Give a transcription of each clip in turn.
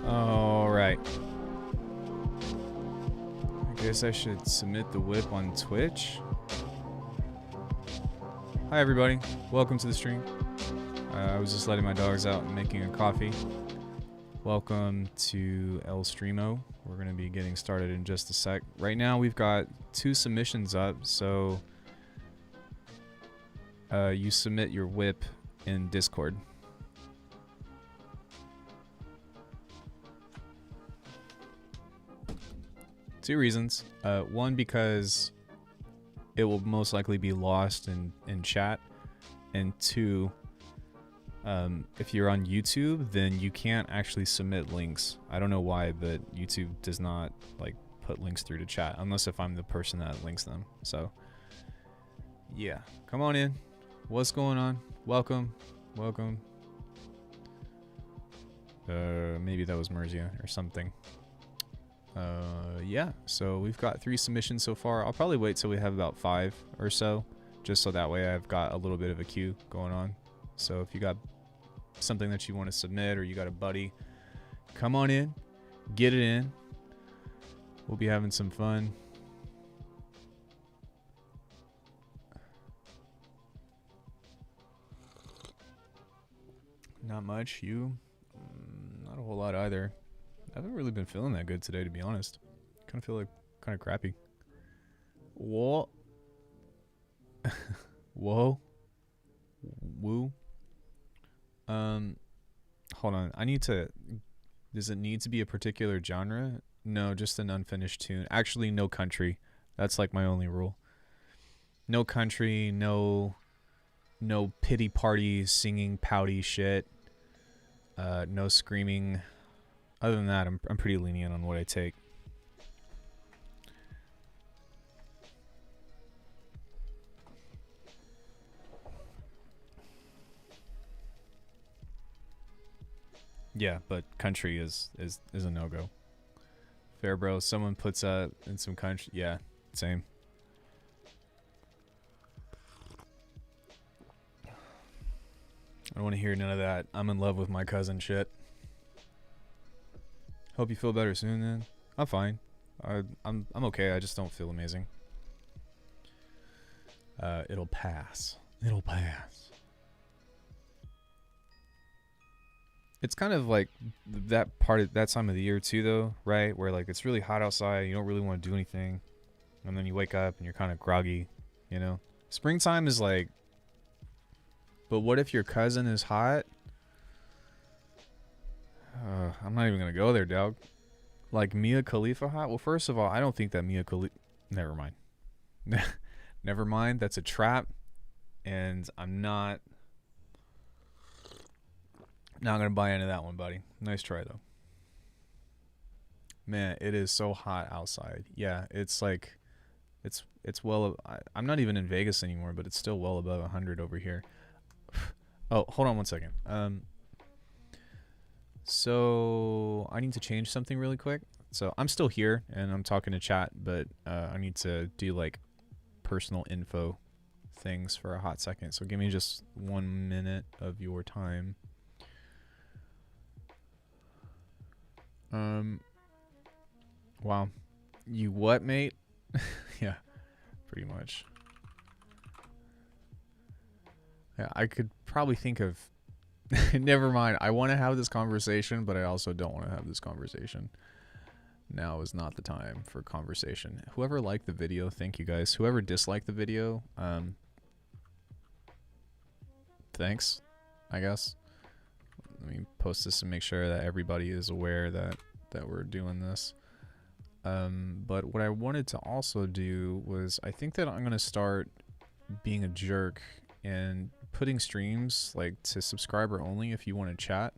All right. I guess I should submit the whip on Twitch. Hi everybody, welcome to the stream. I was just letting my dogs out and making a coffee. Welcome to El Streamo. We're going to be getting started in just a sec. Right now we've got 2 submissions up, so you submit your whip in Discord. Two reasons. One, because it will most likely be lost in chat. And two, if you're on YouTube, then you can't actually submit links. I don't know why, but YouTube does not like put links through to chat, unless if I'm the person that links them. So, yeah. Come on in. What's going on? Welcome. Welcome. Maybe that was Merzia or something. Yeah, so we've got 3 submissions so far. I'll probably wait till we have about 5 or so, just so that way I've got a little bit of a queue going on. So if you got something that you want to submit, or you got a buddy, come on in, get it in. We'll be having some fun. Not much. You? Not a whole lot either. I haven't really been feeling that good today, to be honest. Kind of feel like kind of crappy. What? Whoa. Woo. Hold on. I need to... Does it need to be a particular genre? No, just an unfinished tune. Actually, no country. That's like my only rule. No country, no pity party singing pouty shit. No screaming. Other than that, I'm pretty lenient on what I take. Yeah, but country is a no-go. Fair, bro. Someone puts in some country. Yeah, same. I don't want to hear none of that I'm in love with my cousin shit. Hope you feel better soon, then. I'm fine. I'm okay. I just don't feel amazing. It'll pass. It'll pass. It's kind of like that part of that time of the year too, though, right? Where like it's really hot outside, you don't really want to do anything, and then you wake up and you're kind of groggy, you know. Springtime is like, but what if your cousin is hot? I'm not even gonna go there, dog. Like Mia Khalifa hot? Well, first of all, I don't think that Mia Khalifa... Never mind. Never mind. That's a trap. And I'm not gonna buy into that one, buddy. Nice try, though. Man, it is so hot outside. Yeah, it's like... It's well... I'm not even in Vegas anymore, but it's still well above 100 over here. Oh, hold on one second. So I need to change something really quick. So I'm still here and I'm talking to chat, but I need to do like personal info things for a hot second. So give me just 1 minute of your time. Wow. You what, mate? Yeah, pretty much. Yeah, I could probably think of... Never mind. I want to have this conversation, but I also don't want to have this conversation. Now is not the time for conversation. Whoever liked the video, thank you guys. Whoever disliked the video, thanks, I guess. Let me post this and make sure that everybody is aware that we're doing this. But what I wanted to also do was, I think that I'm going to start being a jerk and putting streams like to subscriber only if you want to chat.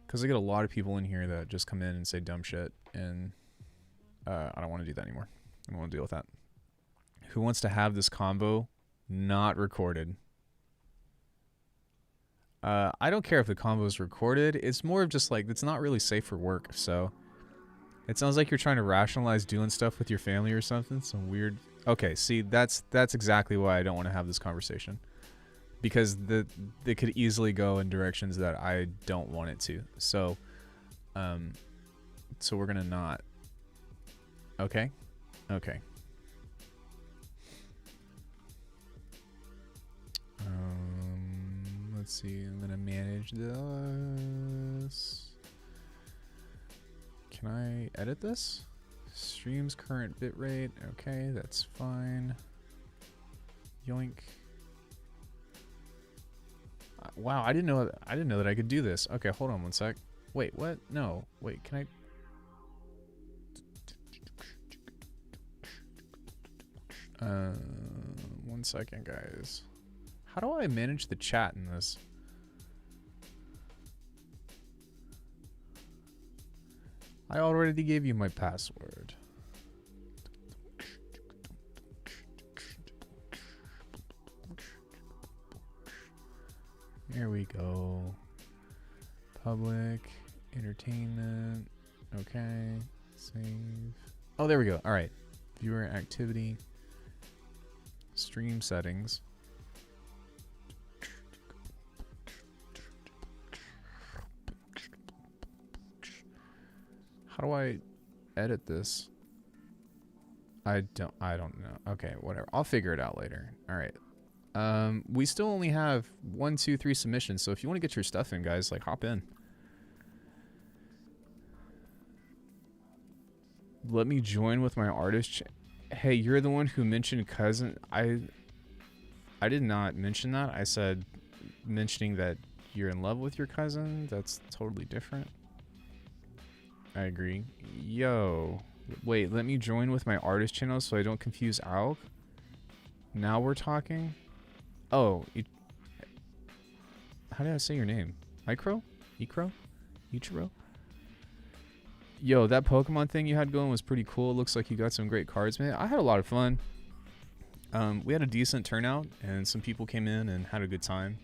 Because I get a lot of people in here that just come in and say dumb shit, and I don't want to do that anymore. I don't want to deal with that. Who wants to have this combo not recorded? I don't care if the combo is recorded. It's more of just like, it's not really safe for work, so... It sounds like you're trying to rationalize doing stuff with your family or something. Some weird... Okay, see, that's exactly why I don't want to have this conversation. Because it could easily go in directions that I don't want it to. So we're gonna not. Okay? Okay. Let's see, I'm gonna manage this. Can I edit this? Stream's current bitrate. Okay, that's fine. Yoink. Wow, I didn't know that I could do this. Okay, hold on one sec. Wait, what? No. Wait, can I 1 second, guys. How do I manage the chat in this? I already gave you my password. Here we go. Public, entertainment. Okay, save. Oh, there we go. All right. Viewer activity. Stream settings. How do I edit this? I don't know. Okay, whatever. I'll figure it out later. All right. We still only have 1, 2, 3 submissions, so if you want to get your stuff in, guys, like, hop in. Let me join with my artist. Hey, you're the one who mentioned cousin. I did not mention that. I said mentioning that you're in love with your cousin. That's totally different. I agree. Yo. Wait, let me join with my artist channel so I don't confuse Alk. Now we're talking? Oh. How did I say your name? Ikro? Ikro? Ichiro? Yo, that Pokemon thing you had going was pretty cool. Looks like you got some great cards, man. I had a lot of fun. We had a decent turnout, and some people came in and had a good time.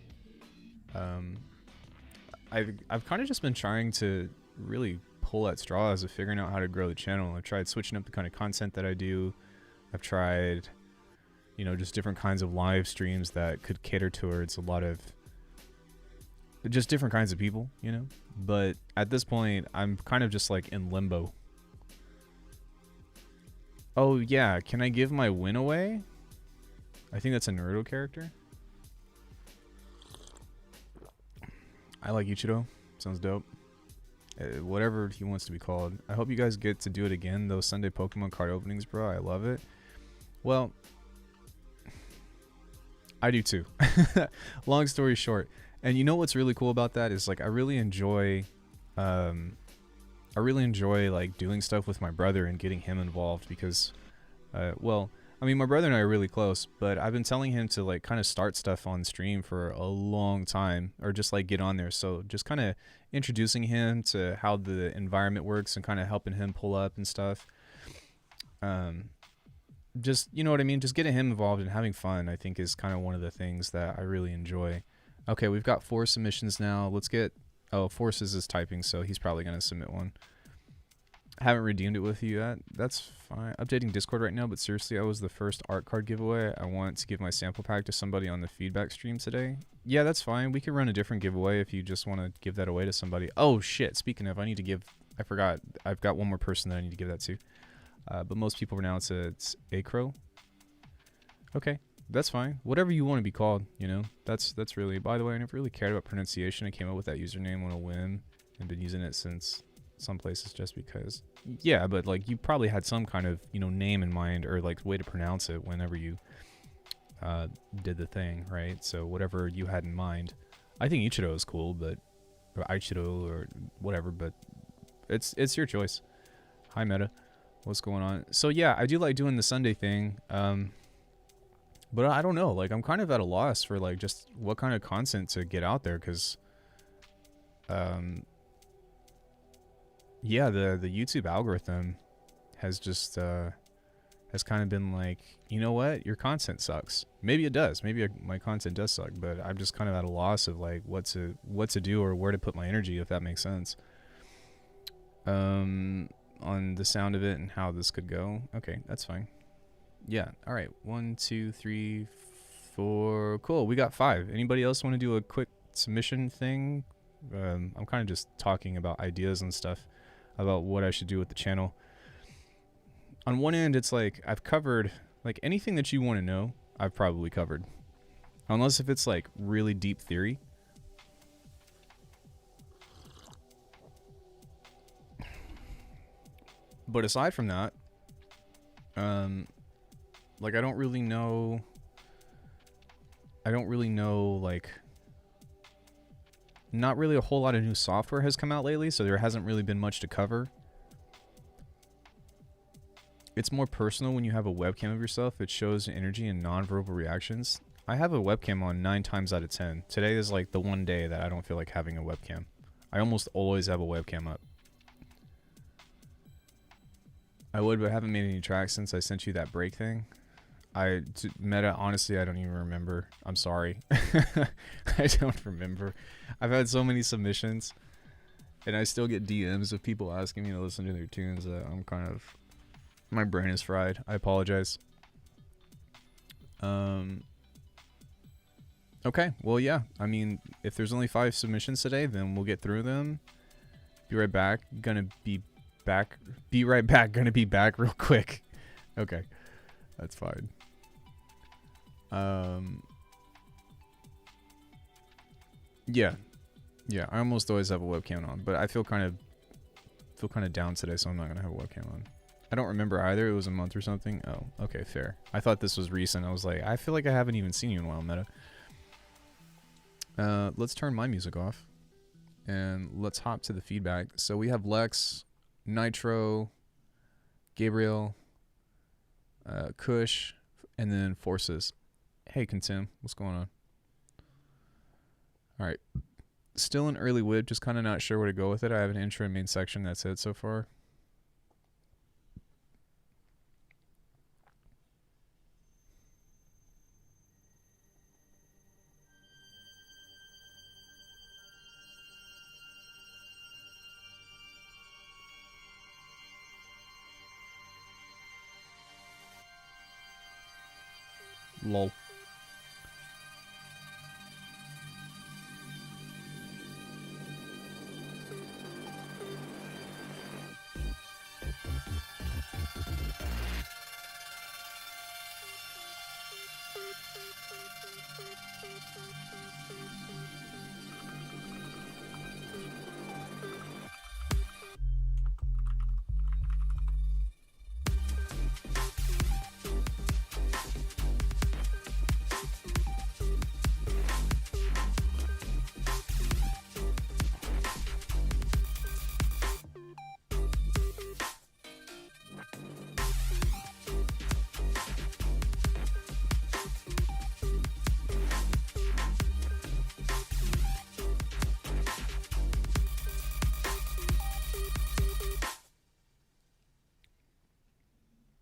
I've kind of just been trying to really pull at straws of figuring out how to grow the channel. I've tried switching up the kind of content that I do. I've tried, you know, just different kinds of live streams that could cater towards a lot of just different kinds of people, you know. But at this point, I'm kind of just like in limbo. Oh yeah, can I give my win away? I think that's a Naruto character. I like Ichiro. Sounds dope. Whatever he wants to be called. I hope you guys get to do it again. Those Sunday Pokemon card openings, bro. I love it. Well, I do too. Long story short. And you know what's really cool about that is, like, I really enjoy like doing stuff with my brother and getting him involved because, well, I mean, my brother and I are really close, but I've been telling him to, like, kind of start stuff on stream for a long time, or just, like, get on there. So just kind of introducing him to how the environment works and kind of helping him pull up and stuff. Just, you know what I mean? Just getting him involved and having fun, I think, is kind of one of the things that I really enjoy. Okay, we've got 4 submissions now. Let's get... Oh, Forces is typing, so he's probably going to submit one. I haven't redeemed it with you yet. That's fine. Updating Discord right now, but seriously, I was the first art card giveaway. I want to give my sample pack to somebody on the feedback stream today. Yeah, that's fine. We can run a different giveaway if you just want to give that away to somebody. Oh, shit. Speaking of, I need to give... I forgot. I've got one more person that I need to give that to. But most people pronounce it's Acro. Okay. That's fine. Whatever you want to be called, you know. That's really... By the way, I never really cared about pronunciation. I came up with that username on a whim and been using it since some places just because. Yeah, but, like, you probably had some kind of, you know, name in mind or, like, way to pronounce it whenever you did the thing, right? So whatever you had in mind. I think Ichiro is cool, but... Or Aichiro or whatever, but it's your choice. Hi, Meta. What's going on? So yeah, I do like doing the Sunday thing. But I don't know. Like, I'm kind of at a loss for like just what kind of content to get out there, because, yeah, the YouTube algorithm has just has kind of been like, you know what, your content sucks. Maybe it does. Maybe my content does suck, but I'm just kind of at a loss of like what to do or where to put my energy, if that makes sense. On the sound of it and how this could go. Okay, that's fine. Yeah. All right. 1, 2, 3, 4. Cool. We got 5. Anybody else want to do a quick submission thing? I'm kind of just talking about ideas and stuff about what I should do with the channel. On one end, it's like I've covered like anything that you want to know. I've probably covered, unless if it's like really deep theory. But aside from that, like I don't really know like, not really a whole lot of new software has come out lately, so there hasn't really been much to cover. It's more personal when you have a webcam of yourself. It shows energy and non-verbal reactions. I have a webcam on 9 times out of 10. Today is like the one day that I don't feel like having a webcam. I almost always have a webcam up. I would, but I haven't made any tracks since I sent you that break thing. Meta, honestly, I don't even remember. I'm sorry. I don't remember. I've had so many submissions, and I still get DMs of people asking me to listen to their tunes that I'm kind of... My brain is fried. I apologize. Okay, well, yeah. I mean, if there's only 5 submissions today, then we'll get through them. Be right back. Gonna be back. Be right back. Gonna be back real quick. Okay, that's fine. Yeah. I almost always have a webcam on, but I feel kind of down today, so I'm not gonna have a webcam on. I don't remember either. It was a month or something. Oh, okay, fair. I thought this was recent. I was like, I feel like I haven't even seen you in a while, Meta. Let's turn my music off, and let's hop to the feedback. So we have Lex, Nitro, Gabriel, Kush, and then Forces. Hey, Contim, what's going on? All right. Still an early whip, just kind of not sure where to go with it. I have an intro and main section. That's it so far. Lol.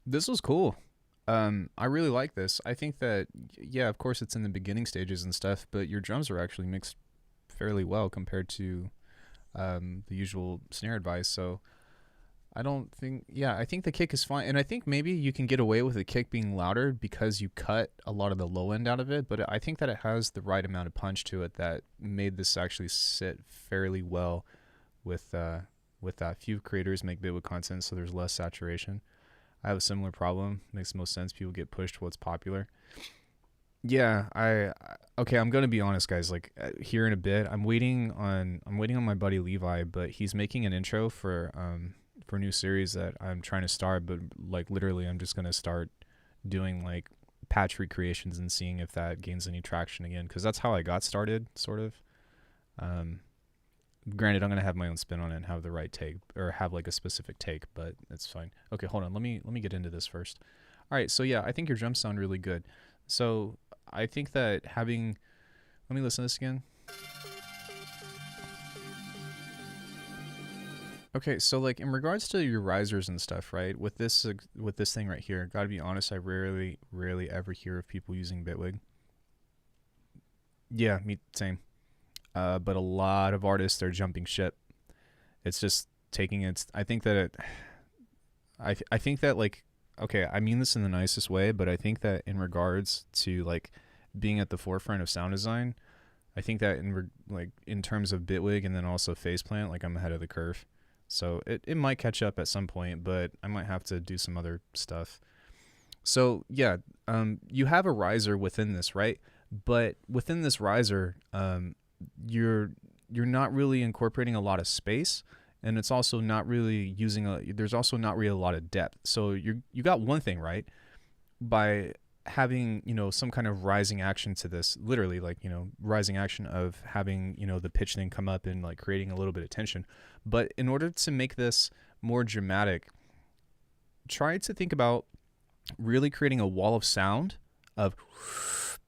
This was cool. I really like this. I think that, yeah, of course it's in the beginning stages and stuff, but your drums are actually mixed fairly well compared to the usual snare advice. So I don't think, yeah, I think the kick is fine. And I think maybe you can get away with the kick being louder because you cut a lot of the low end out of it. But I think that it has the right amount of punch to it that made this actually sit fairly well with that. Few creators make Bitwig content, so there's less saturation. I have a similar problem. Makes most sense. People get pushed to what's popular. Yeah, okay, I'm gonna be honest, guys. Like here in a bit, I'm waiting on my buddy Levi, but he's making an intro for a new series that I'm trying to start. But like literally, I'm just gonna start doing like patch recreations and seeing if that gains any traction again, because that's how I got started, sort of. Granted, I'm gonna have my own spin on it and have the right take, or have like a specific take, but it's fine. Okay, hold on. Let me get into this first. All right, so yeah, I think your drums sound really good. So I think that having, let me listen to this again. Okay, so like in regards to your risers and stuff, right? With this thing right here, gotta be honest, I rarely ever hear of people using Bitwig. Yeah, me same. But a lot of artists are jumping ship. It's just taking its. I think that I think that like, okay, I mean this in the nicest way, but I think that in regards to like being at the forefront of sound design, I think that in terms of Bitwig and then also Faceplant, like I'm ahead of the curve. So it might catch up at some point, but I might have to do some other stuff. So yeah, you have a riser within this, right? But within this riser, you're not really incorporating a lot of space, and it's also not really using there's also not really a lot of depth. So you got one thing right by having, you know, some kind of rising action to this, literally, like, you know, rising action of having, you know, the pitch thing come up and like creating a little bit of tension. But in order to make this more dramatic, try to think about really creating a wall of sound of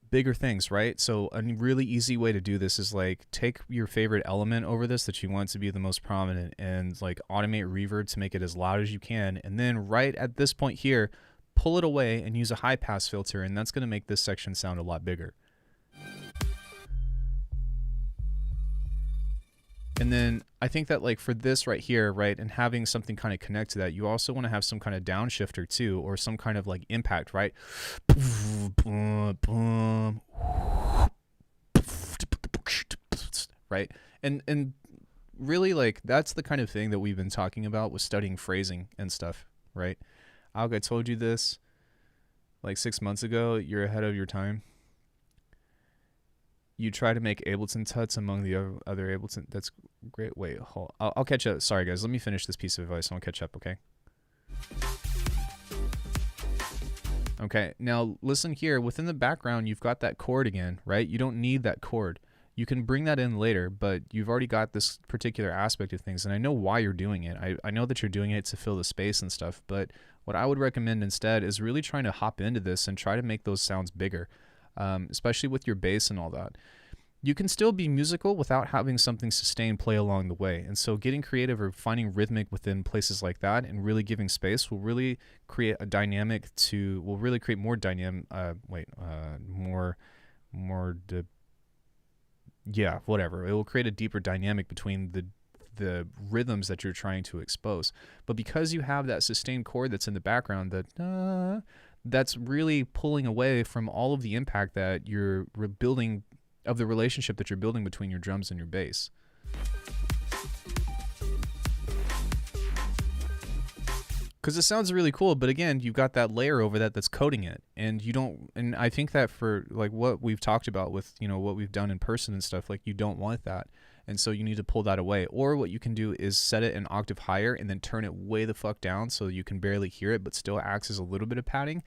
bigger things, right? So a really easy way to do this is like take your favorite element over this that you want to be the most prominent and like automate reverb to make it as loud as you can, and then right at this point here, pull it away and use a high pass filter, and that's going to make this section sound a lot bigger. And then I think that like for this right here, right, and having something kind of connect to that, you also want to have some kind of downshifter too, or some kind of like impact, right? Right? And really like that's the kind of thing that we've been talking about with studying phrasing and stuff, right? Alk, I told you this like 6 months ago. You're ahead of your time. You try to make Ableton tuts among the other Ableton. That's great. Wait, hold. I'll catch up. Sorry, guys. Let me finish this piece of advice and I'll catch up, okay? Okay, now listen here. Within the background, you've got that chord again, right? You don't need that chord. You can bring that in later, but you've already got this particular aspect of things, and I know why you're doing it. I know that you're doing it to fill the space and stuff, but what I would recommend instead is really trying to hop into this and try to make those sounds bigger, especially with your bass and all that. You can still be musical without having something sustained play along the way, and so getting creative or finding rhythmic within places like that and really giving space will really create a dynamic will really create more dynamic, yeah, whatever. It will create a deeper dynamic between the rhythms that you're trying to expose. But because you have that sustained chord that's in the background, that's really pulling away from all of the impact that you're building, of the relationship that you're building between your drums and your bass. Because it sounds really cool, but again, you've got that layer over that that's coating it, and you don't. And I think that for like what we've talked about with, you know, what we've done in person and stuff, like you don't want that, and so you need to pull that away. Or what you can do is set it an octave higher and then turn it way the fuck down so you can barely hear it, but still acts as a little bit of padding.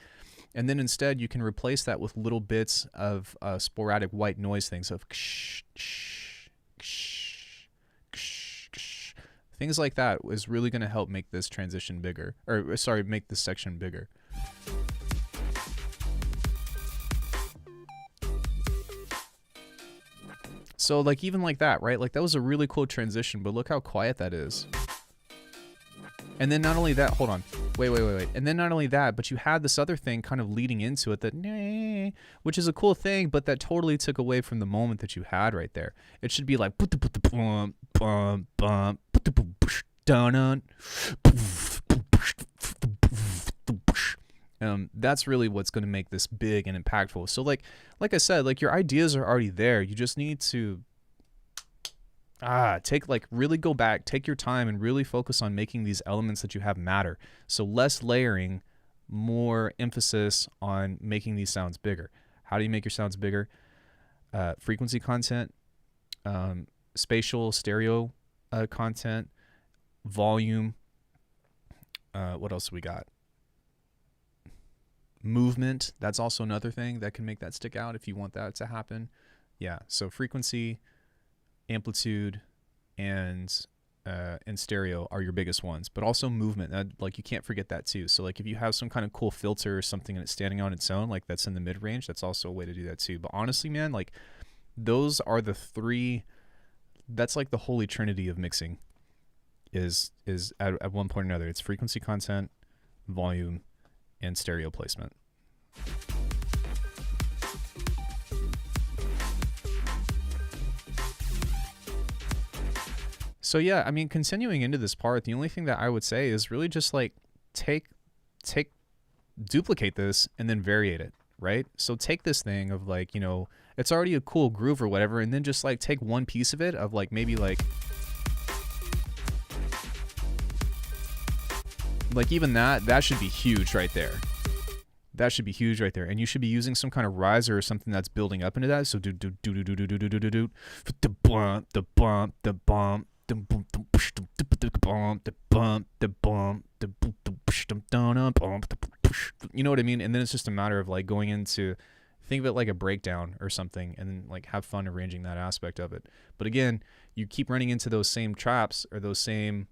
And then instead, you can replace that with little bits of sporadic white noise things of ksh, ksh, ksh, ksh, ksh. Things like that is really going to help make this transition bigger, or sorry, make this section bigger. So like even like that, right? Like that was a really cool transition, but look how quiet that is. And then not only that, hold on, wait. And then not only that, but you had this other thing kind of leading into it that, which is a cool thing, but that totally took away from the moment that you had right there. It should be like, that's really what's going to make this big and impactful. So like I said, like your ideas are already there. You just need to really go back, take your time and really focus on making these elements that you have matter. So less layering, more emphasis on making these sounds bigger. How do you make your sounds bigger? Frequency content, spatial stereo content, volume. What else we got? Movement. That's also another thing that can make that stick out if you want that to happen. Yeah, so frequency, amplitude, and stereo are your biggest ones, but also movement. Like you can't forget that too. So like if you have some kind of cool filter or something and it's standing on its own, like that's in the mid range, that's also a way to do that too. But honestly, man, like those are the three. That's like the holy trinity of mixing. Is at one point or another, it's frequency content, volume, and stereo placement. So yeah, I mean, continuing into this part, the only thing that I would say is really just like duplicate this and then variate it, right? So take this thing of like, you know, it's already a cool groove or whatever, and then just like take one piece of it of like maybe like even that should be huge right there. That should be huge right there, and you should be using some kind of riser or something that's building up into that. So do the bump, the bump, the bump. You know what I mean? And then it's just a matter of like going into, think of it like a breakdown or something, and then like have fun arranging that aspect of it. But again, you keep running into those same traps or those same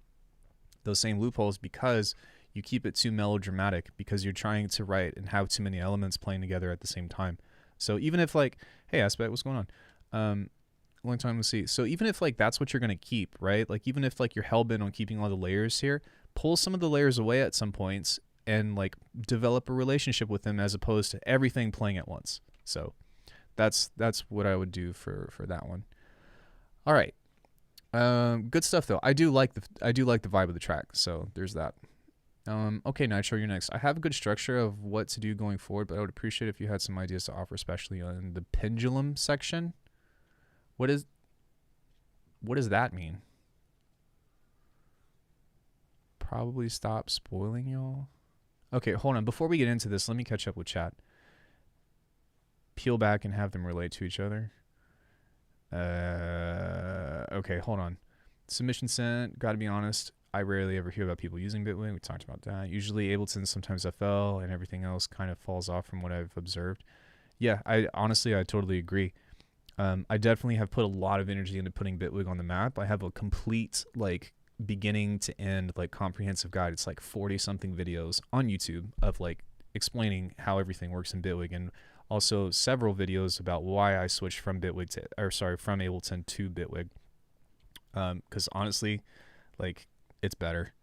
loopholes because you keep it too melodramatic, because you're trying to write and have too many elements playing together at the same time. So even if like, hey Aspect, what's going on? Long time to see. So even if like that's what you're going to keep, right? Like even if like you're hellbent on keeping all the layers here, pull some of the layers away at some points and like develop a relationship with them as opposed to everything playing at once. So that's what I would do for that one. All right. Good stuff though. I do like the vibe of the track. So there's that. Okay, Nitro, you're next. I have a good structure of what to do going forward, but I would appreciate if you had some ideas to offer, especially on the pendulum section. What does that mean? Probably stop spoiling y'all. Okay, hold on. Before we get into this, let me catch up with chat. Peel back and have them relate to each other. Okay, hold on. Submission sent. Got to be honest, I rarely ever hear about people using Bitwig. We talked about that. Usually Ableton, sometimes FL, and everything else kind of falls off from what I've observed. Yeah, I totally agree. I definitely have put a lot of energy into putting Bitwig on the map. I have a complete like beginning to end like comprehensive guide. It's like 40 something videos on YouTube of like explaining how everything works in Bitwig, and also several videos about why I switched from from Ableton to Bitwig. Because honestly, like it's better.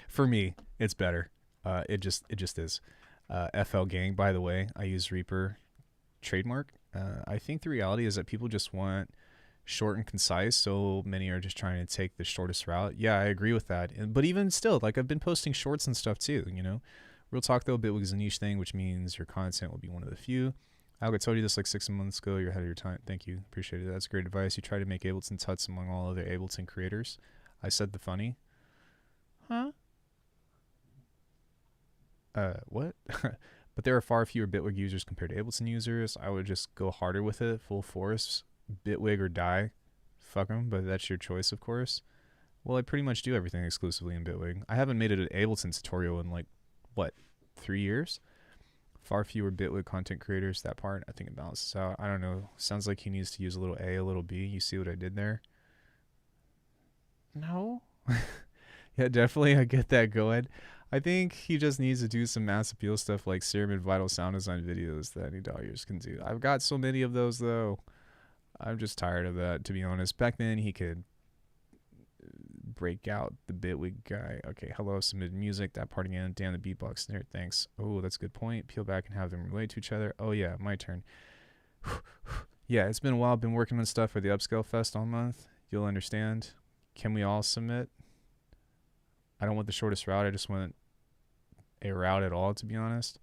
For me, it's better. It just is. FL Gang, by the way, I use Reaper trademark. I think the reality is that people just want short and concise, so many are just trying to take the shortest route. Yeah, I agree with that. But even still, like I've been posting shorts and stuff too, you know. Real talk though, Bitwig is a niche thing, which means your content will be one of the few. I told you this like 6 months ago. You're ahead of your time. Thank you. Appreciate it. That's great advice. You try to make Ableton tuts among all other Ableton creators. I said the funny. Huh? What? But there are far fewer Bitwig users compared to Ableton users. I would just go harder with it, full force. Bitwig or die. Fuck them, but that's your choice, of course. Well, I pretty much do everything exclusively in Bitwig. I haven't made it an Ableton tutorial in like, what, 3 years? Far fewer Bitwig content creators, that part. I think it balances out. I don't know. Sounds like he needs to use a little A, a little B. You see what I did there? No. Yeah, definitely. I get that going. I think he just needs to do some mass appeal stuff like Serum and Vital sound design videos that any doggers can do. I've got so many of those though. I'm just tired of that, to be honest. Back then he could break out the Bitwig guy. Okay, hello, submitted music. That part again. Damn the beatbox there. Thanks. Oh, that's a good point. Peel back and have them relate to each other. Oh yeah, my turn. Yeah, it's been a while. Been working on stuff for the Upscale Fest all month. You'll understand. Can we all submit? I don't want the shortest route. I just want a route at all, to be honest.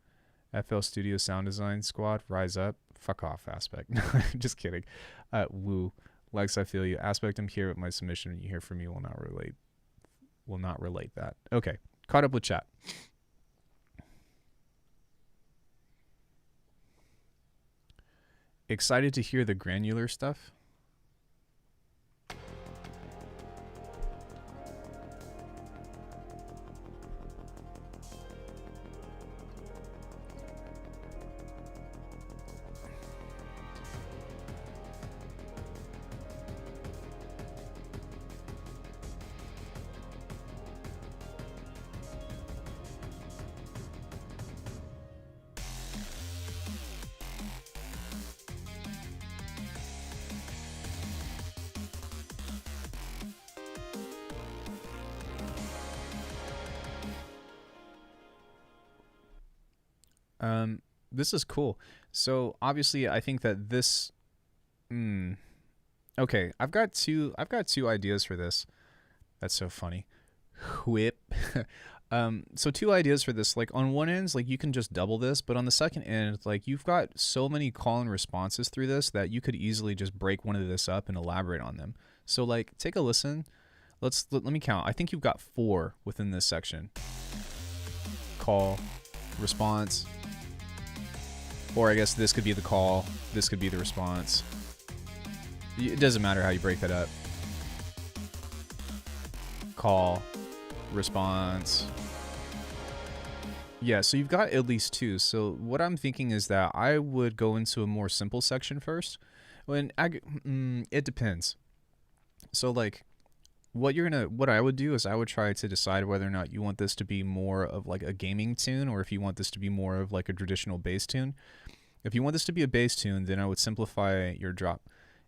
FL Studio Sound Design Squad, rise up. Fuck off, Aspect. Just kidding. Woo. Lex, I feel you. Aspect, I'm here with my submission. You hear from me will not relate that. Okay. Caught up with chat. Excited to hear the granular stuff? This is cool. So obviously, I think that this. Okay, I've got two ideas for this. That's so funny. Whip. So two ideas for this. Like on one end, like you can just double this, but on the second end, like you've got so many call and responses through this that you could easily just break one of this up and elaborate on them. So like take a listen. Let me count. I think you've got 4 within this section. Call, response, or I guess this could be the call, this could be the response. It doesn't matter how you break that up. Call, response. Yeah, so you've got at least 2. So what I'm thinking is that I would go into a more simple section first. It depends. So like what I would do is I would try to decide whether or not you want this to be more of like a gaming tune or if you want this to be more of like a traditional bass tune. If you want this to be a bass tune, then I would simplify your drop.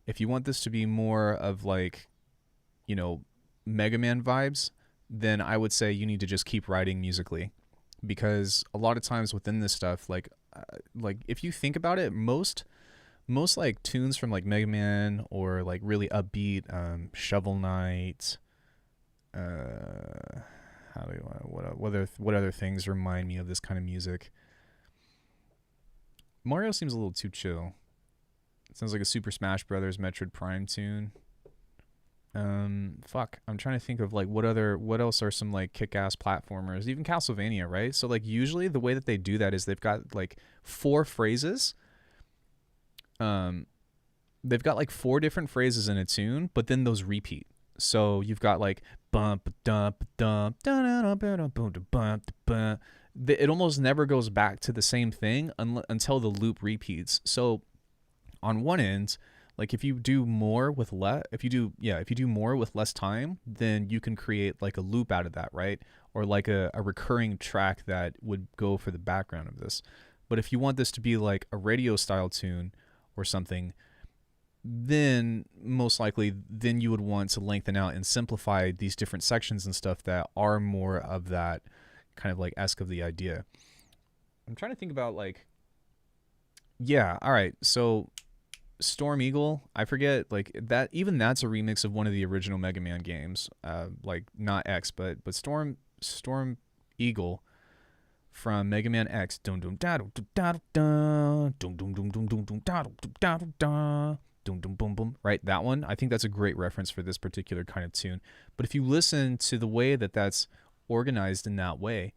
If you want this to be more of like, you know, Mega Man vibes, then I would say you need to just keep writing musically, because a lot of times within this stuff, like if you think about it, most like tunes from like Mega Man or like really upbeat Shovel Knight, what other things remind me of this kind of music? Mario seems a little too chill. It sounds like a Super Smash Brothers Metroid Prime tune. Fuck, I'm trying to think of like what else are some like kick-ass platformers, even Castlevania, right? So like usually the way that they do that is they've got like 4 phrases. They've got like 4 different phrases in a tune, but then those repeat. So you've got like bump dump dump bump. It almost never goes back to the same thing until the loop repeats. So on one end, like if you do more with if you do more with less time, then you can create like a loop out of that, right? Or like a recurring track that would go for the background of this. But if you want this to be like a radio style tune or something, then most likely then you would want to lengthen out and simplify these different sections and stuff that are more of that kind of like esque of the idea. I'm trying to think about like, yeah, all right, so Storm Eagle, I forget, like that, even that's a remix of one of the original Mega Man games, like not X, but Storm Eagle from Mega Man X. Right, that one. I think that's a great reference for this particular kind of tune. But if you listen to the way that that's organized in that way,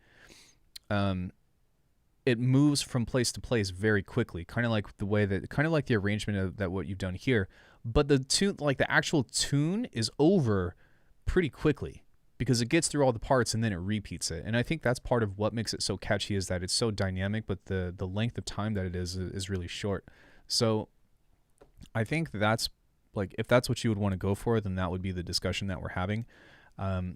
it moves from place to place very quickly, kind of like the arrangement of that what you've done here. But the tune, like the actual tune, is over pretty quickly because it gets through all the parts and then it repeats it. And I think that's part of what makes it so catchy, is that it's so dynamic, but the length of time that it is really short. So I think that's like, if that's what you would want to go for, then that would be the discussion that we're having.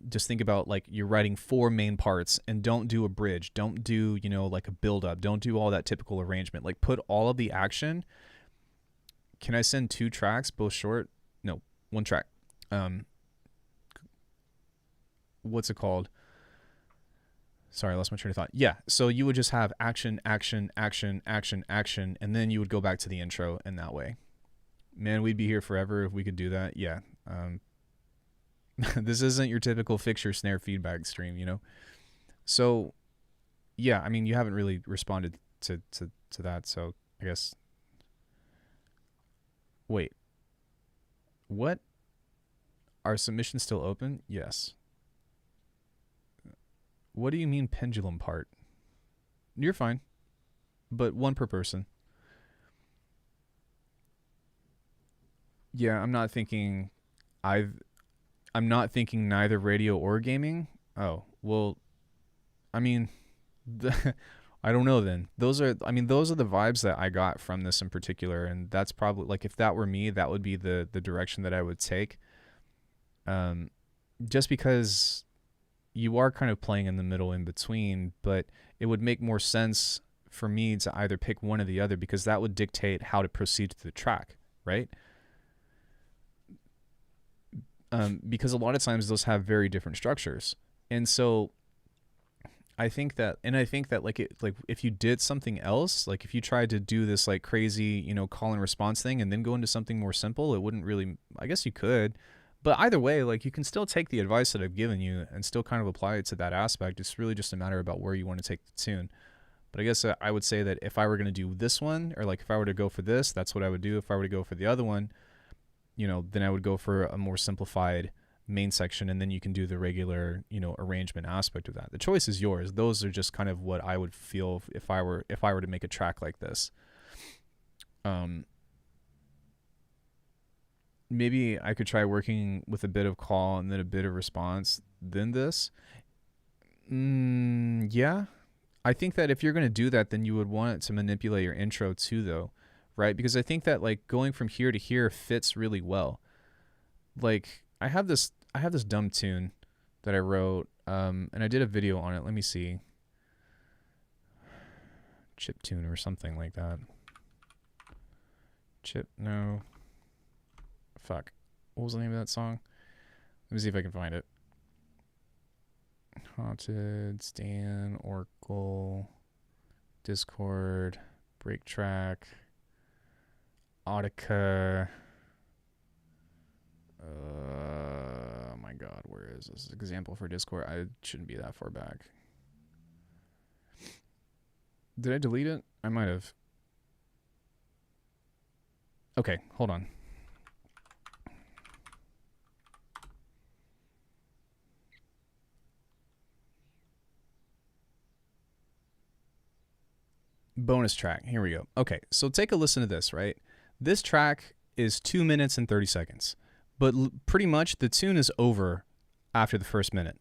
Just think about like you're writing 4 main parts, and don't do a bridge, don't do, you know, like a build up, don't do all that typical arrangement. Like put all of the action. Can I send 2 tracks, both short? No, 1 track. What's it called? Sorry, I lost my train of thought. Yeah, so you would just have action, action, action, action, action, and then you would go back to the intro in that way. Man, we'd be here forever if we could do that. Yeah. This isn't your typical fix your snare feedback stream, you know? So, yeah, I mean, you haven't really responded to that, so I guess... Wait. What? Are submissions still open? Yes. What do you mean pendulum part? You're fine. But 1 per person. Yeah, I'm not thinking neither radio or gaming. Oh, well, I mean, I don't know then. Those are the vibes that I got from this in particular, and that's probably, like, if that were me, that would be the direction that I would take. Just because you are kind of playing in the middle in between, but it would make more sense for me to either pick one or the other, because that would dictate how to proceed to the track, right? Because a lot of times those have very different structures. And so I think that like if you did something else, like if you tried to do this like crazy, you know, call and response thing and then go into something more simple, it wouldn't really, I guess you could, but either way, like you can still take the advice that I've given you and still kind of apply it to that aspect. It's really just a matter about where you want to take the tune. But I guess I would say that if I were going to do this one, or like if I were to go for this, that's what I would do. If I were to go for the other one, you know, then I would go for a more simplified main section, and then you can do the regular, you know, arrangement aspect of that. The choice is yours. Those are just kind of what I would feel if I were to make a track like this. Maybe I could try working with a bit of call and then a bit of response, then this. Yeah. I think that if you're going to do that, then you would want it to manipulate your intro too, though, right? Because I think that like going from here to here fits really well. Like I have this dumb tune that I wrote, and I did a video on it. Let me see. Chip tune or something like that. No. Fuck. What was the name of that song? Let me see if I can find it. Haunted, Stan, Oracle, Discord, Break Track, Audica. Oh my god, where is this example for Discord? I shouldn't be that far back. Did I delete it? I might have. Okay, hold on. Bonus track. Here we go. Okay, so take a listen to this, right? This track is 2 minutes and 30 seconds, but pretty much the tune is over after the first minute.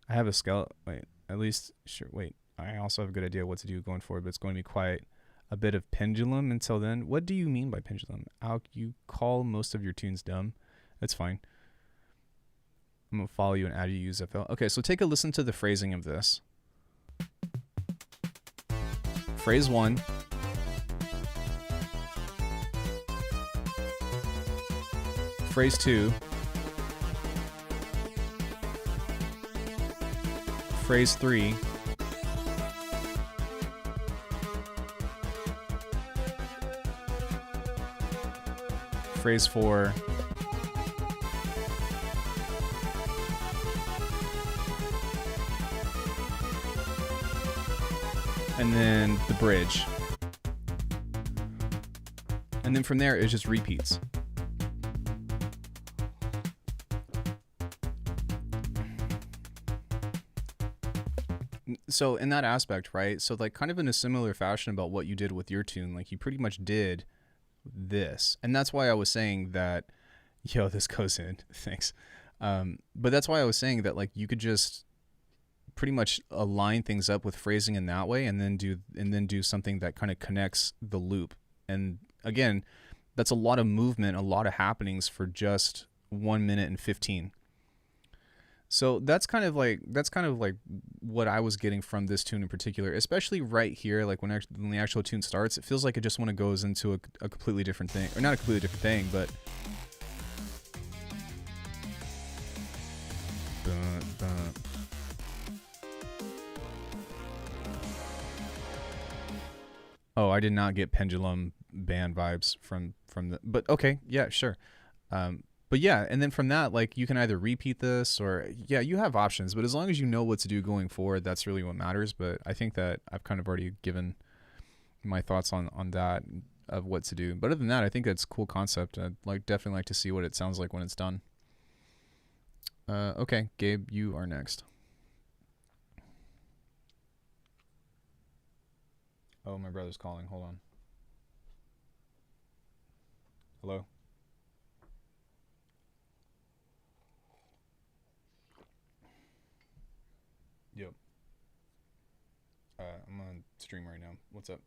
I have a skeleton. Wait, at least, sure, wait. I also have a good idea what to do going forward, but it's going to be quite a bit of pendulum until then. What do you mean by pendulum? You call most of your tunes dumb. That's fine. I'm going to follow you and add you use FL. Okay, so take a listen to the phrasing of this. Phrase 1. Phrase 2. Phrase 3. Phrase 4. And then the bridge. And then from there, it just repeats. So in that aspect, right? So like kind of in a similar fashion about what you did with your tune, like you pretty much did this. And that's why I was saying that, yo, this goes in, thanks. But that's why I was saying that like you could just pretty much align things up with phrasing in that way and then do something that kind of connects the loop. And again, that's a lot of movement, a lot of happenings for just 1 minute and 15. So that's kind of like what I was getting from this tune in particular, especially right here. Like when the actual tune starts, it feels like it just when it goes into a completely different thing, or not a completely different thing, but oh, I did not get pendulum band vibes from the, but okay, yeah, sure. But yeah, and then from that, like you can either repeat this or yeah, you have options, but as long as you know what to do going forward, that's really what matters. But I think that I've kind of already given my thoughts on that of what to do. But other than that, I think that's a cool concept. I'd definitely like to see what it sounds like when it's done. Okay, Gabe, you are next. Oh, my brother's calling. Hold on. Hello? Yep. I'm on stream right now. What's up?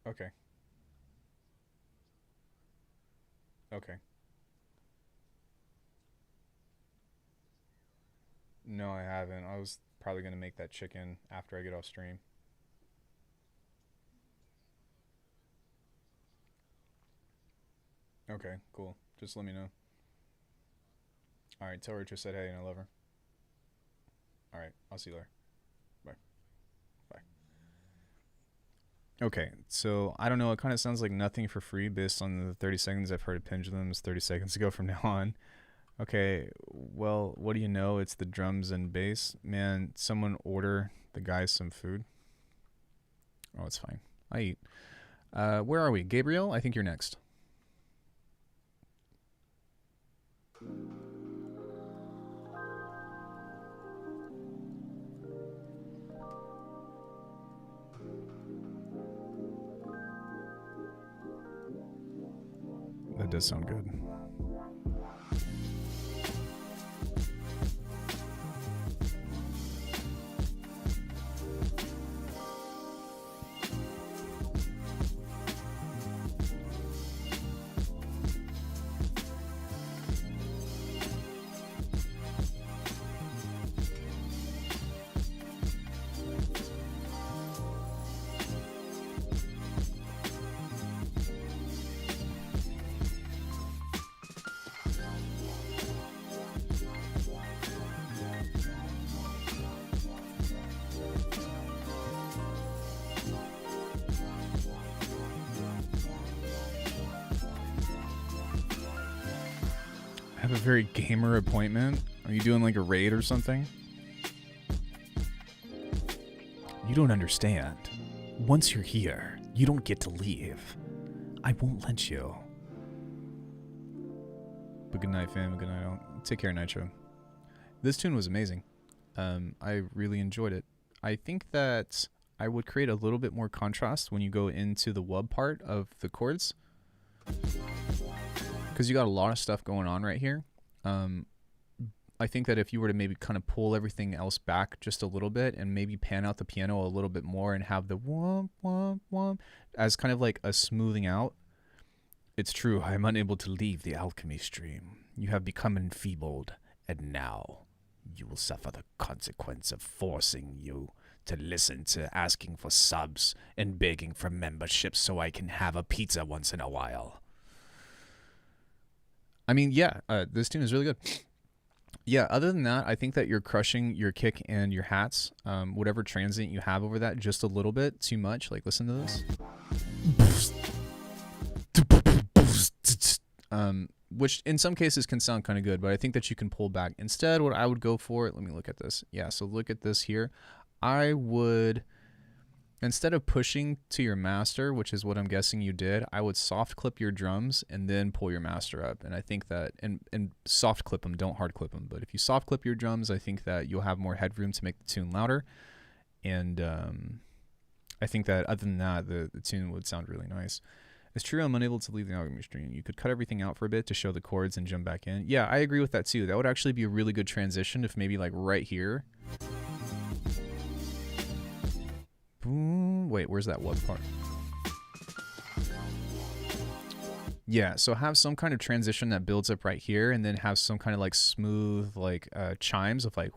Okay. Okay. No, I haven't. I was probably going to make that chicken after I get off stream. Okay, cool. Just let me know. All right, tell Rachel said hey and I love her. All right, I'll see you later. Bye. Bye. Okay, so I don't know. It kind of sounds like nothing for free based on the 30 seconds I've heard of pendulums 30 seconds ago from now on. Okay, well, what do you know? It's the drums and bass. Man, someone order the guys some food. Oh, it's fine. I eat. Where are we? Gabriel, I think you're next. That does sound good. Have a very gamer appointment? Are you doing like a raid or something? You don't understand. Once you're here, you don't get to leave. I won't let you. But good night, fam. Good night, all. Take care, Nitro. This tune was amazing. I really enjoyed it. I think that I would create a little bit more contrast when you go into the wub part of the chords, because you got a lot of stuff going on right here. I think that if you were to maybe kind of pull everything else back just a little bit and maybe pan out the piano a little bit more and have the womp, womp, womp as kind of like a smoothing out. It's true, I am unable to leave the alchemy stream. You have become enfeebled, and now you will suffer the consequence of forcing you to listen to asking for subs and begging for memberships so I can have a pizza once in a while. I mean, yeah, this tune is really good. Yeah, other than that, I think that you're crushing your kick and your hats, whatever transient you have over that, just a little bit too much. Like, listen to this. Which in some cases can sound kind of good, but I think that you can pull back. Instead, what I would go for, let me look at this. Yeah, so look at this here. I would, instead of pushing to your master, which is what I'm guessing you did, I would soft clip your drums and then pull your master up. And I think that, and soft clip them, don't hard clip them. But if you soft clip your drums, I think that you'll have more headroom to make the tune louder. And I think that other than that, the tune would sound really nice. It's true, I'm unable to leave the alchemy stream. You could cut everything out for a bit to show the chords and jump back in. Yeah, I agree with that too. That would actually be a really good transition if maybe like right here. Boom. Wait, where's that what part? Yeah, so have some kind of transition that builds up right here and then have some kind of like smooth like chimes of like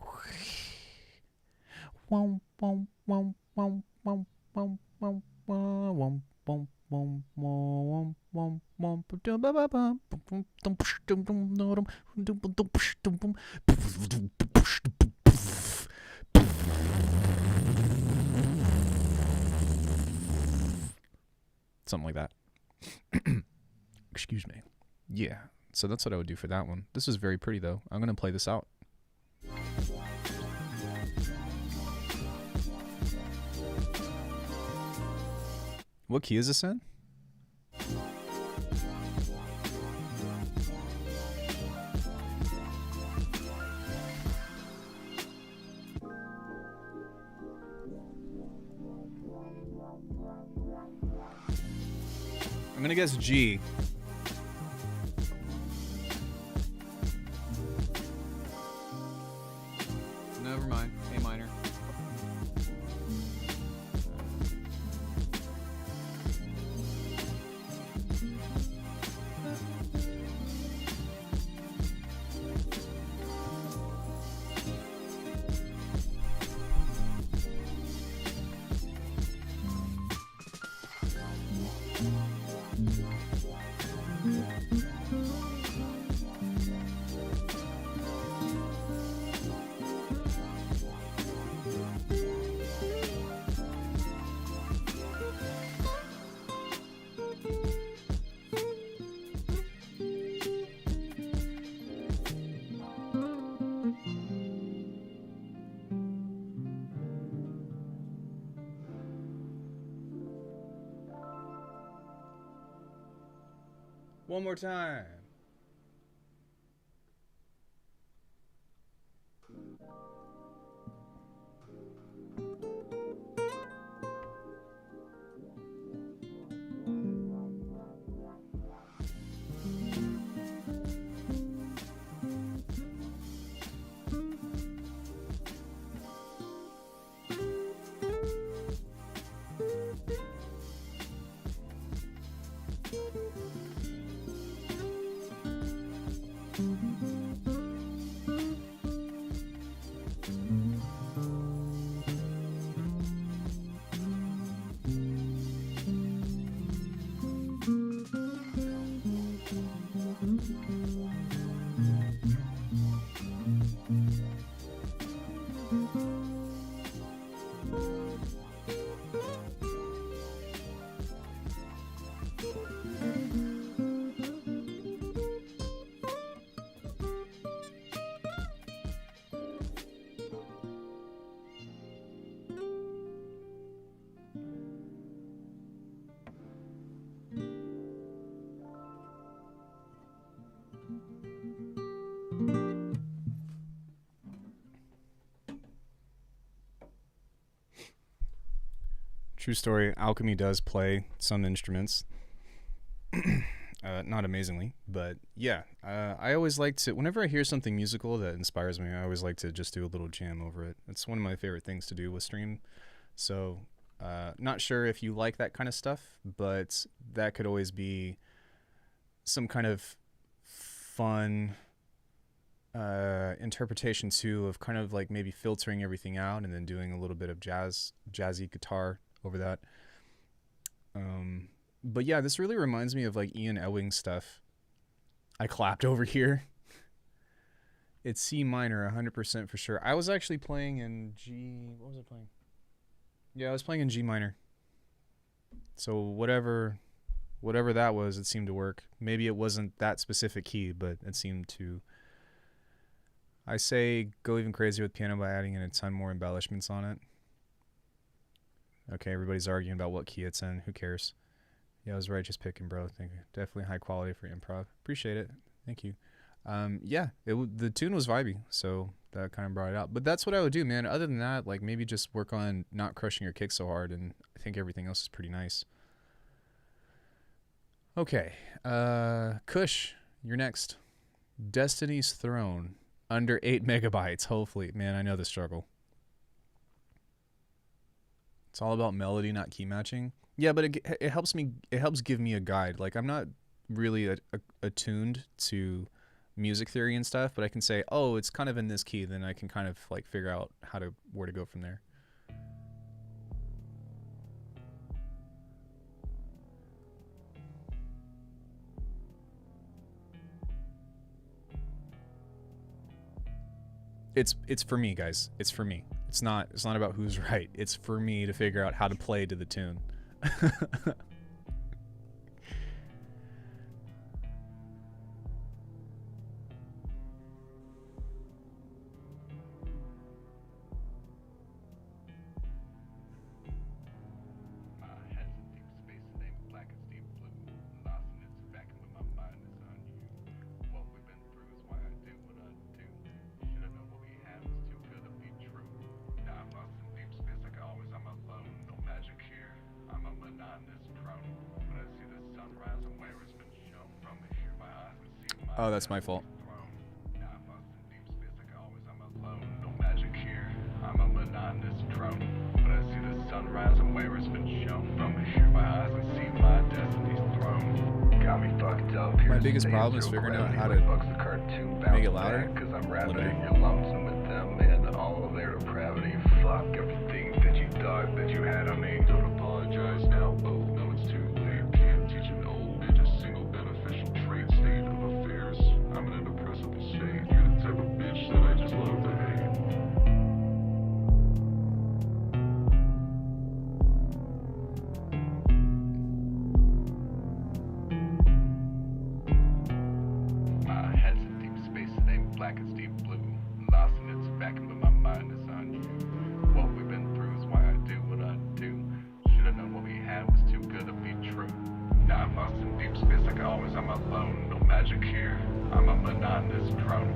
something like that. Excuse me. Yeah, so that's what I would do for that one. This is very pretty though. I'm gonna play this out. What key is this in? I'm gonna guess G. Never mind. A minor. One more time. True story, Alckemy does play some instruments. Not amazingly, but yeah. I always like to, whenever I hear something musical that inspires me, I always like to just do a little jam over it. It's one of my favorite things to do with stream. So, not sure if you like that kind of stuff, but that could always be some kind of fun interpretation too, of kind of like maybe filtering everything out and then doing a little bit of jazzy guitar over that. But yeah, this really reminds me of like Ian Ewing stuff. I clapped over here. It's C minor, 100% for sure. I was actually playing in G. What was I playing? Yeah, I was playing in G minor. So whatever that was, it seemed to work. Maybe it wasn't that specific key, but it seemed to. I say go even crazier with piano by adding in a ton more embellishments on it. Okay, everybody's arguing about what key it's in. Who cares? Yeah, I was right. Just picking, bro. Thank you. Definitely high quality for improv. Appreciate it. Thank you. Yeah, the tune was vibey, so that kind of brought it out. But that's what I would do, man. Other than that, like maybe just work on not crushing your kick so hard, and I think everything else is pretty nice. Okay, Kush, you're next. Destiny's Throne, under 8 megabytes. Hopefully, man, I know the struggle. It's all about melody, not key matching. Yeah, but it helps me. It helps give me a guide. Like I'm not really attuned to music theory and stuff, but I can say, oh, it's kind of in this key. Then I can kind of like figure out where to go from there. It's for me, guys. It's for me. It's not about who's right. It's for me to figure out how to play to the tune. Oh, that's my fault. My biggest problem is figuring out how to make it louder. Fuck everything that you thought that you had on me. Don't apologize now. Oh, no, it's too late. Can't teach an old bitch a single beneficial trait. State of affairs. I'm in a depressive state. You're the type of bitch that I just love to hate. My head's in deep space. It ain't black, it's deep blue. Lost in its vacuum, but my mind is on you. What we've been through is why I do what I do. Should've known what we had was too good to be true. Now I'm lost in deep space like I always am alone. magic here. I'm a monotonous drone.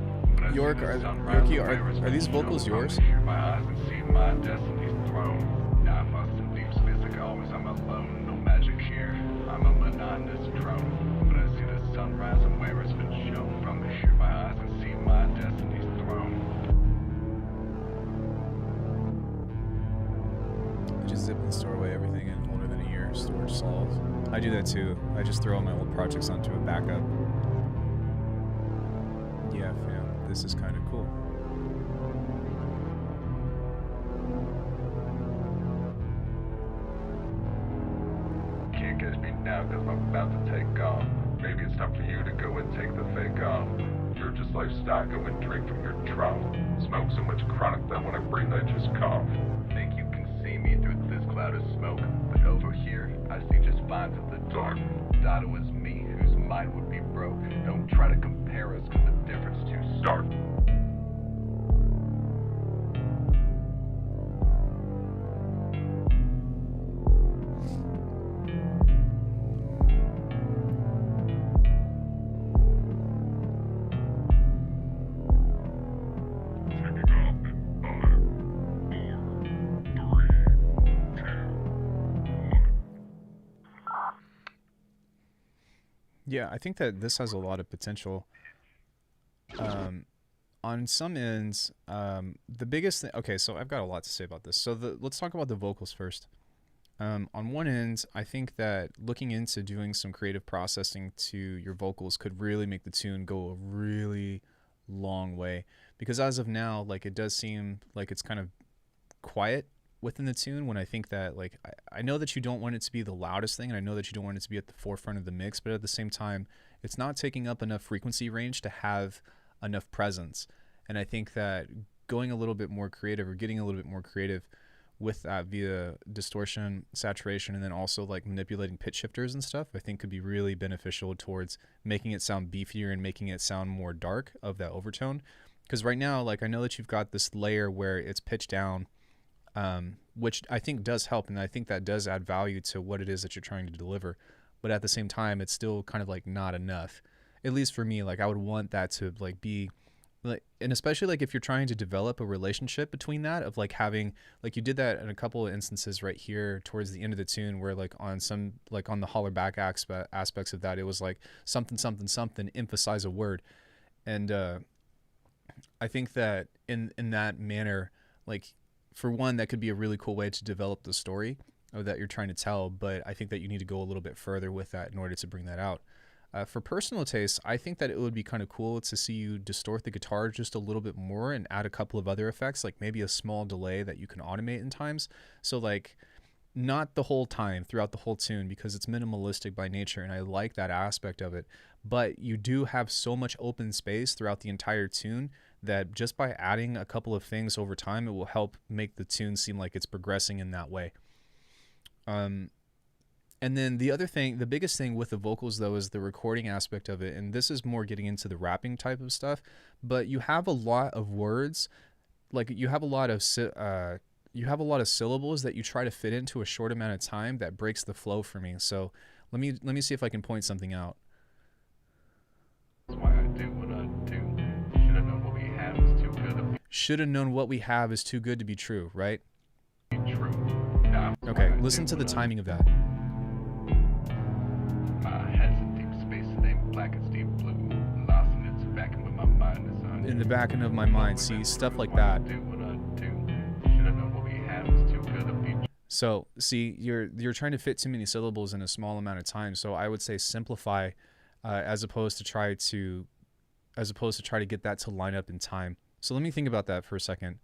York, Yorkie, are these vocals yours? Hear my eyes and see my destiny's throne. Now I'm lost in deep space like always. I'm alone. No magic here. I'm a monotonous drone. When I see the sunrise and where it's been shown from, I hear my eyes and see my destiny's throne. I just zip and store away everything in older than a year storage solves. I do that too. I just throw all my old projects onto a backup. Yeah, fam. This is kind of cool. Can't catch me now cause I'm about to take off. Maybe it's time for you to go and take the fake off. You're just livestock, go and drink from your trough. Smoke so much chronic that when I breathe I just cough. Think you can see me through this cloud of smoke, but over here I see just vines in the dark. Thought it was me whose mind would be broke. Don't try to compare us cause the difference too stark. Yeah, I think that this has a lot of potential. On some ends, the biggest thing... Okay, so I've got a lot to say about this. So let's talk about the vocals first. On one end, I think that looking into doing some creative processing to your vocals could really make the tune go a really long way. Because as of now, like, it does seem like it's kind of quiet within the tune, when I think that, like, I know that you don't want it to be the loudest thing, and I know that you don't want it to be at the forefront of the mix, but at the same time, it's not taking up enough frequency range to have enough presence. And I think that going a little bit more creative, or getting a little bit more creative with that via distortion, saturation, and then also like manipulating pitch shifters and stuff, I think could be really beneficial towards making it sound beefier and making it sound more dark of that overtone. Because right now, like, I know that you've got this layer where it's pitched down, which I think does help, and I think that does add value to what it is that you're trying to deliver. But at the same time, it's still kind of like not enough. At least for me, like, I would want that to like be like, and especially like if you're trying to develop a relationship between that, of like having, like, you did that in a couple of instances right here towards the end of the tune, where like on some, like on the holler back aspects of that, it was like something something something, emphasize a word. And I think that in that manner, like, for one, that could be a really cool way to develop the story that you're trying to tell, but I think that you need to go a little bit further with that in order to bring that out. For personal taste, I think that it would be kind of cool to see you distort the guitar just a little bit more and add a couple of other effects, like maybe a small delay that you can automate in times. So like, not the whole time throughout the whole tune, because it's minimalistic by nature, and I like that aspect of it. But you do have so much open space throughout the entire tune that just by adding a couple of things over time, it will help make the tune seem like it's progressing in that way. And then the other thing, the biggest thing with the vocals though, is the recording aspect of it. And this is more getting into the rapping type of stuff, but you have a lot of words, like you have a lot of syllables that you try to fit into a short amount of time that breaks the flow for me. So let me see if I can point something out. That's why I do what I do. Should have known what we have is too good to be Should have known what we have is too good to be true, right? true. Nah, Okay, listen to the timing of that. My head's in deep space, it ain't black, it's deep blue. Lost in its vacuum with my mind is on. In the back end of my mind, see, stuff like that. Do what I do. Should have known what we have is too good to be true. So see, you're trying to fit too many syllables in a small amount of time. So I would say simplify, as opposed to try to get that to line up in time. So let me think about that for a second.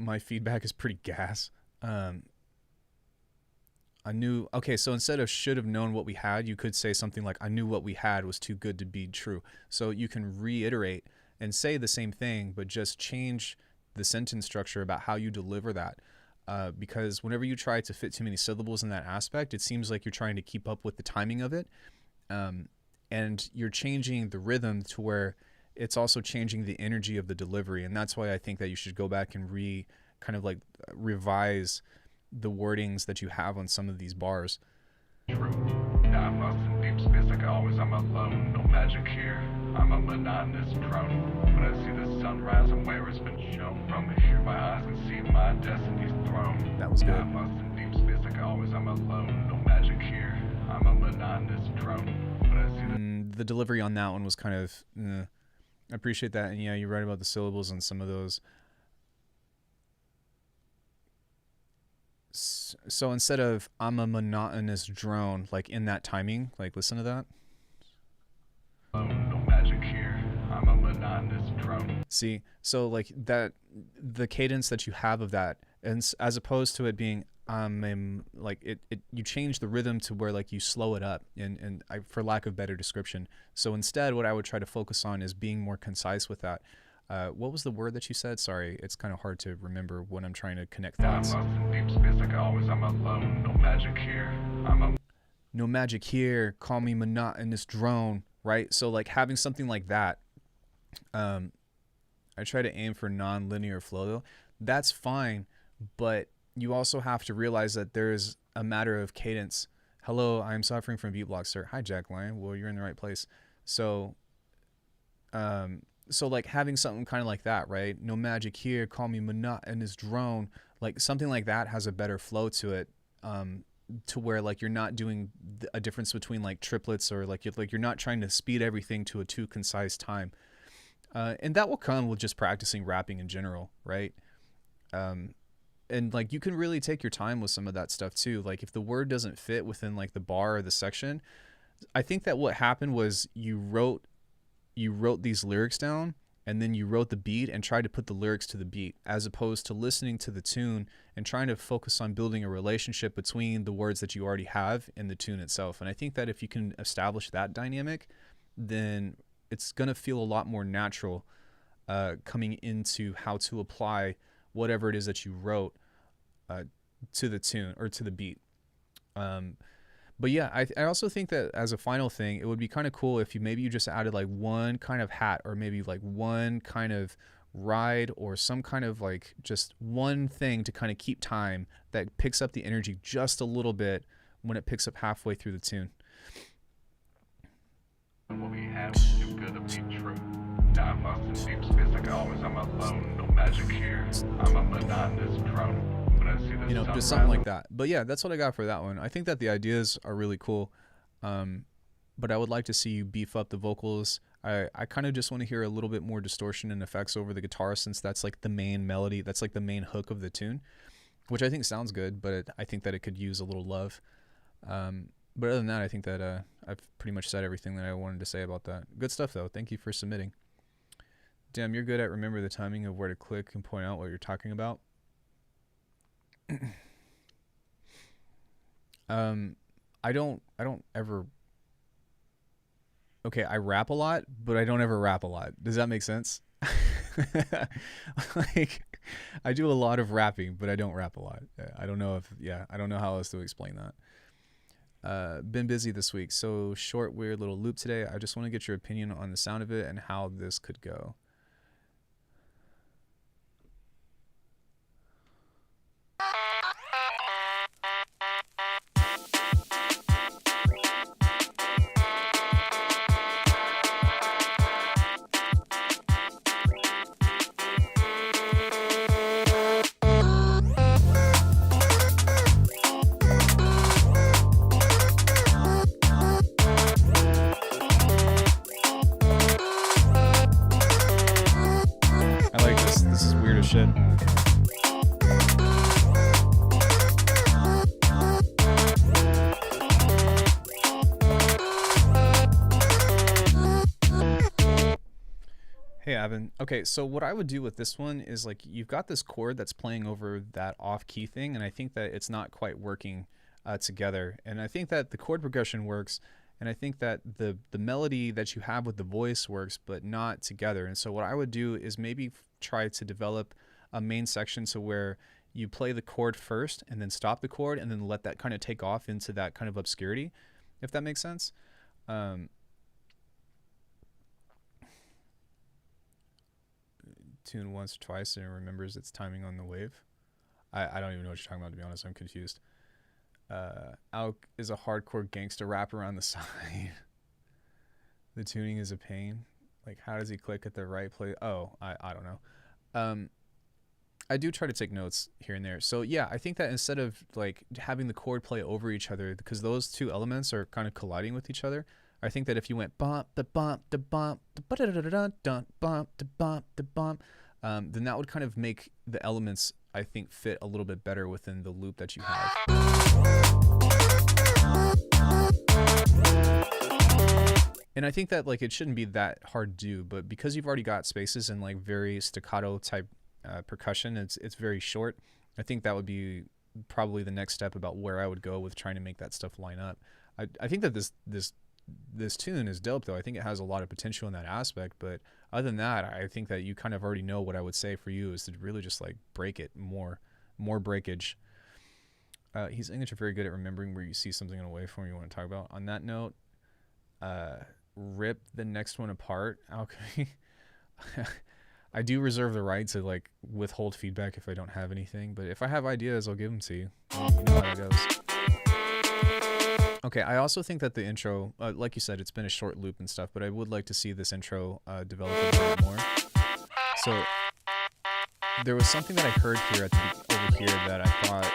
My feedback is pretty gas. Okay, so instead of should have known what we had, you could say something like, I knew what we had was too good to be true. So you can reiterate and say the same thing, but just change the sentence structure about how you deliver that. Because whenever you try to fit too many syllables in that aspect, it seems like you're trying to keep up with the timing of it. And you're changing the rhythm to where it's also changing the energy of the delivery. And that's why I think that you should go back and revise the wordings that you have on some of these bars. True. Now I'm lost in deep space, I'm alone, no magic here. I'm a monotonous drone. When I see the sunrise and where it's been shown from here, my eyes can see my destiny's throne. That was good. I'm lost in deep space like always, I'm alone, no magic here. I'm a monotonous drone. When I see the delivery on that one was kind of, I appreciate that. And yeah, you're right about the syllables on some of those. So instead of I'm a monotonous drone, like in that timing, like listen to that. no magic here. I'm a monotonous drone. See, so like that, the cadence that you have of that, and as opposed to it being like you change the rhythm to where like you slow it up, and for lack of better description. So instead, what I would try to focus on is being more concise with that. What was the word that you said? Sorry, it's kind of hard to remember when I'm trying to connect thoughts. I'm lost in deep space like always, I'm alone, no magic here. No magic here, call me monotonous drone, right? So like having something like that, I try to aim for non-linear flow though. That's fine, but you also have to realize that there's a matter of cadence. Hello, I'm suffering from beat block, sir. Hi, Jack Lion. Well, you're in the right place. So like having something kind of like that, right? No magic here, call me monotonous drone. Like something like that has a better flow to it, to where like you're not doing a difference between like triplets, or like you're not trying to speed everything to a too concise time. And that will come with just practicing rapping in general, right? And like you can really take your time with some of that stuff too. Like if the word doesn't fit within like the bar or the section, I think that what happened was you wrote these lyrics down, and then you wrote the beat and tried to put the lyrics to the beat, as opposed to listening to the tune and trying to focus on building a relationship between the words that you already have in the tune itself. And I think that if you can establish that dynamic, then it's going to feel a lot more natural coming into how to apply whatever it is that you wrote to the tune or to the beat. But yeah, I also think that as a final thing, it would be kind of cool if you just added like one kind of hat, or maybe like one kind of ride, or some kind of like just one thing to kind of keep time that picks up the energy just a little bit when it picks up halfway through the tune. What we have is too good to be true. Now I'm lost in deep space like always, I'm alone, no magic here. I'm a monotonous drone. Just something like that. But yeah, that's what I got for that one. I think that the ideas are really cool, but I would like to see you beef up the vocals. I kind of just want to hear a little bit more distortion and effects over the guitar, since that's like the main melody, that's like the main hook of the tune, which I think sounds good, but I think that it could use a little love. But other than that, I think that I've pretty much said everything that I wanted to say about that. Good stuff though. Thank you for submitting. Damn, you're good at remember the timing of where to click and point out what you're talking about. I don't ever. Okay, I rap a lot, but I don't ever rap a lot. Does that make sense? Like, I do a lot of rapping, but I don't rap a lot. I don't know how else to explain that. Been busy this week, so short, weird little loop today. I just want to get your opinion on the sound of it and how this could go. Shit. Hey Evan. Okay, so what I would do with this one is like you've got this chord that's playing over that off key thing, and I think that it's not quite working together. And I think that the chord progression works, and I think that the melody that you have with the voice works, but not together. And so what I would do is maybe try to develop a main section to where you play the chord first and then stop the chord and then let that kind of take off into that kind of obscurity, if that makes sense. Tune once or twice and it remembers its timing on the wave. I don't even know what you're talking about, to be honest. I'm confused. Alck is a hardcore gangster rapper on the side. The tuning is a pain. Like, how does he click at the right place? Oh, I don't know. I do try to take notes here and there. So yeah, I think that instead of like having the chord play over each other, because those two elements are kind of colliding with each other, I think that if you went bump the bump the bump the bump the bump the bump, then that would kind of make the elements, I think, fit a little bit better within the loop that you have. And I think that like it shouldn't be that hard to do, but because you've already got spaces and like very staccato type percussion, it's very short. I think that would be probably the next step about where I would go with trying to make that stuff line up. I think that this tune is dope though. I think it has a lot of potential in that aspect, but other than that, I think that you kind of already know what I would say for you is to really just like break it more breakage. He's English are very good at remembering where you see something in a waveform you want to talk about. On that note, rip the next one apart, Alckemy. I do reserve the right to like withhold feedback if I don't have anything, but if I have ideas, I'll give them to you. You know how it goes. Okay, I also think that the intro, like you said, it's been a short loop and stuff, but I would like to see this intro develop a little bit more. So there was something that I heard here over here that I thought.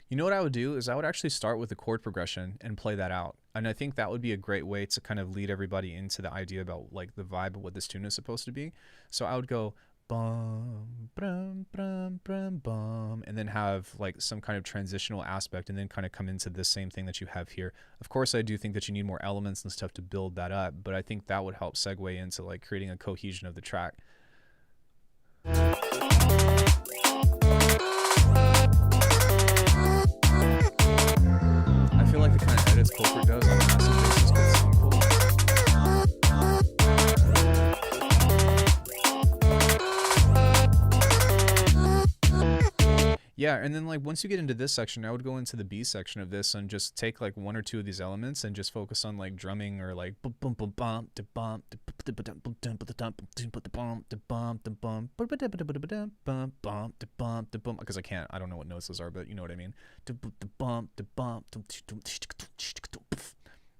You know what I would do is I would actually start with the chord progression and play that out. And I think that would be a great way to kind of lead everybody into the idea about like the vibe of what this tune is supposed to be. So I would go bum, brum, brum, brum, bum, and then have like some kind of transitional aspect and then kind of come into this same thing that you have here. Of course, I do think that you need more elements and stuff to build that up, but I think that would help segue into like creating a cohesion of the track. I feel like the kind of edits Culprit does on a massive basis could sound cool. Yeah, and then like once you get into this section, I would go into the B section of this and just take like one or two of these elements and just focus on like drumming or like bum bum bum da bum because I don't know what notes those are, but you know what I mean.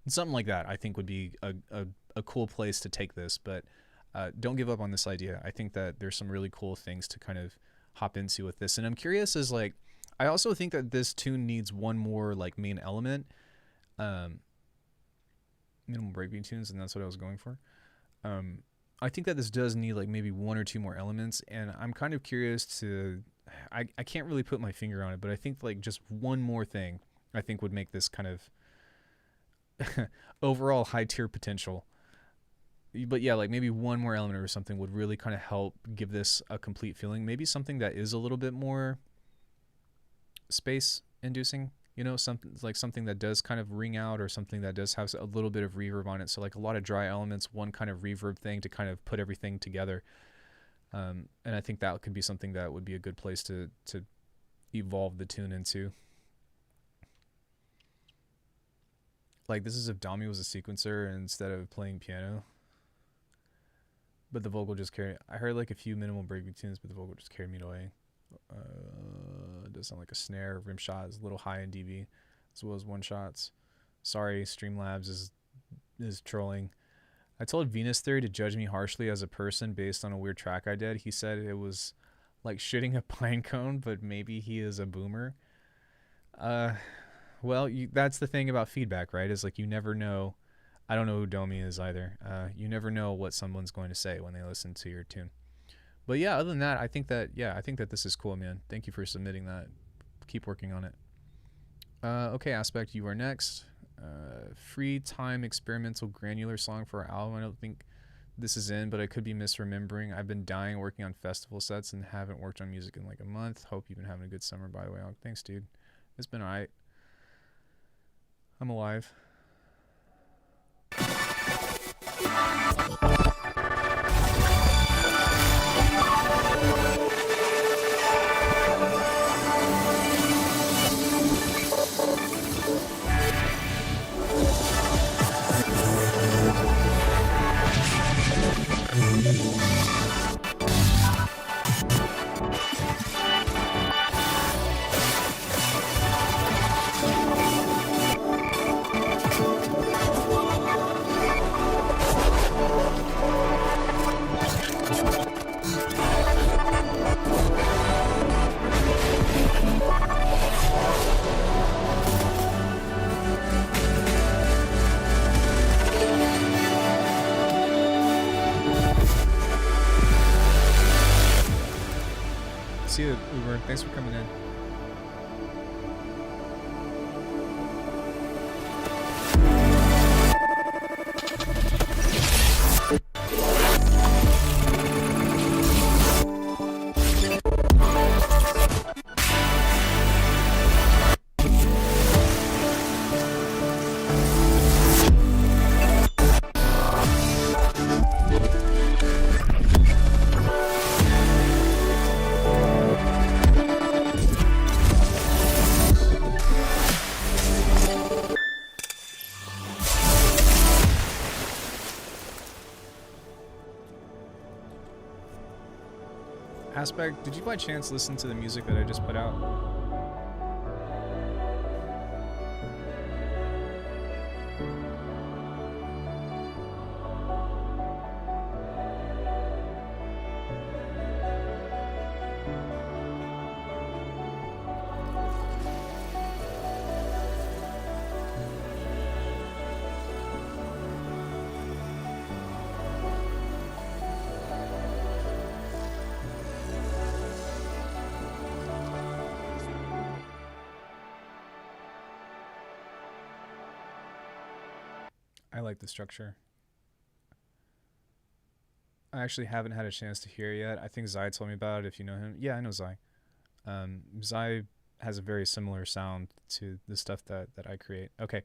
Something like that I think would be a cool place to take this, but don't give up on this idea. I think that there's some really cool things to kind of hop into with this, and I'm curious as like I also think that this tune needs one more like main element, minimal breakbeat tunes, and that's what I was going for. I think that this does need like maybe one or two more elements, and I'm kind of curious to I can't really put my finger on it, but I think like just one more thing I think would make this kind of overall high tier potential. But yeah, like maybe one more element or something would really kind of help give this a complete feeling. Maybe something that is a little bit more space inducing, you know, something that does kind of ring out, or something that does have a little bit of reverb on it. So like a lot of dry elements, one kind of reverb thing to kind of put everything together. And I think that could be something that would be a good place to evolve the tune into. Like this is if Dami was a sequencer instead of playing piano. But the vocal just carried. I heard like a few minimal breakbeat tunes, but the vocal just carried me away. It does sound like a snare. Rim shot is a little high in dB, as well as one shots. Sorry, Streamlabs is trolling. I told Venus Theory to judge me harshly as a person based on a weird track I did. He said it was like shitting a pine cone, but maybe he is a boomer. Well, that's the thing about feedback, right? Is like you never know. I don't know who Domi is either. You never know what someone's going to say when they listen to your tune. But yeah, other than that, I think that this is cool, man. Thank you for submitting that. Keep working on it. Okay, Aspect, you are next. Free time experimental granular song for our album. I don't think this is in, but I could be misremembering. I've been dying working on festival sets and haven't worked on music in like a month. Hope you've been having a good summer, by the way. Thanks, dude. It's been alright. I'm alive. see you, Uber. Thanks for coming in. Aspect, did you by chance listen to the music that I just put out? I like the structure. I actually haven't had a chance to hear it yet. I think Zai told me about it, if you know him. Yeah, I know Zai. Zai has a very similar sound to the stuff that I create. Okay.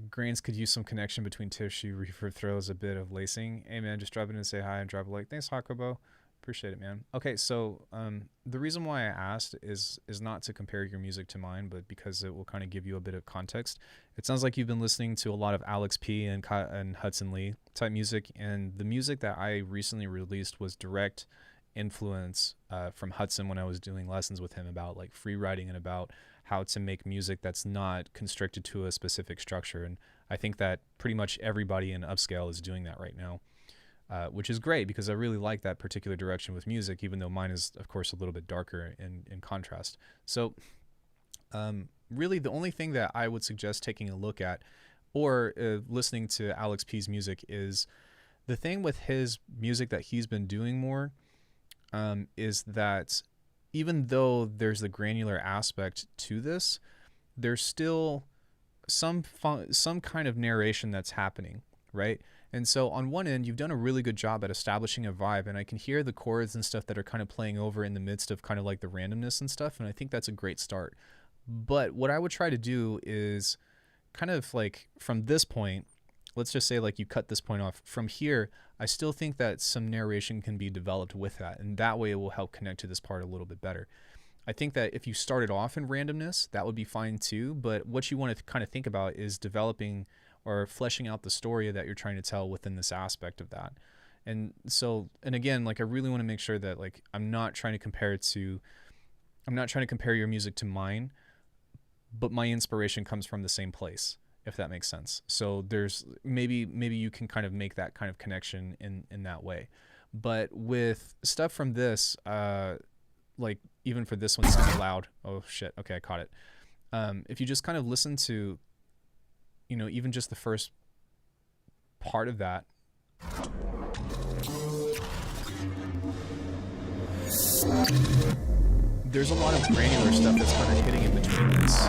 Grains could use some connection between tissue. Reefer throws a bit of lacing. Hey man, just drop in and say hi and drop a like. Thanks, Hakobo. Appreciate it, man. Okay, so the reason why I asked is not to compare your music to mine, but because it will kind of give you a bit of context. It sounds like you've been listening to a lot of Alex P and Hudson Lee type music, and the music that I recently released was direct influence from Hudson when I was doing lessons with him about like free writing and about how to make music that's not constricted to a specific structure. And I think that pretty much everybody in upscale is doing that right now. Which is great because I really like that particular direction with music, even though mine is, of course, a little bit darker in contrast. So really the only thing that I would suggest taking a look at or listening to Alex P's music is the thing with his music that he's been doing more is that even though there's the granular aspect to this, there's still some kind of narration that's happening, right? And so on one end, you've done a really good job at establishing a vibe, and I can hear the chords and stuff that are kind of playing over in the midst of kind of like the randomness and stuff, and I think that's a great start. But what I would try to do is kind of like from this point, let's just say like you cut this point off. From here, I still think that some narration can be developed with that, and that way it will help connect to this part a little bit better. I think that if you started off in randomness, that would be fine too, but what you want to kind of think about is developing or fleshing out the story that you're trying to tell within this aspect of that. And so, and again, like I really want to make sure that like I'm not trying to compare your music to mine, but my inspiration comes from the same place, if that makes sense. So there's maybe you can kind of make that kind of connection in that way. But with stuff from this, like even for this one, it's gonna be loud. Oh shit, okay, I caught it. If you just kind of listen to, you know, even just the first part of that. There's a lot of granular stuff that's kind of hitting in between this.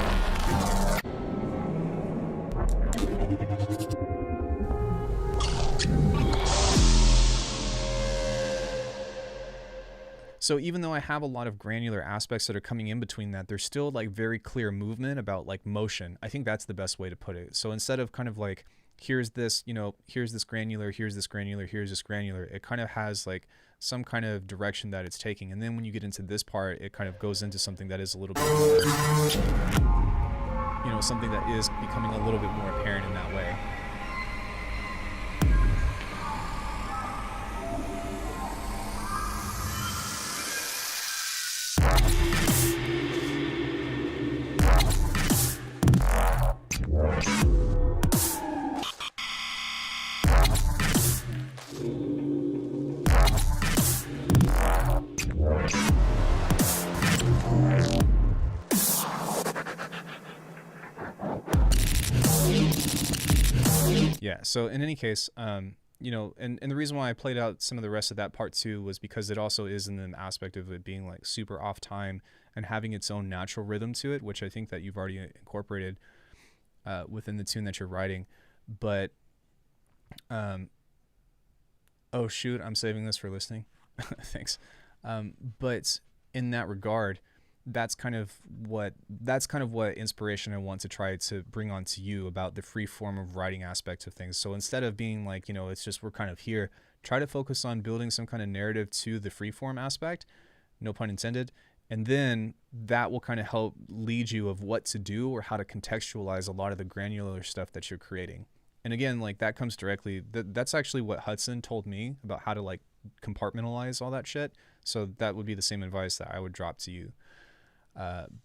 So even though I have a lot of granular aspects that are coming in between that, there's still like very clear movement about like motion. I think that's the best way to put it. So instead of kind of like, here's this, you know, here's this granular, here's this granular, here's this granular, it kind of has like some kind of direction that it's taking. And then when you get into this part, it kind of goes into something that is a little bit more, you know, something that is becoming a little bit more apparent in that way. Yeah, so in any case, you know, and the reason why I played out some of the rest of that part too was because it also is in the aspect of it being like super off time and having its own natural rhythm to it, which I think that you've already incorporated within the tune that you're writing. But oh shoot, I'm saving this for listening. Thanks. But in that regard, that's kind of what inspiration I want to try to bring onto you about the free form of writing aspect of things. So instead of being like, you know, it's just we're kind of here, try to focus on building some kind of narrative to the free form aspect, no pun intended, and then that will kind of help lead you of what to do or how to contextualize a lot of the granular stuff that you're creating. And again, like that comes directly, that's actually what Hudson told me about how to like compartmentalize all that shit. So that would be the same advice that I would drop to you.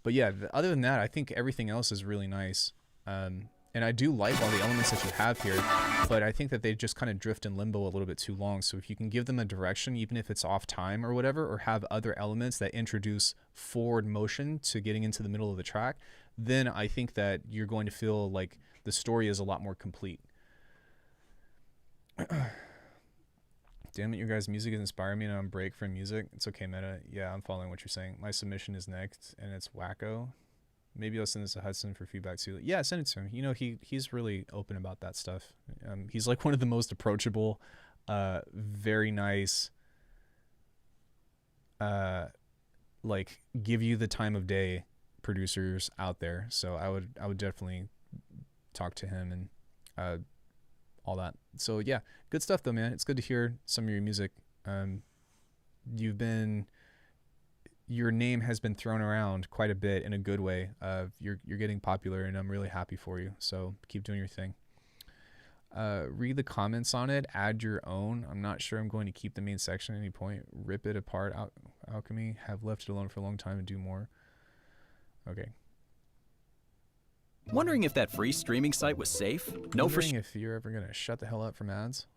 But yeah, other than that, I think everything else is really nice. And I do like all the elements that you have here, but I think that they just kind of drift in limbo a little bit too long. So if you can give them a direction, even if it's off time or whatever, or have other elements that introduce forward motion to getting into the middle of the track, then I think that you're going to feel like the story is a lot more complete. Damn it, your guys' music is inspiring me and I'm on break from music. It's okay, Meta. Yeah, I'm following what you're saying. My submission is next and it's wacko. Maybe I'll send this to Hudson for feedback too. Yeah, send it to him. You know, he's really open about that stuff. He's like one of the most approachable, very nice, like give you the time of day producers out there. So I would definitely talk to him and all that. So yeah, good stuff though, man. It's good to hear some of your music. Your name has been thrown around quite a bit in a good way. You're getting popular and I'm really happy for you. So keep doing your thing. Read the comments on it, add your own. I'm not sure I'm going to keep the main section at any point. Rip it apart. Alckemy, have left it alone for a long time and do more. Okay. Wondering if that free streaming site was safe? No, for Wondering if you're ever gonna shut the hell up from ads.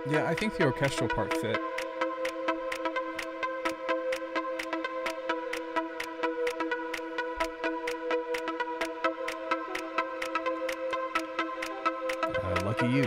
Yeah, I think the orchestral part fit. Lucky you.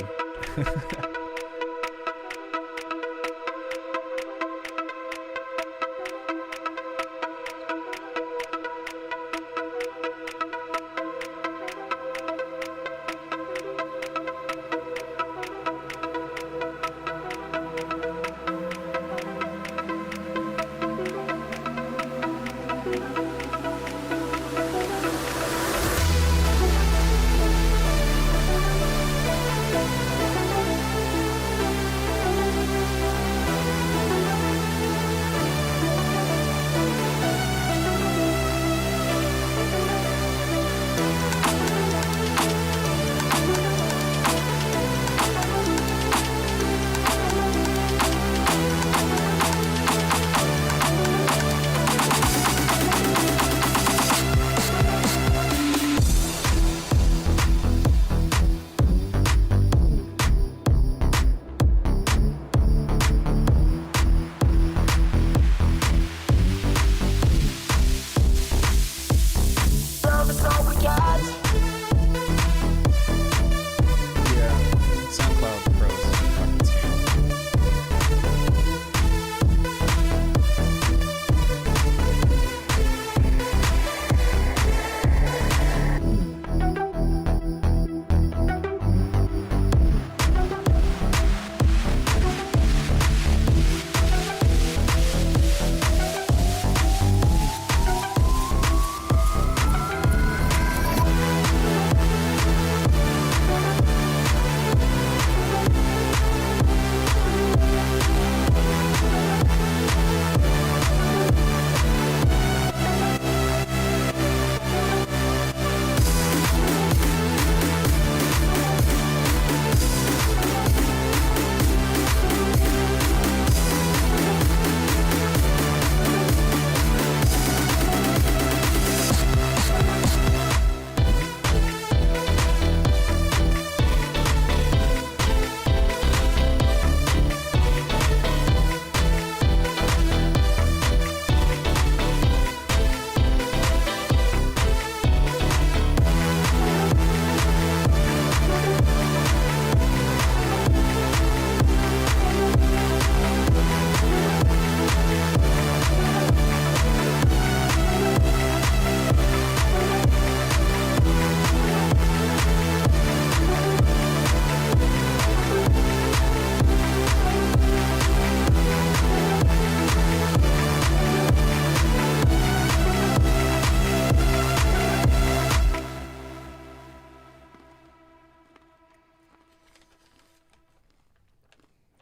SoundCloud Pro is fucking scam.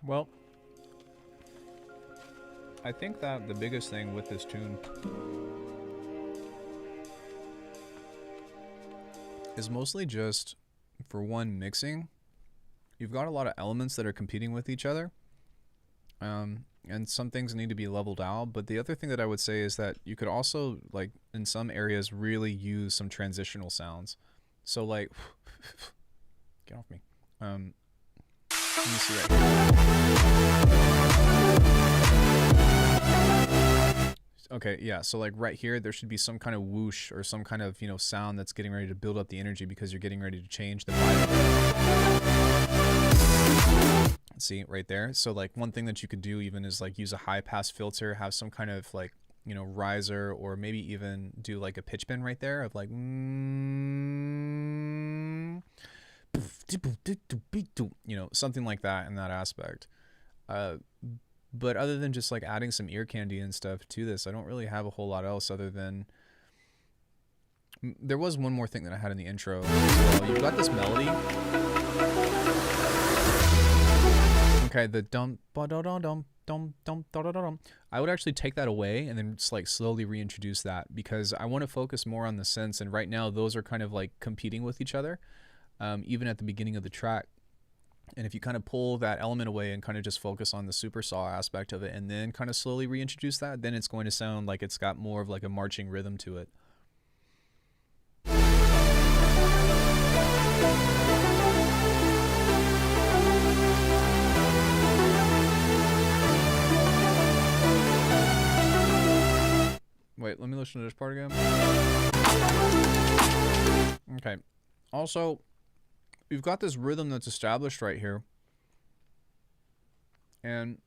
Well, I think that the biggest thing with this tune is mostly just, for one, mixing. You've got a lot of elements that are competing with each other, and some things need to be leveled out. But the other thing that I would say is that you could also, like, in some areas, really use some transitional sounds. So, like, get off me. Let me see right here. Okay, yeah, so like right here, there should be some kind of whoosh or some kind of, you know, sound that's getting ready to build up the energy because you're getting ready to change the vibe. See, right there. So like one thing that you could do even is like use a high pass filter, have some kind of like, you know, riser, or maybe even do like a pitch bend right there of like, you know, something like that in that aspect. But other than just like adding some ear candy and stuff to this, I don't really have a whole lot else other than there was one more thing that I had in the intro. So you've got this melody. Okay, the dum ba da dum dum dum dum da da dum. I would actually take that away and then just like slowly reintroduce that because I want to focus more on the synths, and right now those are kind of like competing with each other, even at the beginning of the track. And if you kind of pull that element away and kind of just focus on the super saw aspect of it and then kind of slowly reintroduce that, then it's going to sound like it's got more of like a marching rhythm to it. Wait, let me listen to this part again. Okay. Also, we've got this rhythm that's established right here, and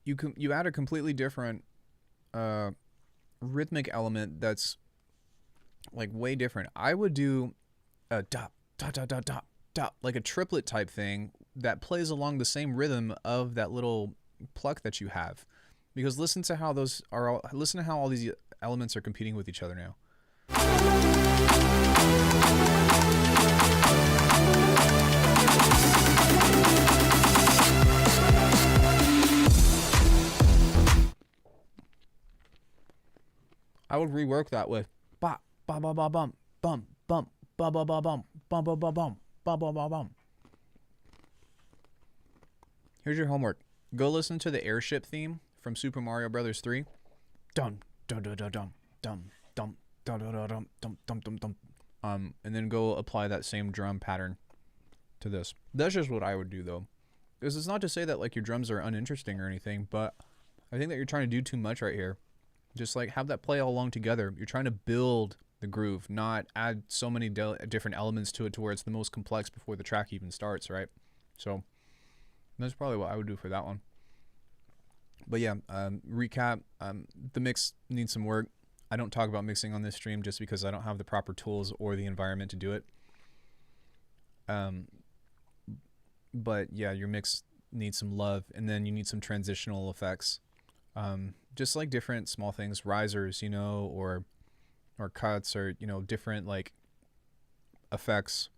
you add a completely different rhythmic element that's like way different. I would do a dop dop dop dop dop dop, like a triplet type thing that plays along the same rhythm of that little pluck that you have, because listen to how all these elements are competing with each other now. I would rework that with bop ba ba ba bum bum bum ba ba ba bum bum ba ba bum ba ba ba bum. Here's your homework. Go listen to the airship theme from Super Mario Brothers 3. Dum dum dum dum dum dum dum dum dum dum dum dum dum. And then go apply that same drum pattern to this. That's just what I would do though. This is not to say that like your drums are uninteresting or anything, but I think that you're trying to do too much right here. Just like have that play all along together. You're trying to build the groove, not add so many different elements to it to where it's the most complex before the track even starts, right? So that's probably what I would do for that one. But yeah, recap, the mix needs some work. I don't talk about mixing on this stream just because I don't have the proper tools or the environment to do it. But yeah, your mix needs some love, and then you need some transitional effects. Just like different small things, risers, you know, or cuts, or, you know, different like effects.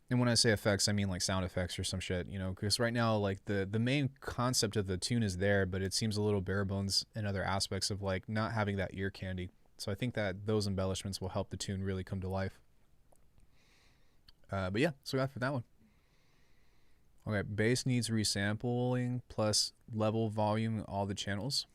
And when I say effects, I mean like sound effects or some shit, you know, because right now, like the main concept of the tune is there, but it seems a little bare bones in other aspects of like not having that ear candy. So I think that those embellishments will help the tune really come to life. But yeah, so that's for that one. Okay, bass needs resampling plus level volume in all the channels.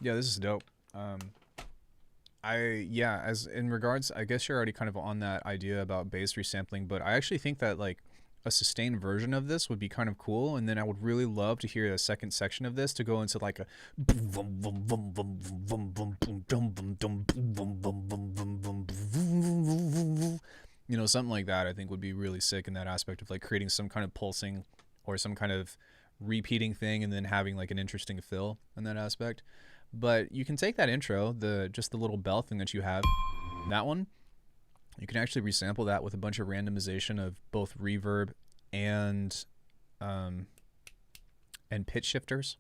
Yeah, this is dope. As in regards, I guess you're already kind of on that idea about bass resampling, but I actually think that like a sustained version of this would be kind of cool, and then I would really love to hear a second section of this to go into like a you know, something like that. I think would be really sick in that aspect of like creating some kind of pulsing or some kind of repeating thing and then having like an interesting fill in that aspect. But you can take that intro, just the little bell thing that you have, that one, you can actually resample that with a bunch of randomization of both reverb and pitch shifters.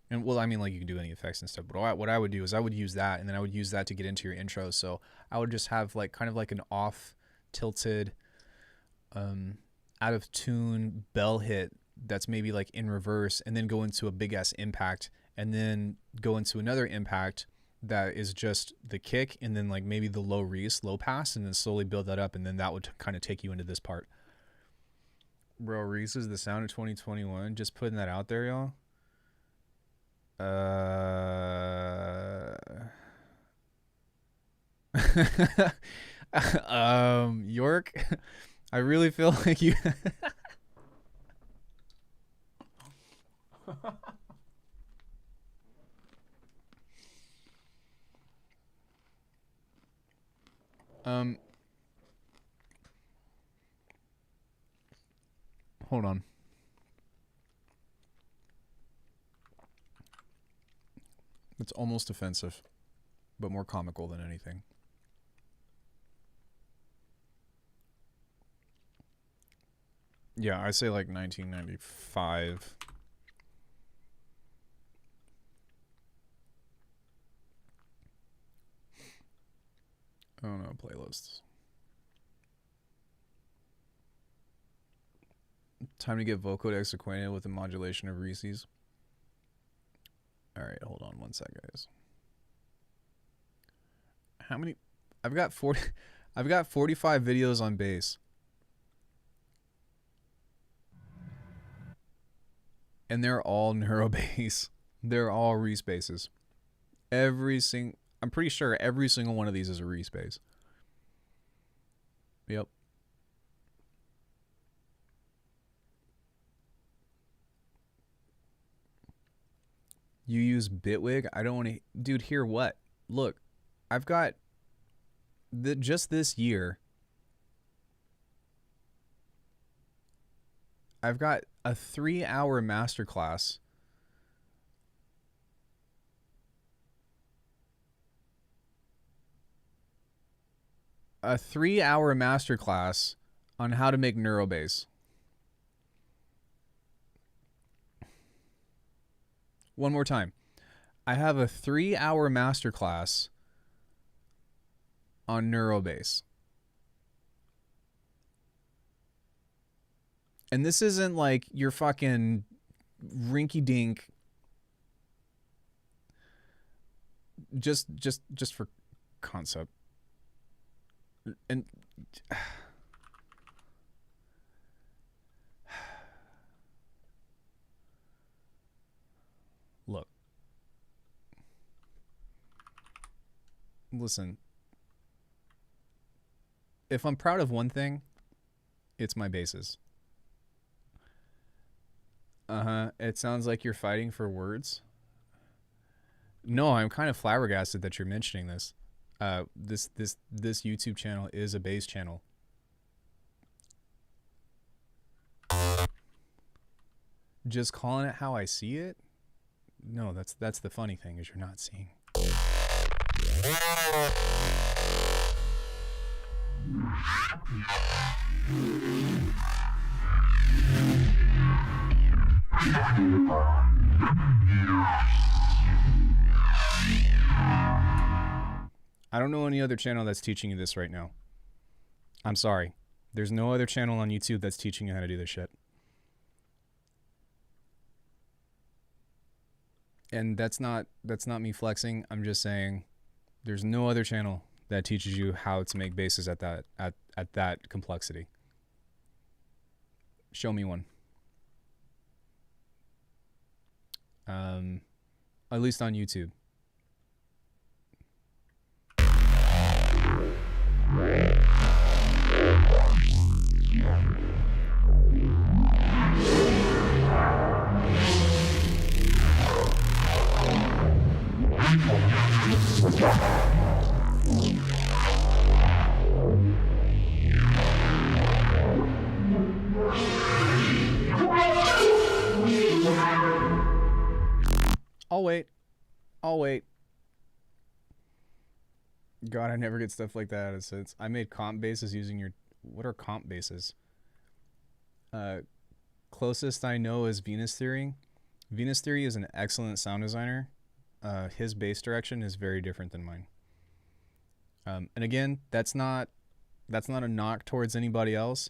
And well, I mean, like you can do any effects and stuff, but what I would do is I would use that, and then I would use that to get into your intro. So I would just have like kind of like an off tilted, out of tune bell hit that's maybe like in reverse, and then go into a big ass impact, and then go into another impact that is just the kick, and then like maybe the low pass, and then slowly build that up, and then that would kind of take you into this part. Bro, Reese is the sound of 2021. Just putting that out there, y'all. York, I really feel like you. Hold on. It's almost offensive, but more comical than anything. Yeah, I say like 1995. Oh no, playlists. Time to get vocodecs acquainted with the modulation of Reese's. All right, hold on one sec, guys. How many? I've got 45 videos on bass. And they're all neurobase. They're all Reese basses. I'm pretty sure every single one of these is a Reese bass. Yep. You use Bitwig? I don't want to... Dude, hear what? Look, I've got... just this year... I've got a 3-hour masterclass. A 3-hour masterclass on how to make neurobase. One more time. I have a 3-hour masterclass on neurobase. And this isn't like your fucking rinky-dink. Just for concept. And look. Listen. If I'm proud of one thing, it's my basses. It sounds like you're fighting for words. No, I'm kind of flabbergasted that you're mentioning this. This YouTube channel is a bass channel. Just calling it how I see it? No, that's the funny thing, is you're not seeing. I don't know any other channel that's teaching you this right now. I'm sorry. There's no other channel on YouTube that's teaching you how to do this shit. And that's not me flexing. I'm just saying there's no other channel that teaches you how to make basses at that complexity. Show me one. At least on YouTube. I'll wait. God, I never get stuff like that out of sense. I made comp bases using your... What are comp bases? Closest I know is Venus Theory. Venus Theory is an excellent sound designer. His bass direction is very different than mine. And again, that's not a knock towards anybody else.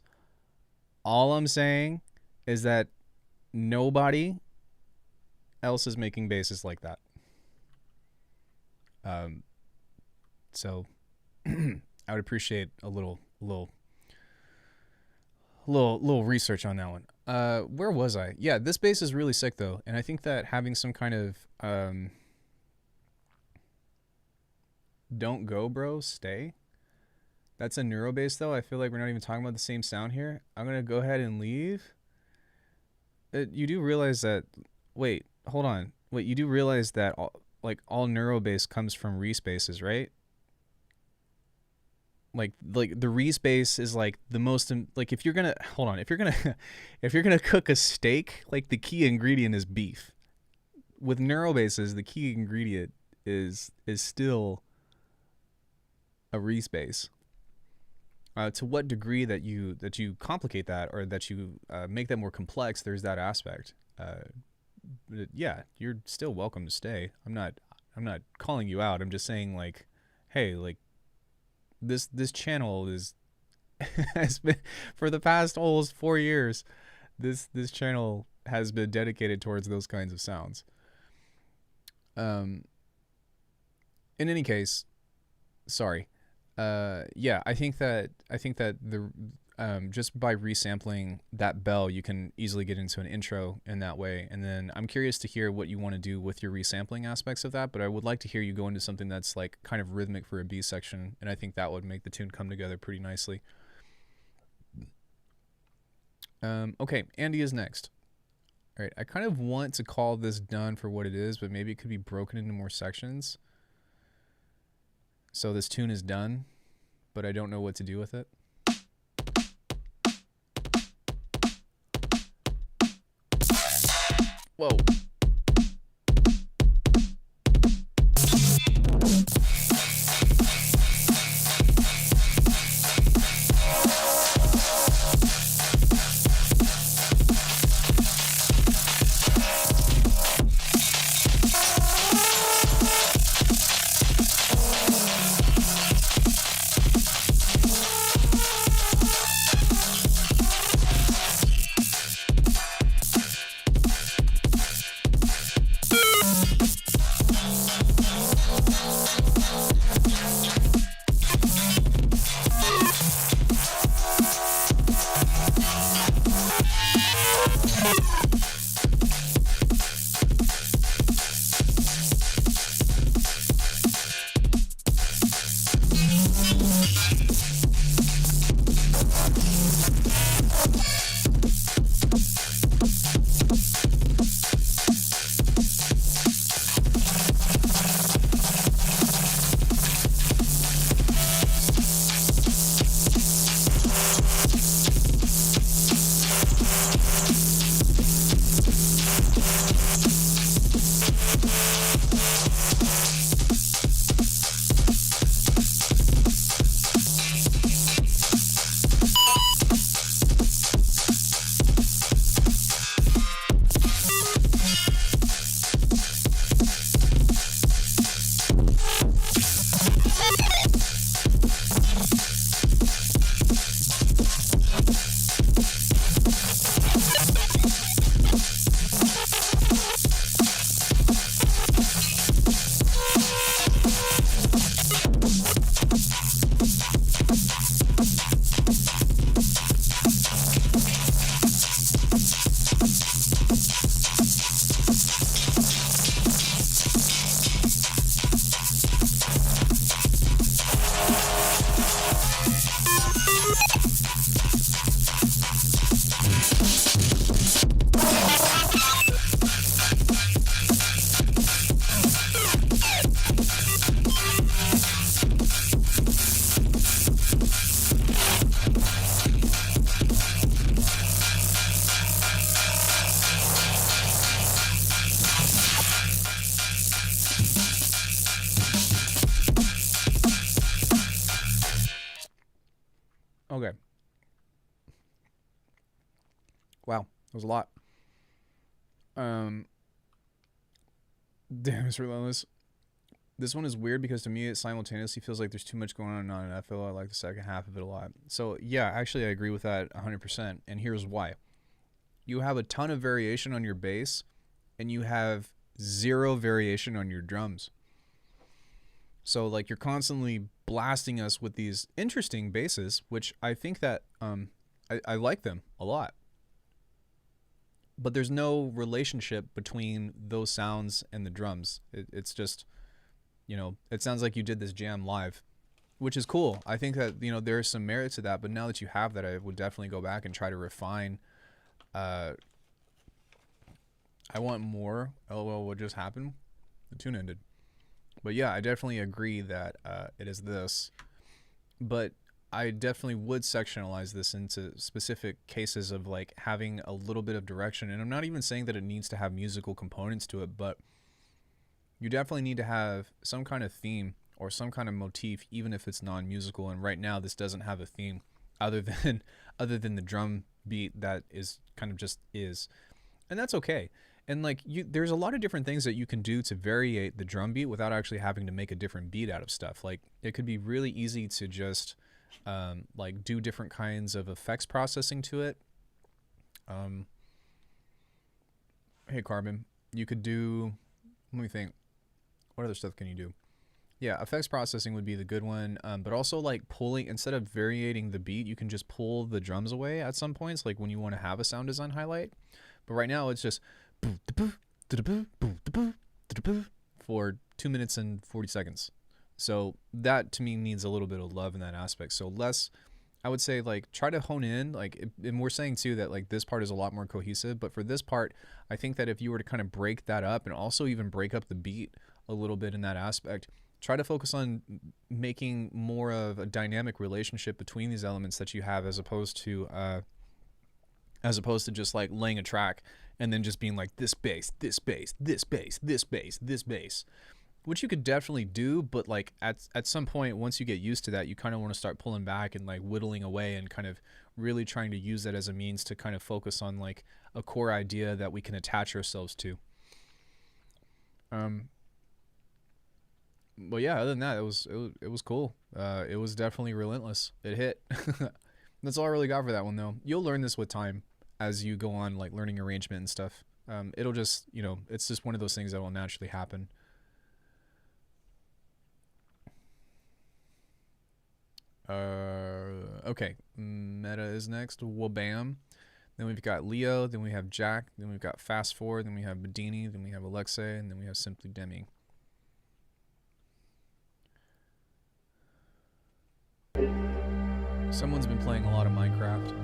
All I'm saying is that nobody else is making basses like that. So I would appreciate a little research on that one. Where was I? Yeah, this bass is really sick though, and I think that having some kind of don't go, bro, stay. That's a neuro bass though. I feel like we're not even talking about the same sound here. I'm gonna go ahead and leave. You do realize that? Wait, hold on. Wait, you do realize that all neuro bass comes from Reese basses, right? Like the Reese bass is like the most, like if you're gonna cook a steak, like the key ingredient is beef. With neuro basses, the key ingredient is still a Reese bass. To what degree that you complicate that, or that you make that more complex, there's that aspect. But yeah, you're still welcome to stay. I'm not calling you out. I'm just saying, like, hey, like this channel has been, for the past almost 4 years, this channel has been dedicated towards those kinds of sounds. In any case, sorry. Yeah, I think that the just by resampling that bell, you can easily get into an intro in that way. And then I'm curious to hear what you want to do with your resampling aspects of that, but I would like to hear you go into something that's like kind of rhythmic for a B section, and I think that would make the tune come together pretty nicely. Okay, Andy is next. All right, I kind of want to call this done for what it is, but maybe it could be broken into more sections. So this tune is done, but I don't know what to do with it. Whoa. Okay. Wow, that was a lot. Damn, it's relentless. This one is weird because to me it simultaneously feels like there's too much going on, and I feel I like the second half of it a lot. So yeah, actually I agree with that 100%, and here's why. You have a ton of variation on your bass, and you have 0 variation on your drums. So like you're constantly blasting us with these interesting basses, which I think that I like them a lot. But there's no relationship between those sounds and the drums. It's just, you know, it sounds like you did this jam live, which is cool. I think that, you know, there's some merit to that, but now that you have that, I would definitely go back and try to refine. I want more. LOL, what just happened? The tune ended. But yeah, I definitely agree that it is this. But I definitely would sectionalize this into specific cases of like having a little bit of direction. And I'm not even saying that it needs to have musical components to it, but you definitely need to have some kind of theme or some kind of motif, even if it's non-musical. And right now this doesn't have a theme other than the drum beat that is kind of just is. And that's okay. And like there's a lot of different things that you can do to variate the drum beat without actually having to make a different beat out of stuff. Like it could be really easy to just like do different kinds of effects processing to it. Hey Carbon, you could do, let me think, what other stuff can you do? Yeah, effects processing would be the good one, but also like pulling, instead of variating the beat, you can just pull the drums away at some points, like when you want to have a sound design highlight. But right now it's just for 2 minutes and 40 seconds. So that to me needs a little bit of love in that aspect. So less, I would say, like try to hone in, like, and we're saying too that like this part is a lot more cohesive, but for this part, I think that if you were to kind of break that up and also even break up the beat a little bit in that aspect, try to focus on making more of a dynamic relationship between these elements that you have, as opposed to just like laying a track and then just being like this bass, this bass, this bass, this bass, this bass, which you could definitely do. But like at some point, once you get used to that, you kind of want to start pulling back and like whittling away and kind of really trying to use that as a means to kind of focus on like a core idea that we can attach ourselves to. But yeah, other than that, it was cool. It was definitely relentless. It hit. That's all I really got for that one though. You'll learn this with time as you go on, like learning arrangement and stuff. It'll just, you know, it's just one of those things that will naturally happen. Okay, Meta is next. Wabam. Then we've got Leo. Then we have Jack. Then we've got Fast Forward. Then we have Bedini. Then we have Alexei. And then we have Simply Demi. Someone's been playing a lot of Minecraft.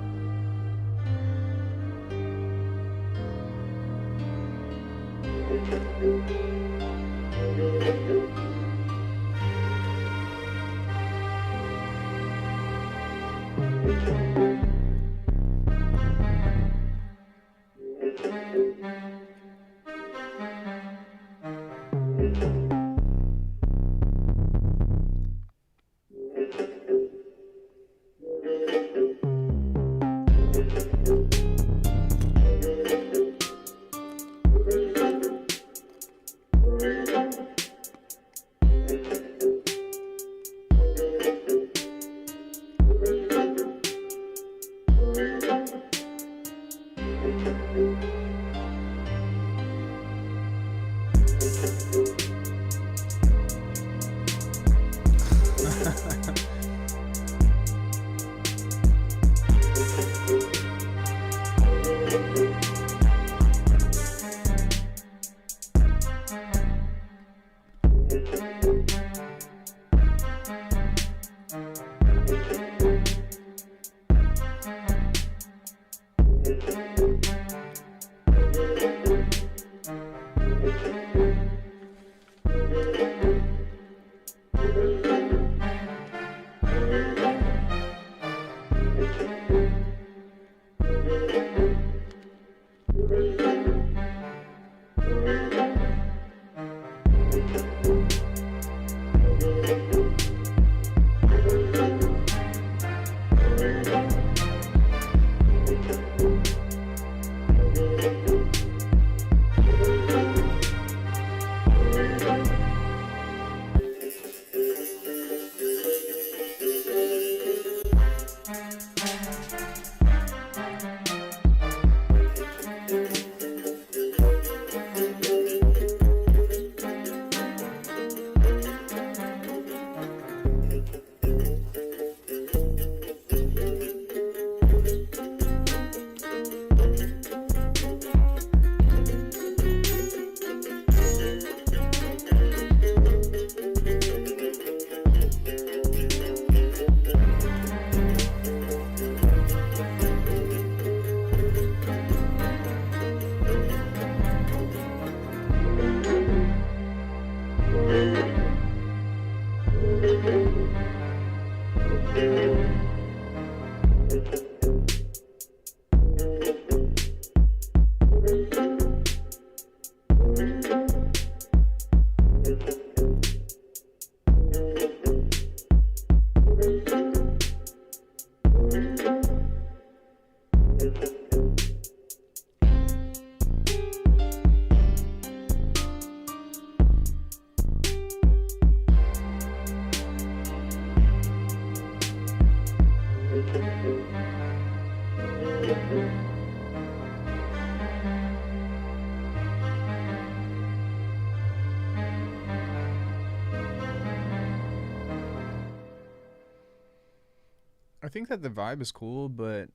think that the vibe is cool, but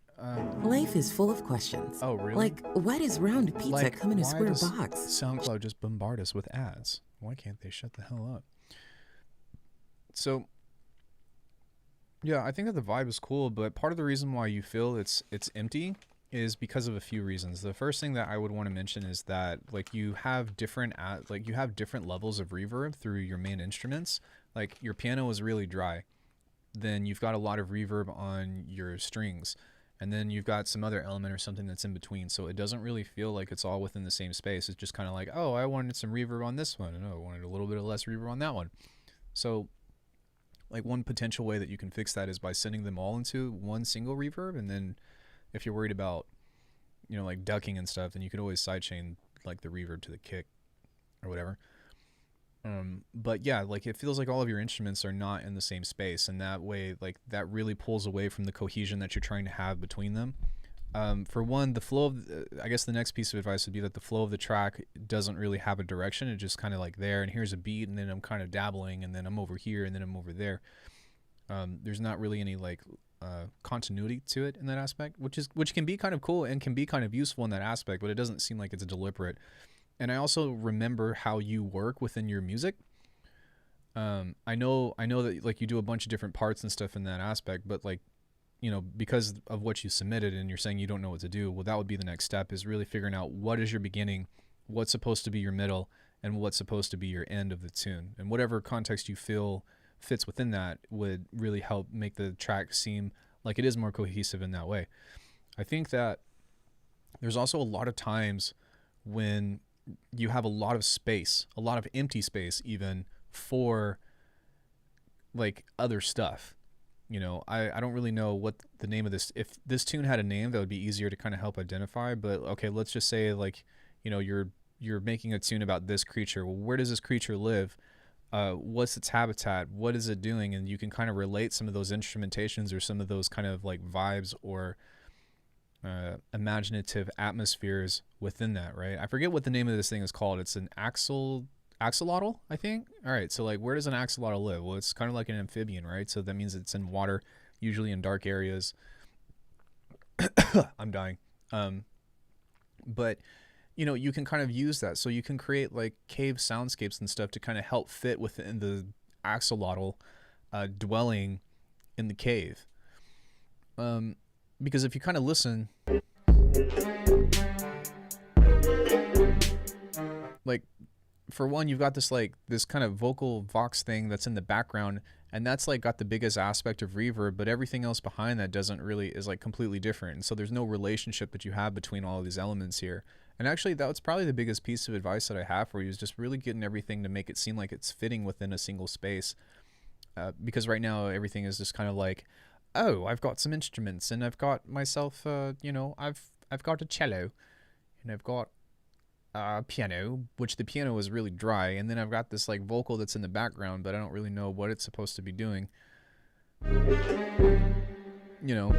Life is full of questions. oh really? Like, why does round pizza Like, come in a why square does box? SoundCloud just bombard us with ads? Why can't they shut the hell up? So, yeah, I think that the vibe is cool, but part of the reason why you feel it's empty is because of a few reasons. The first thing that I would want to mention is that like you have different levels of reverb through your main instruments. Like your piano is really dry, then you've got a lot of reverb on your strings, and then you've got some other element or something that's in between, so it doesn't really feel like it's all within the same space. It's just kind of like, oh, I wanted some reverb on this one, and oh, I wanted a little bit of less reverb on that one. So like one potential way that you can fix that is by sending them all into one single reverb, and then if you're worried about, you know, like ducking and stuff, then you could always sidechain like the reverb to the kick or whatever. But yeah, like it feels like all of your instruments are not in the same space, and that way, like that really pulls away from the cohesion that you're trying to have between them. For one, the flow of, I guess the next piece of advice would be that the flow of the track doesn't really have a direction. It's just kind of like there, and here's a beat, and then I'm kind of dabbling, and then I'm over here, and then I'm over there. There's not really any like continuity to it in that aspect, which can be kind of cool and can be kind of useful in that aspect, but it doesn't seem like it's deliberate. And I also remember how you work within your music. I know that like you do a bunch of different parts and stuff in that aspect, but like, you know, because of what you submitted and you're saying you don't know what to do, well, that would be the next step, is really figuring out what is your beginning, what's supposed to be your middle, and what's supposed to be your end of the tune. And whatever context you feel fits within that would really help make the track seem like it is more cohesive in that way. I think that there's also a lot of times when you have a lot of space, a lot of empty space even, for like other stuff. You know, I don't really know what the name of this, if this tune had a name that would be easier to kind of help identify, but okay, let's just say like, you know, you're making a tune about this creature. Well, where does this creature live? What's its habitat? What is it doing? And you can kind of relate some of those instrumentations or some of those kind of like vibes or imaginative atmospheres within that, right? I forget what the name of this thing is called. It's an axolotl, I think. All right, so like where does an axolotl live? Well, it's kind of like an amphibian, right? So that means it's in water, usually in dark areas. I'm dying. But you know, you can kind of use that, so you can create like cave soundscapes and stuff to kind of help fit within the axolotl dwelling in the cave. Because if you kind of listen, like for one, you've got this like this kind of vocal vox thing that's in the background, and that's like got the biggest aspect of reverb, but everything else behind that doesn't really, is like completely different. And so there's no relationship that you have between all of these elements here. And actually that's probably the biggest piece of advice that I have for you, is just really getting everything to make it seem like it's fitting within a single space. Because right now everything is just kind of like, oh, I've got some instruments, and I've got myself, you know, I've got a cello, and I've got a piano, which the piano is really dry, and then I've got this like vocal that's in the background, but I don't really know what it's supposed to be doing. You know.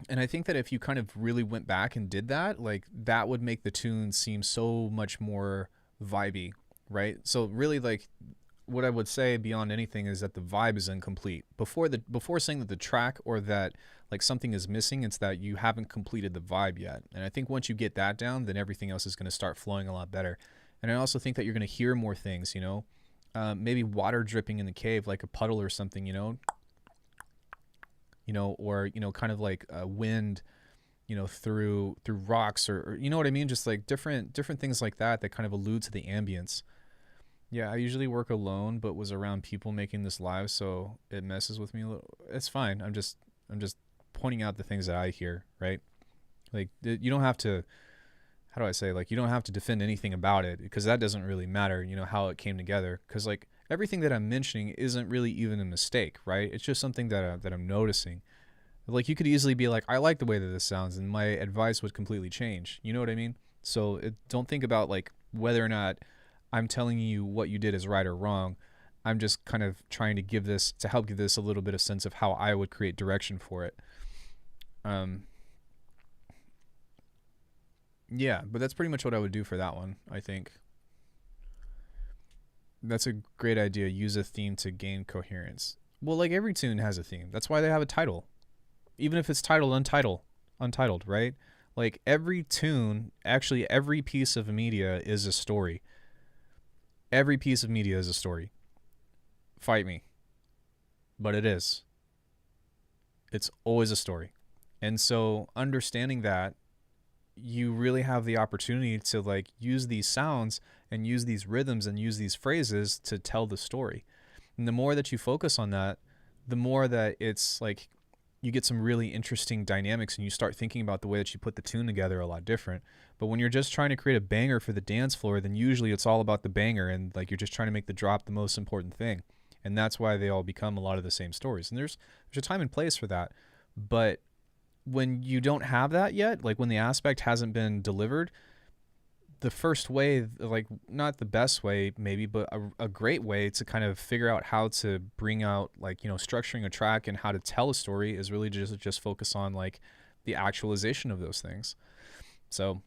And I think that if you kind of really went back and did that, like that would make the tune seem so much more vibey, right? So really, like what I would say beyond anything is that the vibe is incomplete. Before saying that the track or that like something is missing, it's that you haven't completed the vibe yet. And I think once you get that down, then everything else is going to start flowing a lot better. And I also think that you're going to hear more things, you know, maybe water dripping in the cave, like a puddle or something, you know, or, you know, kind of like a wind, you know, through rocks or you know what I mean? Just like different things like that kind of allude to the ambience. Yeah, I usually work alone, but was around people making this live, so it messes with me a little. It's fine. I'm just pointing out the things that I hear, right? Like you don't have to, how do I say, like you don't have to defend anything about it, because that doesn't really matter, you know, how it came together, because like everything that I'm mentioning isn't really even a mistake, right? It's just something that I'm noticing. Like you could easily be like, I like the way that this sounds, and my advice would completely change. You know what I mean? So don't think about like whether or not I'm telling you what you did is right or wrong. I'm just kind of trying to help give this a little bit of sense of how I would create direction for it. Yeah, but that's pretty much what I would do for that one, I think. That's a great idea. Use a theme to gain coherence. Well, like every tune has a theme. That's why they have a title. Even if it's titled untitled, right? Like every tune, actually every piece of media is a story. Every piece of media is a story. Fight me. But it is. It's always a story. And so understanding that, you really have the opportunity to like use these sounds and use these rhythms and use these phrases to tell the story. And the more that you focus on that, the more that it's like you get some really interesting dynamics and you start thinking about the way that you put the tune together a lot different. But when you're just trying to create a banger for the dance floor, then usually it's all about the banger and like you're just trying to make the drop the most important thing. And that's why they all become a lot of the same stories. And there's a time and place for that. But when you don't have that yet, like when the aspect hasn't been delivered, the first way, like not the best way maybe, but a great way to kind of figure out how to bring out like, you know, structuring a track and how to tell a story is really just focus on like the actualization of those things. So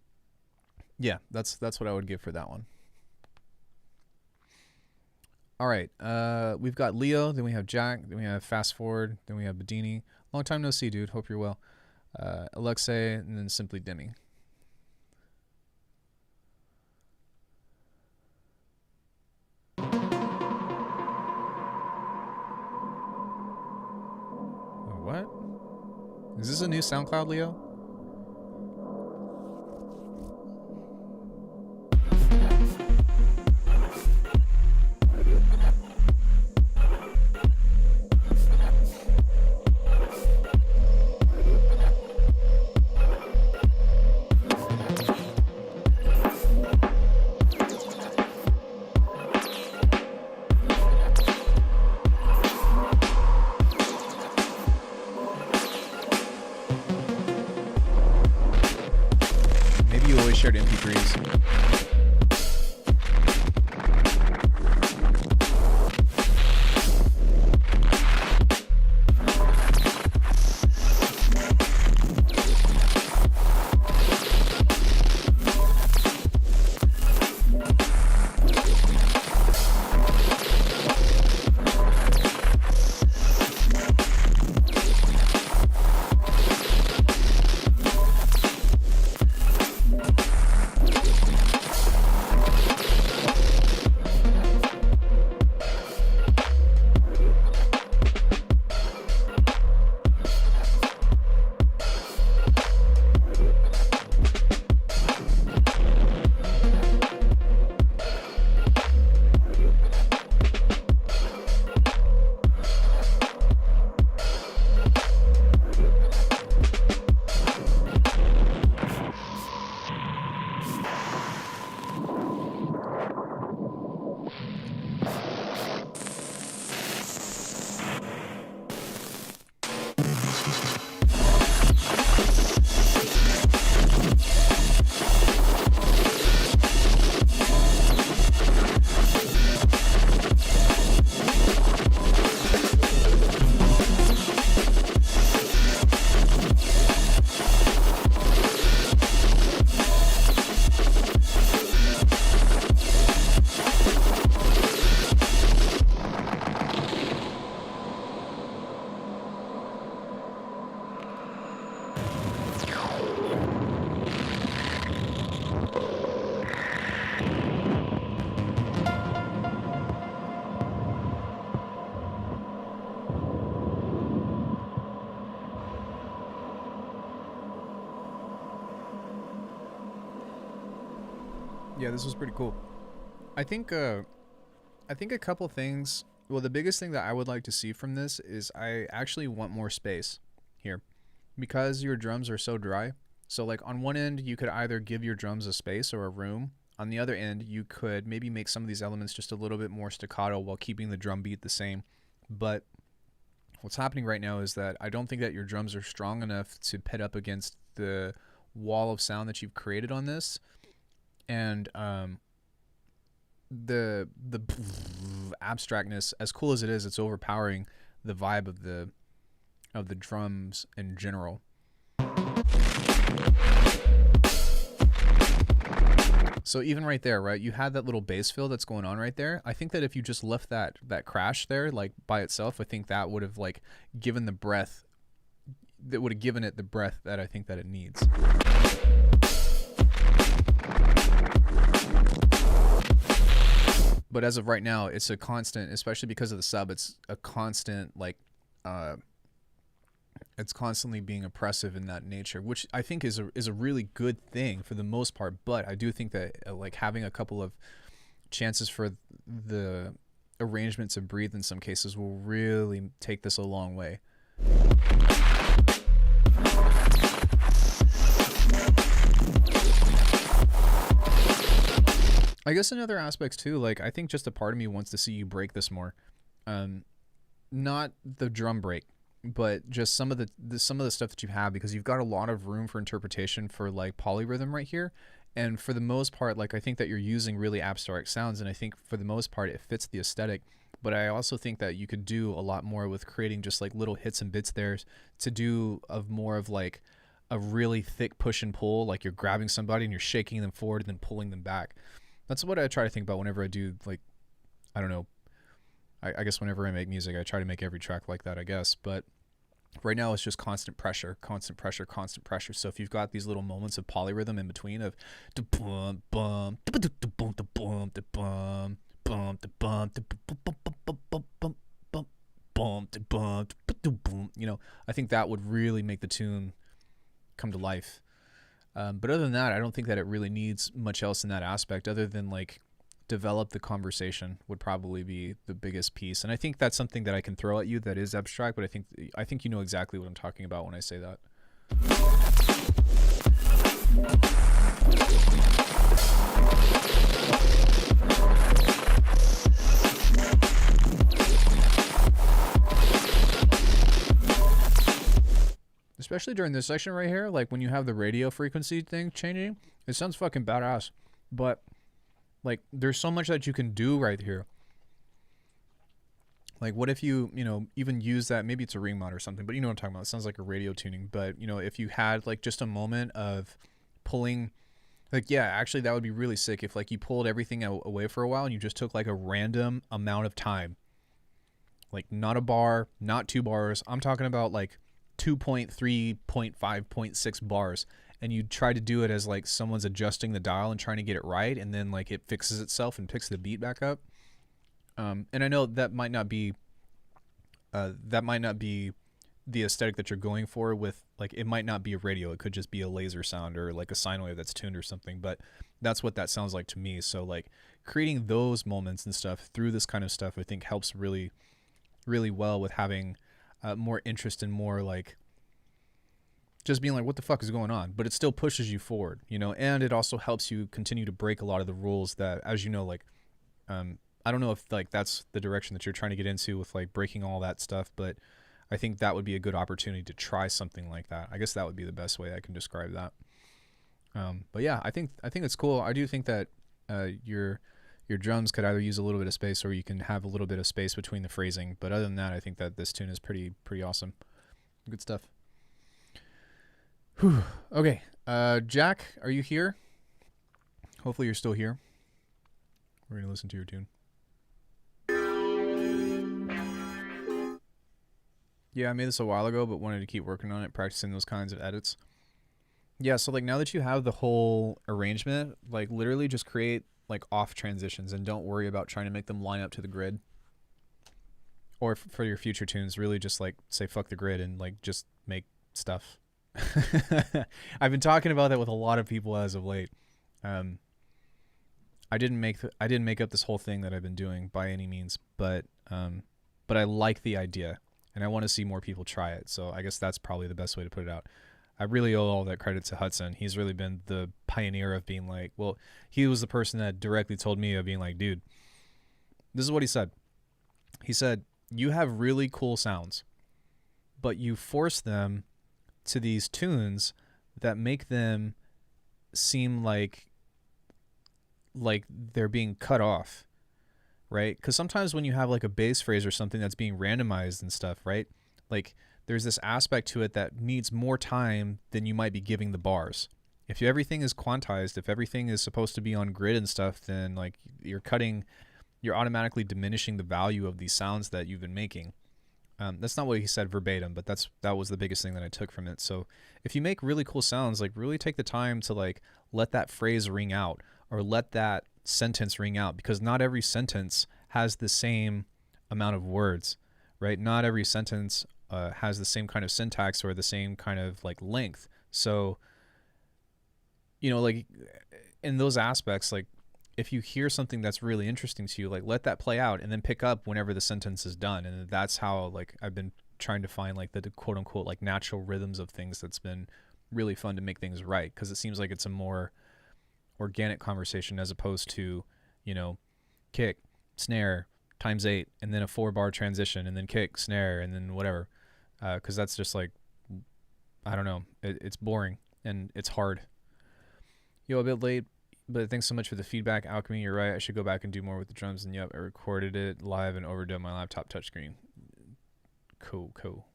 yeah, that's what I would give for that one. All right, we've got Leo, then we have Jack, then we have Fast Forward, then we have Bedini. Long time no see, dude. Hope you're well. Alexei, and then Simply Demi. What? Is this a new SoundCloud, Leo? Shared MP3s. Yeah, this was pretty cool. I think a couple things. Well, the biggest thing that I would like to see from this is I actually want more space here because your drums are so dry. So like on one end, you could either give your drums a space or a room. On the other end, you could maybe make some of these elements just a little bit more staccato while keeping the drum beat the same. But what's happening right now is that I don't think that your drums are strong enough to pit up against the wall of sound that you've created on this. And the abstractness, as cool as it is, it's overpowering the vibe of the drums in general. So even right there, right, you had that little bass fill that's going on right there. I think that if you just left that crash there, like by itself, I think that would have like given the breath, that would have given it the breath that I think that it needs. But as of right now, it's a constant, especially because of the sub, it's a constant, like, it's constantly being oppressive in that nature, which I think is a really good thing for the most part. But I do think that like having a couple of chances for the arrangement to breathe in some cases will really take this a long way. I guess in other aspects too, like I think just a part of me wants to see you break this more. Not the drum break, but just some of the stuff that you have, because you've got a lot of room for interpretation for like polyrhythm right here. And for the most part, like I think that you're using really abstract sounds, and I think for the most part it fits the aesthetic. But I also think that you could do a lot more with creating just like little hits and bits there to do of more of like a really thick push and pull, like you're grabbing somebody and you're shaking them forward and then pulling them back. That's what I try to think about whenever I do, like, I don't know, I guess whenever I make music, I try to make every track like that, I guess. But right now it's just constant pressure, constant pressure, constant pressure. So if you've got these little moments of polyrhythm in between of you know, I think that would really make the tune come to life. But other than that, I don't think that it really needs much else in that aspect other than like develop the conversation would probably be the biggest piece. And I think that's something that I can throw at you that is abstract, but I think you know exactly what I'm talking about when I say that. Especially during this section right here, like when you have the radio frequency thing changing, it sounds fucking badass. But like there's so much that you can do right here. Like what if you know, even use that, maybe it's a ring mod or something, but you know what I'm talking about. It sounds like a radio tuning, but you know, if you had like just a moment of pulling, like, yeah, actually that would be really sick if like you pulled everything away for a while and you just took like a random amount of time. Like not a bar, not 2 bars. I'm talking about like 2.3, 0.5, 0.6 bars, and you try to do it as like someone's adjusting the dial and trying to get it right, and then like it fixes itself and picks the beat back up. And I know that might not be the aesthetic that you're going for with, like, it might not be a radio, it could just be a laser sound or like a sine wave that's tuned or something, but that's what that sounds like to me. So like creating those moments and stuff through this kind of stuff I think helps really, really well with having more interest and more like just being like, what the fuck is going on? But it still pushes you forward, you know, and it also helps you continue to break a lot of the rules that, as you know, like, I don't know if like that's the direction that you're trying to get into with like breaking all that stuff, but I think that would be a good opportunity to try something like that. I guess that would be the best way I can describe that. But yeah, I think it's cool. I do think that your drums could either use a little bit of space or you can have a little bit of space between the phrasing. But other than that, I think that this tune is pretty awesome. Good stuff. Whew. Okay. Jack, are you here? Hopefully you're still here. We're going to listen to your tune. Yeah, I made this a while ago, but wanted to keep working on it, practicing those kinds of edits. Yeah, so like now that you have the whole arrangement, like literally just create like off transitions and don't worry about trying to make them line up to the grid. Or for your future tunes, really just like say fuck the grid and like just make stuff. I've been talking about that with a lot of people as of late. I didn't make up this whole thing that I've been doing by any means, but I like the idea and I want to see more people try it. So I guess that's probably the best way to put it out. I really owe all that credit to Hudson. He's really been the pioneer of being like, well, he was the person that directly told me of being like, dude, this is what he said. He said, you have really cool sounds, but you force them to these tunes that make them seem like they're being cut off, right? Because sometimes when you have like a bass phrase or something that's being randomized and stuff, right? Like there's this aspect to it that needs more time than you might be giving the bars. If everything is quantized, if everything is supposed to be on grid and stuff, then like you're automatically diminishing the value of these sounds that you've been making. That's not what he said verbatim, but that was the biggest thing that I took from it. So if you make really cool sounds, like really take the time to like let that phrase ring out or let that sentence ring out, because not every sentence has the same amount of words, right? Not every sentence has the same kind of syntax or the same kind of like length. So, you know, like in those aspects, like if you hear something that's really interesting to you, like let that play out and then pick up whenever the sentence is done. And that's how like I've been trying to find like the quote unquote like natural rhythms of things. That's been really fun to make things right, because it seems like it's a more organic conversation as opposed to, you know, kick, snare, times 8, and then a 4-bar transition, and then kick, snare, and then whatever. Because that's just like, I don't know, it's boring and it's hard. Yo, a bit late, but thanks so much for the feedback, Alckemy. You're right. I should go back and do more with the drums. And yep, I recorded it live and overdubbed my laptop touchscreen. Cool.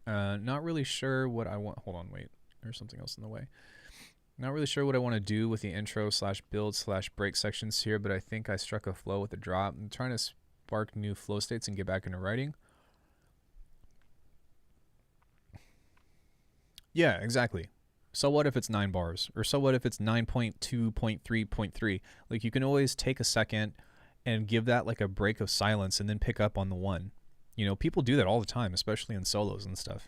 Not really sure what I want. Hold on, wait. There's something else in the way. Not really sure what I want to do with the intro / build / break sections here, but I think I struck a flow with the drop. I'm trying to spark new flow states and get back into writing. Yeah, exactly. So what if it's 9 bars? Or so what if it's 9.2.3.3? Like you can always take a second and give that like a break of silence and then pick up on the one. You know, people do that all the time, especially in solos and stuff.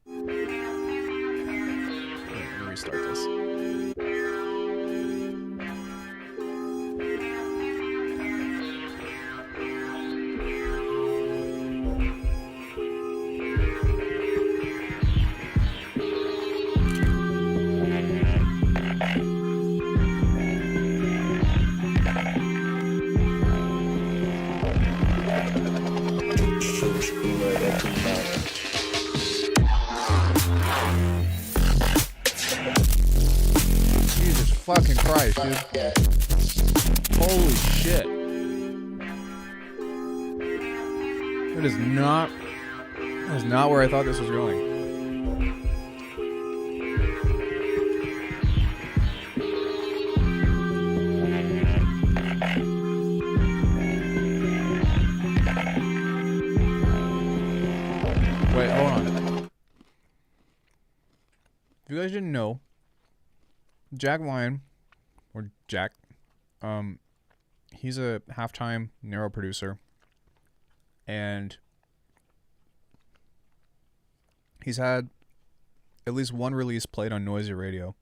Let me restart this. Fucking Christ, dude. Holy shit. That is not where I thought this was going. Wait, hold on. If you guys didn't know, Jack Lyon, or Jack, he's a halftime Nero producer, and he's had at least one release played on Noisy Radio,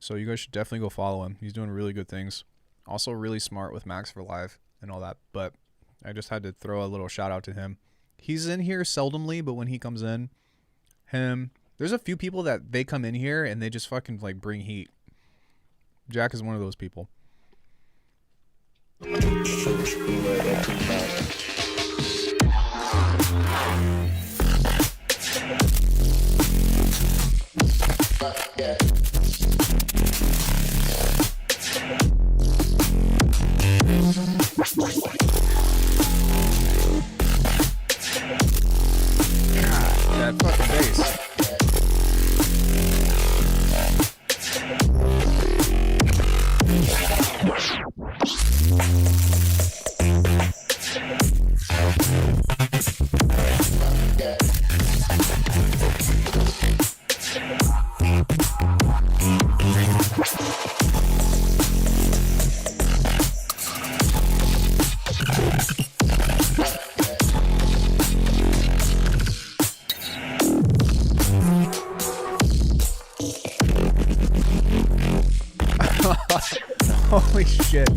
so you guys should definitely go follow him. He's doing really good things. Also really smart with Max for Live and all that, but I just had to throw a little shout out to him. He's in here seldomly, but when he comes in, there's a few people that they come in here and they just fucking like bring heat. Jack is one of those people. That fucking bass. Holy shit.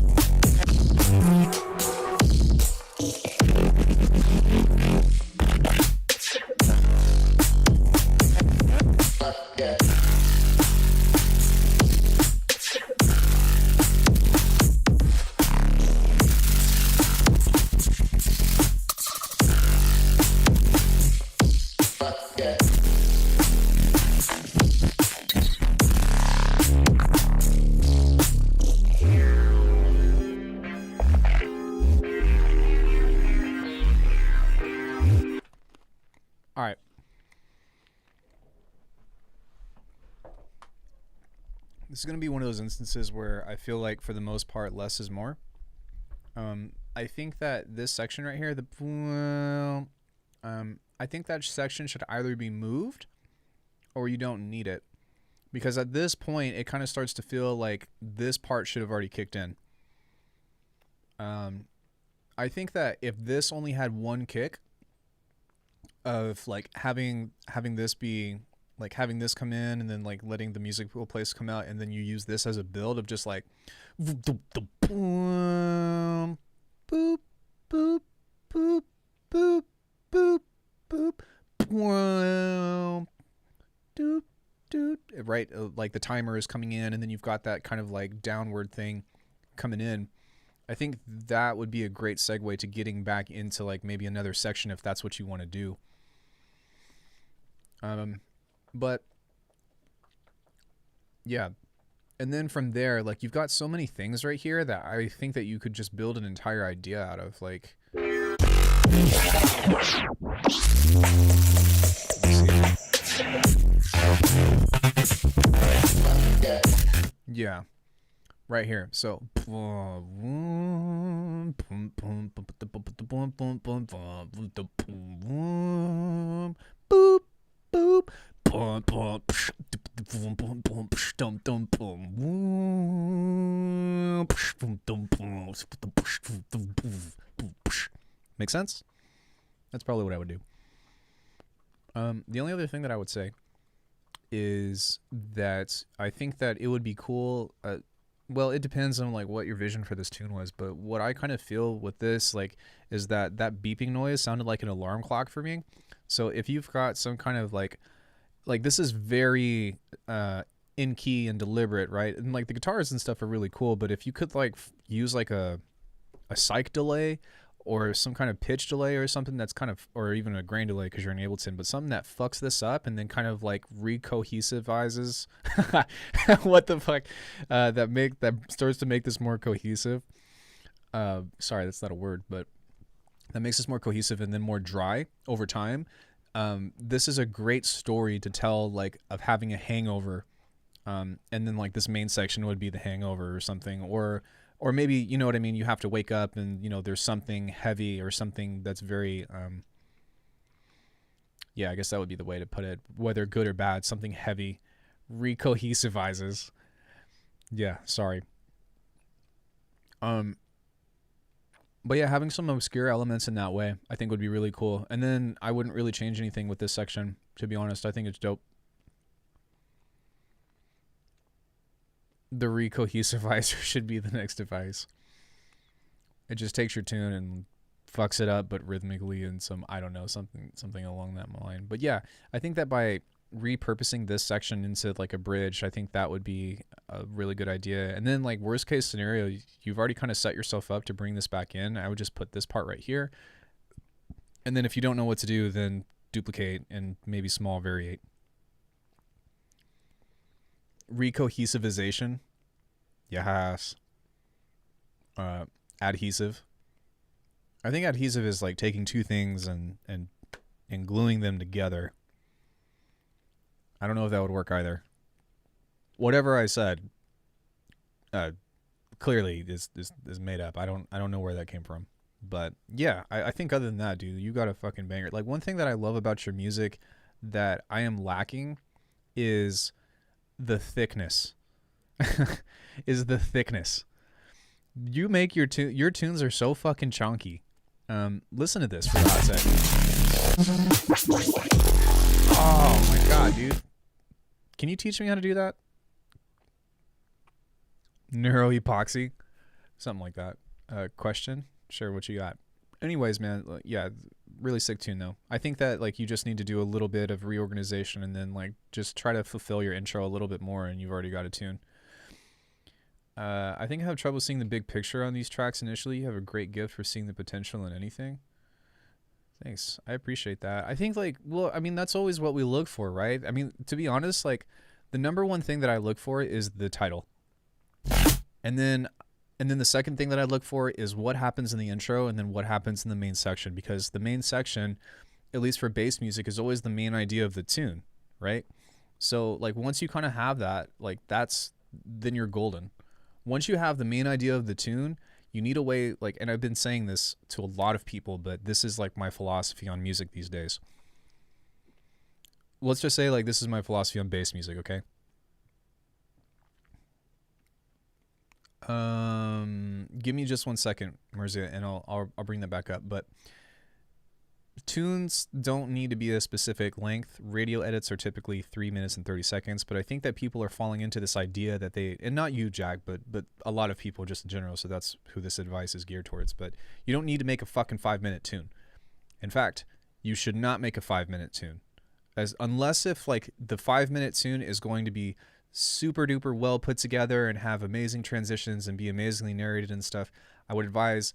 This is going to be one of those instances where I feel like for the most part less is more. I think that this section right here, I think that section should either be moved or you don't need it, because at this point it kind of starts to feel like this part should have already kicked in. I think that if this only had one kick of like having this be like having this come in and then like letting the music place come out, and then you use this as a build of just like boop boop boop boop boop boop boop boop doop doop, right? Like the timer is coming in and then you've got that kind of like downward thing coming in. I think that would be a great segue to getting back into like maybe another section if that's what you want to do. But yeah, and then from there, like you've got so many things right here that I think that you could just build an entire idea out of. Like, yeah, right here. So boop boop. Make sense? That's probably what I would do. The only other thing that I would say is that I think that it would be cool. Well, it depends on like what your vision for this tune was, but what I kind of feel with this like is that beeping noise sounded like an alarm clock for me. So if you've got some kind of like this is very in key and deliberate, right? And like the guitars and stuff are really cool, but if you could like use like a psych delay or some kind of pitch delay or something that's kind of, or even a grain delay because you're in Ableton, but something that fucks this up and then kind of like recohesivizes what the fuck, that starts to make this more cohesive. Sorry, that's not a word, but that makes this more cohesive and then more dry over time. This is a great story to tell, like, of having a hangover, and then like this main section would be the hangover or something, or maybe, you know what I mean, you have to wake up and, you know, there's something heavy or something that's very yeah, I guess that would be the way to put it, whether good or bad, something heavy recohesivizes. Yeah, sorry. But yeah, having some obscure elements in that way, I think would be really cool. And then I wouldn't really change anything with this section, to be honest. I think it's dope. The recohesivizer should be the next device. It just takes your tune and fucks it up, but rhythmically, and some, I don't know, something along that line. But yeah, I think that by repurposing this section into like a bridge, I think that would be a really good idea. And then like worst case scenario, you've already kind of set yourself up to bring this back in. I would just put this part right here, and then if you don't know what to do, then duplicate and maybe small variate. Recohesivization, yes. Adhesive, I think adhesive is like taking two things and gluing them together. I don't know if that would work either. Whatever I said, clearly is made up. I don't know where that came from. But yeah, I think other than that, dude, you got a fucking banger. Like, one thing that I love about your music that I am lacking is the thickness. Is the thickness. You make your tunes are so fucking chunky. Listen to this for a hot second. Oh my god, dude. Can you teach me how to do that? Neuroepoxy? Something like that. Question? Sure, what you got? Anyways, man, yeah, really sick tune though. I think that like you just need to do a little bit of reorganization and then like just try to fulfill your intro a little bit more and you've already got a tune. I think I have trouble seeing the big picture on these tracks initially. You have a great gift for seeing the potential in anything. Thanks. I appreciate that. I think like, well, I mean, that's always what we look for, right? I mean, to be honest, like the number one thing that I look for is the title. And then the second thing that I look for is what happens in the intro and then what happens in the main section, because the main section, at least for bass music, is always the main idea of the tune, right? So like once you kind of have that, like that's then you're golden. Once you have the main idea of the tune, you need a way, like, and I've been saying this to a lot of people, but this is like my philosophy on music these days. Let's just say, like, this is my philosophy on bass music, okay? Give me just 1 second, Merzia, and I'll bring that back up. But tunes don't need to be a specific length. Radio edits are typically 3 minutes and 30 seconds. But I think that people are falling into this idea that they, and not you, Jack, but a lot of people just in general. So that's who this advice is geared towards. But you don't need to make a fucking 5-minute tune. In fact, you should not make a 5-minute tune, unless if like the 5-minute tune is going to be super duper well put together and have amazing transitions and be amazingly narrated and stuff. I would advise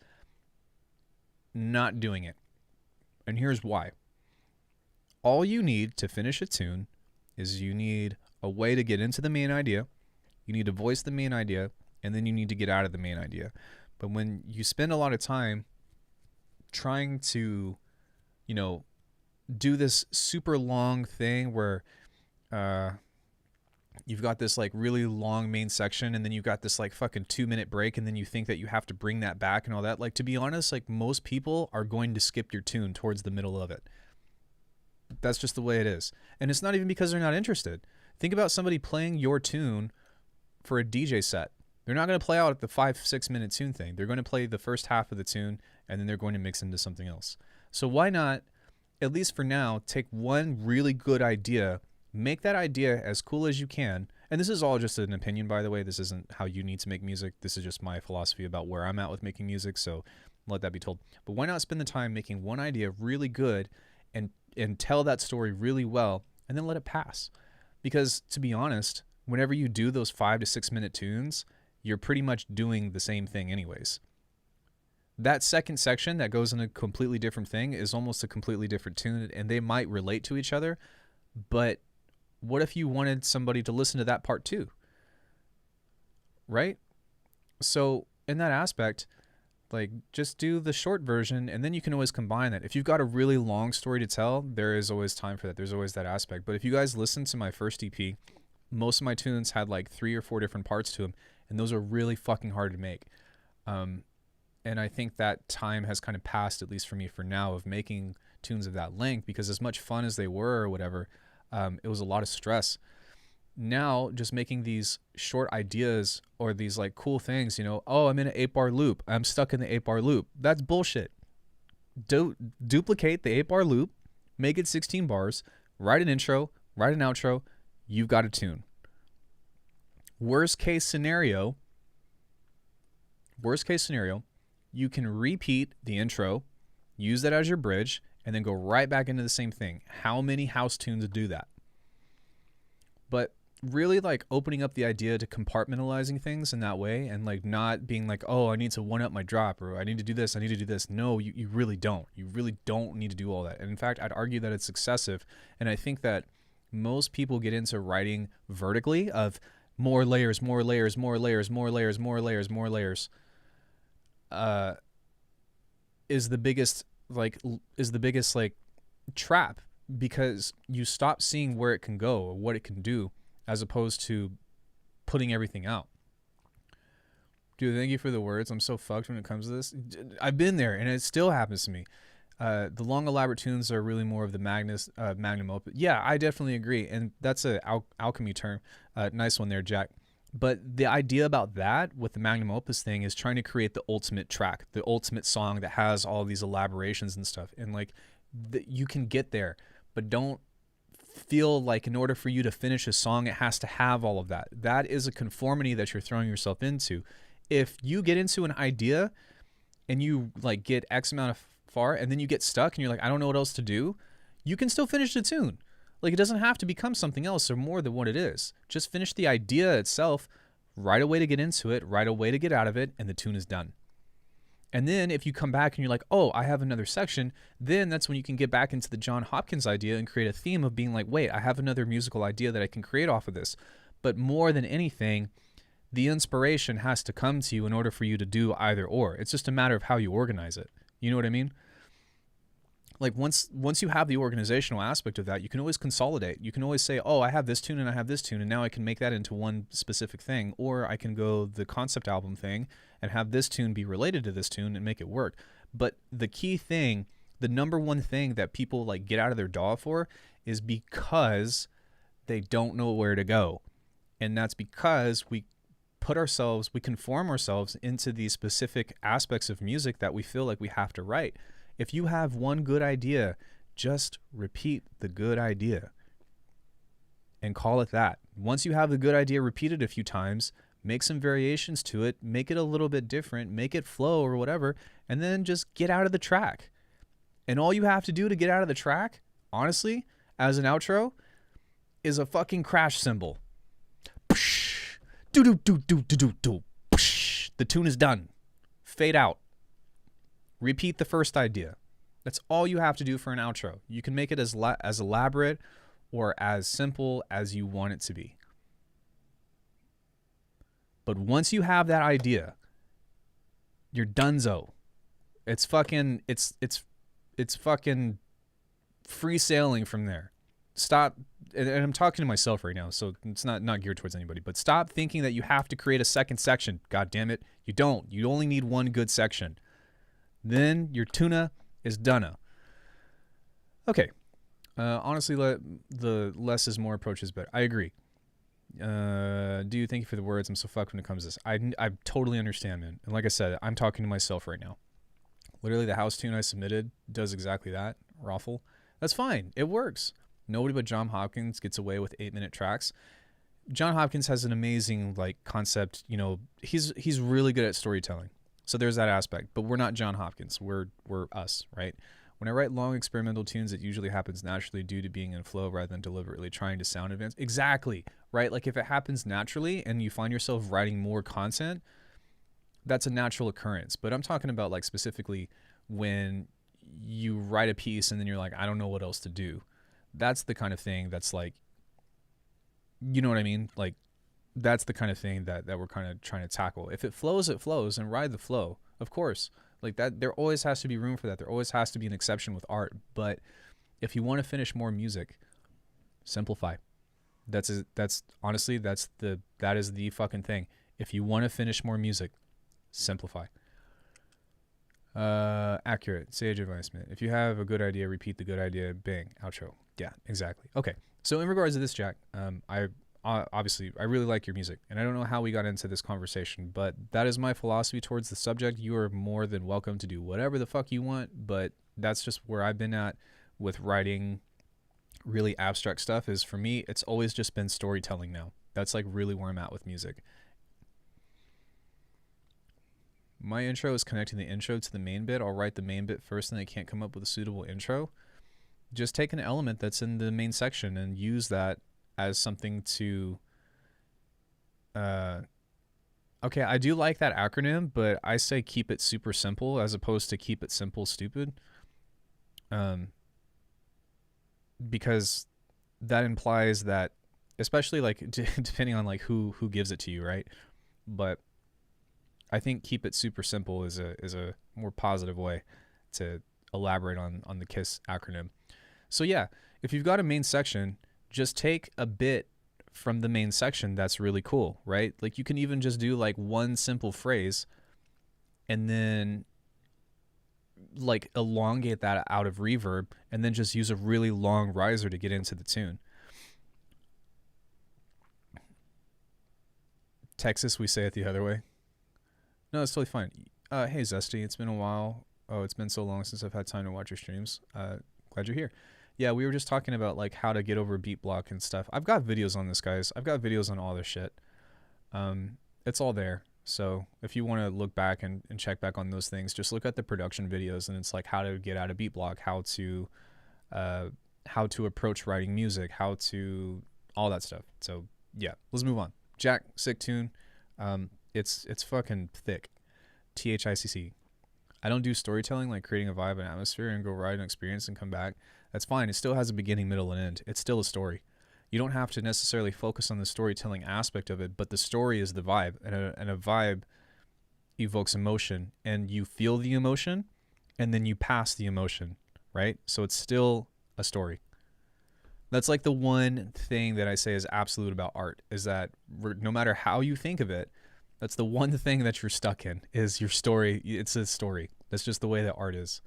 not doing it. And here's why. All you need to finish a tune is you need a way to get into the main idea, you need to voice the main idea, and then you need to get out of the main idea. But when you spend a lot of time trying to, you know, do this super long thing where you've got this like really long main section and then you've got this like fucking 2-minute break and then you think that you have to bring that back and all that. Like, to be honest, like most people are going to skip your tune towards the middle of it. That's just the way it is. And it's not even because they're not interested. Think about somebody playing your tune for a DJ set. They're not going to play out the 5-6 minute tune thing. They're going to play the first half of the tune and then they're going to mix into something else. So why not, at least for now, take one really good idea, make that idea as cool as you can. And this is all just an opinion, by the way. This isn't how you need to make music. This is just my philosophy about where I'm at with making music. So let that be told. But why not spend the time making one idea really good and tell that story really well and then let it pass? Because to be honest, whenever you do those 5 to 6 minute tunes, you're pretty much doing the same thing anyways. That second section that goes in a completely different thing is almost a completely different tune, and they might relate to each other, but what if you wanted somebody to listen to that part too? Right? So in that aspect, like, just do the short version and then you can always combine that. If you've got a really long story to tell, there is always time for that. There's always that aspect. But if you guys listen to my first EP, most of my tunes had like 3 or 4 different parts to them, and those are really fucking hard to make. And I think that time has kind of passed, at least for me for now, of making tunes of that length, because as much fun as they were or whatever, it was a lot of stress. Now, just making these short ideas or these like cool things, you know, oh, I'm in an 8-bar loop. I'm stuck in the 8-bar loop. That's bullshit. Duplicate the 8-bar loop, make it 16 bars, write an intro, write an outro. You've got a tune. Worst case scenario, you can repeat the intro, use that as your bridge, and then go right back into the same thing. How many house tunes do that? But really, like, opening up the idea to compartmentalizing things in that way, and like not being like, oh, I need to one up my drop, or I need to do this, I need to do this. No, you really don't. You really don't need to do all that. And in fact, I'd argue that it's excessive. And I think that most people get into writing vertically of more layers, more layers, more layers, more layers, more layers, more layers. Is the biggest trap, because you stop seeing where it can go or what it can do, as opposed to putting everything out. Dude, thank you for the words. I'm so fucked when it comes to this. I've been there, and it still happens to me. The long elaborate tunes are really more of the magnum opus. Yeah, I definitely agree, and that's a alchemy term. Nice one there, Jack. But the idea about that with the magnum opus thing is trying to create the ultimate track, the ultimate song that has all these elaborations and stuff. And like, you can get there, but don't feel like in order for you to finish a song, it has to have all of that. That is a conformity that you're throwing yourself into. If you get into an idea and you like get X amount of far and then you get stuck and you're like, I don't know what else to do, you can still finish the tune. Like, it doesn't have to become something else or more than what it is. Just finish the idea itself, write a way to get into it, write a way to get out of it, and the tune is done. And then if you come back and you're like, oh, I have another section, then that's when you can get back into the John Hopkins idea and create a theme of being like, wait, I have another musical idea that I can create off of this. But more than anything, the inspiration has to come to you in order for you to do either or. It's just a matter of how you organize it. You know what I mean? like once you have the organizational aspect of that, you can always consolidate. You can always say, oh, I have this tune and I have this tune, and now I can make that into one specific thing. Or I can go the concept album thing and have this tune be related to this tune and make it work. But the key thing, the number one thing that people like get out of their DAW for is because they don't know where to go. And that's because we conform ourselves into these specific aspects of music that we feel like we have to write. If you have one good idea, just repeat the good idea and call it that. Once you have the good idea repeated a few times, make some variations to it, make it a little bit different, make it flow or whatever, and then just get out of the track. And all you have to do to get out of the track, honestly, as an outro, is a fucking crash cymbal. The tune is done. Fade out. Repeat the first idea. That's all you have to do for an outro. You can make it as elaborate or as simple as you want it to be. But once you have that idea, you're donezo. It's fucking free sailing from there. Stop, and I'm talking to myself right now, so it's not geared towards anybody, but stop thinking that you have to create a second section. God damn it. You don't. You only need one good section. Then your tuna is done. Okay. Honestly, the less is more approach is better. I agree. Thank you for the words. I'm so fucked when it comes to this. I totally understand, man. And like I said, I'm talking to myself right now. Literally, the house tune I submitted does exactly that. Raffle. That's fine. It works. Nobody but John Hopkins gets away with 8-minute tracks. John Hopkins has an amazing like concept. You know, he's really good at storytelling. So there's that aspect. But we're not John Hopkins. We're us, right? When I write long experimental tunes, it usually happens naturally due to being in flow rather than deliberately trying to sound advance. Exactly, right? Like if it happens naturally and you find yourself writing more content, that's a natural occurrence. But I'm talking about like specifically when you write a piece and then you're like, I don't know what else to do. That's the kind of thing that's like, you know what I mean? Like that's the kind of thing that we're kind of trying to tackle. If it flows, and ride the flow, of course. Like that, there always has to be room for that. There always has to be an exception with art. But if you want to finish more music, simplify. That is the fucking thing. If you want to finish more music, simplify. Accurate. Sage advisement. If you have a good idea, repeat the good idea. Bang. Outro. Yeah, exactly. Okay. So in regards to this, Jack, obviously, I really like your music, and I don't know how we got into this conversation, but that is my philosophy towards the subject. You are more than welcome to do whatever the fuck you want, but that's just where I've been at with writing really abstract stuff. Is for me, it's always just been storytelling now. That's like really where I'm at with music. My intro is connecting the intro to the main bit. I'll write the main bit first, and I can't come up with a suitable intro. Just take an element that's in the main section and use that as something to okay, I do like that acronym, but I say keep it super simple as opposed to keep it simple stupid, because that implies that, especially like depending on like who gives it to you, right? But I think keep it super simple is a more positive way to elaborate on the KISS acronym. So yeah, if you've got a main section, just take a bit from the main section that's really cool, right? Like you can even just do like one simple phrase and then like elongate that out of reverb and then just use a really long riser to get into the tune. Texas, we say it the other way. No, it's totally fine. Hey Zesty, it's been a while. Oh, it's been so long since I've had time to watch your streams. Glad you're here. Yeah, we were just talking about like how to get over beat block and stuff. I've got videos on this, guys. I've got videos on all this shit. It's all there. So if you want to look back and check back on those things, just look at the production videos, and it's like how to get out of beat block, how to approach writing music, how to all that stuff. So yeah, let's move on. Jack, sick tune. It's fucking thick. THICC. I don't do storytelling like creating a vibe and atmosphere and go ride an experience and come back. That's fine. It still has a beginning, middle, and end. It's still a story. You don't have to necessarily focus on the storytelling aspect of it, but the story is the vibe, and a vibe evokes emotion, and you feel the emotion, and then you pass the emotion, right? So it's still a story. That's like the one thing that I say is absolute about art, is that no matter how you think of it, that's the one thing that you're stuck in, is your story. It's a story. That's just the way that art is.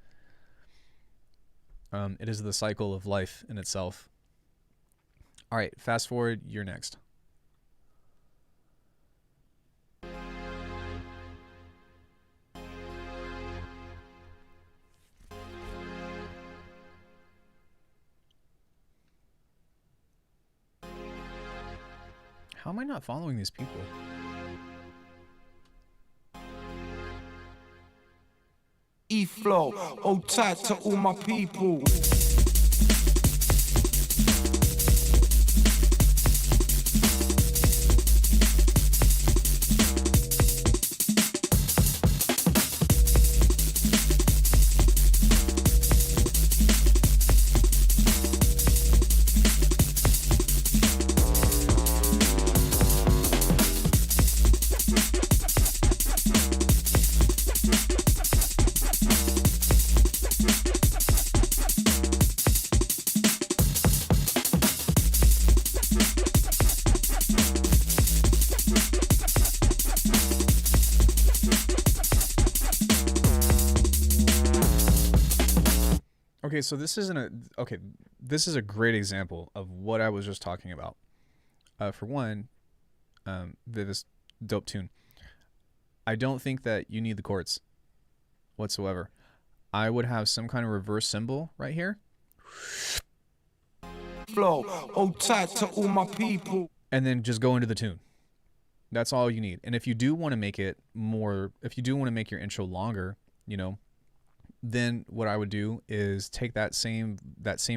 It is the cycle of life in itself. All right, fast forward, you're next. How am I not following these people? E-flow, hold tight to all my people. Okay, so this isn't a this is a great example of what I was just talking about. For one, this dope tune. I don't think that you need the chords whatsoever. I would have some kind of reverse symbol right here. Flow, hold tight to all my people. And then just go into the tune. That's all you need. And if you do want to make it more, if you do want to make your intro longer, you know, then what I would do is take that same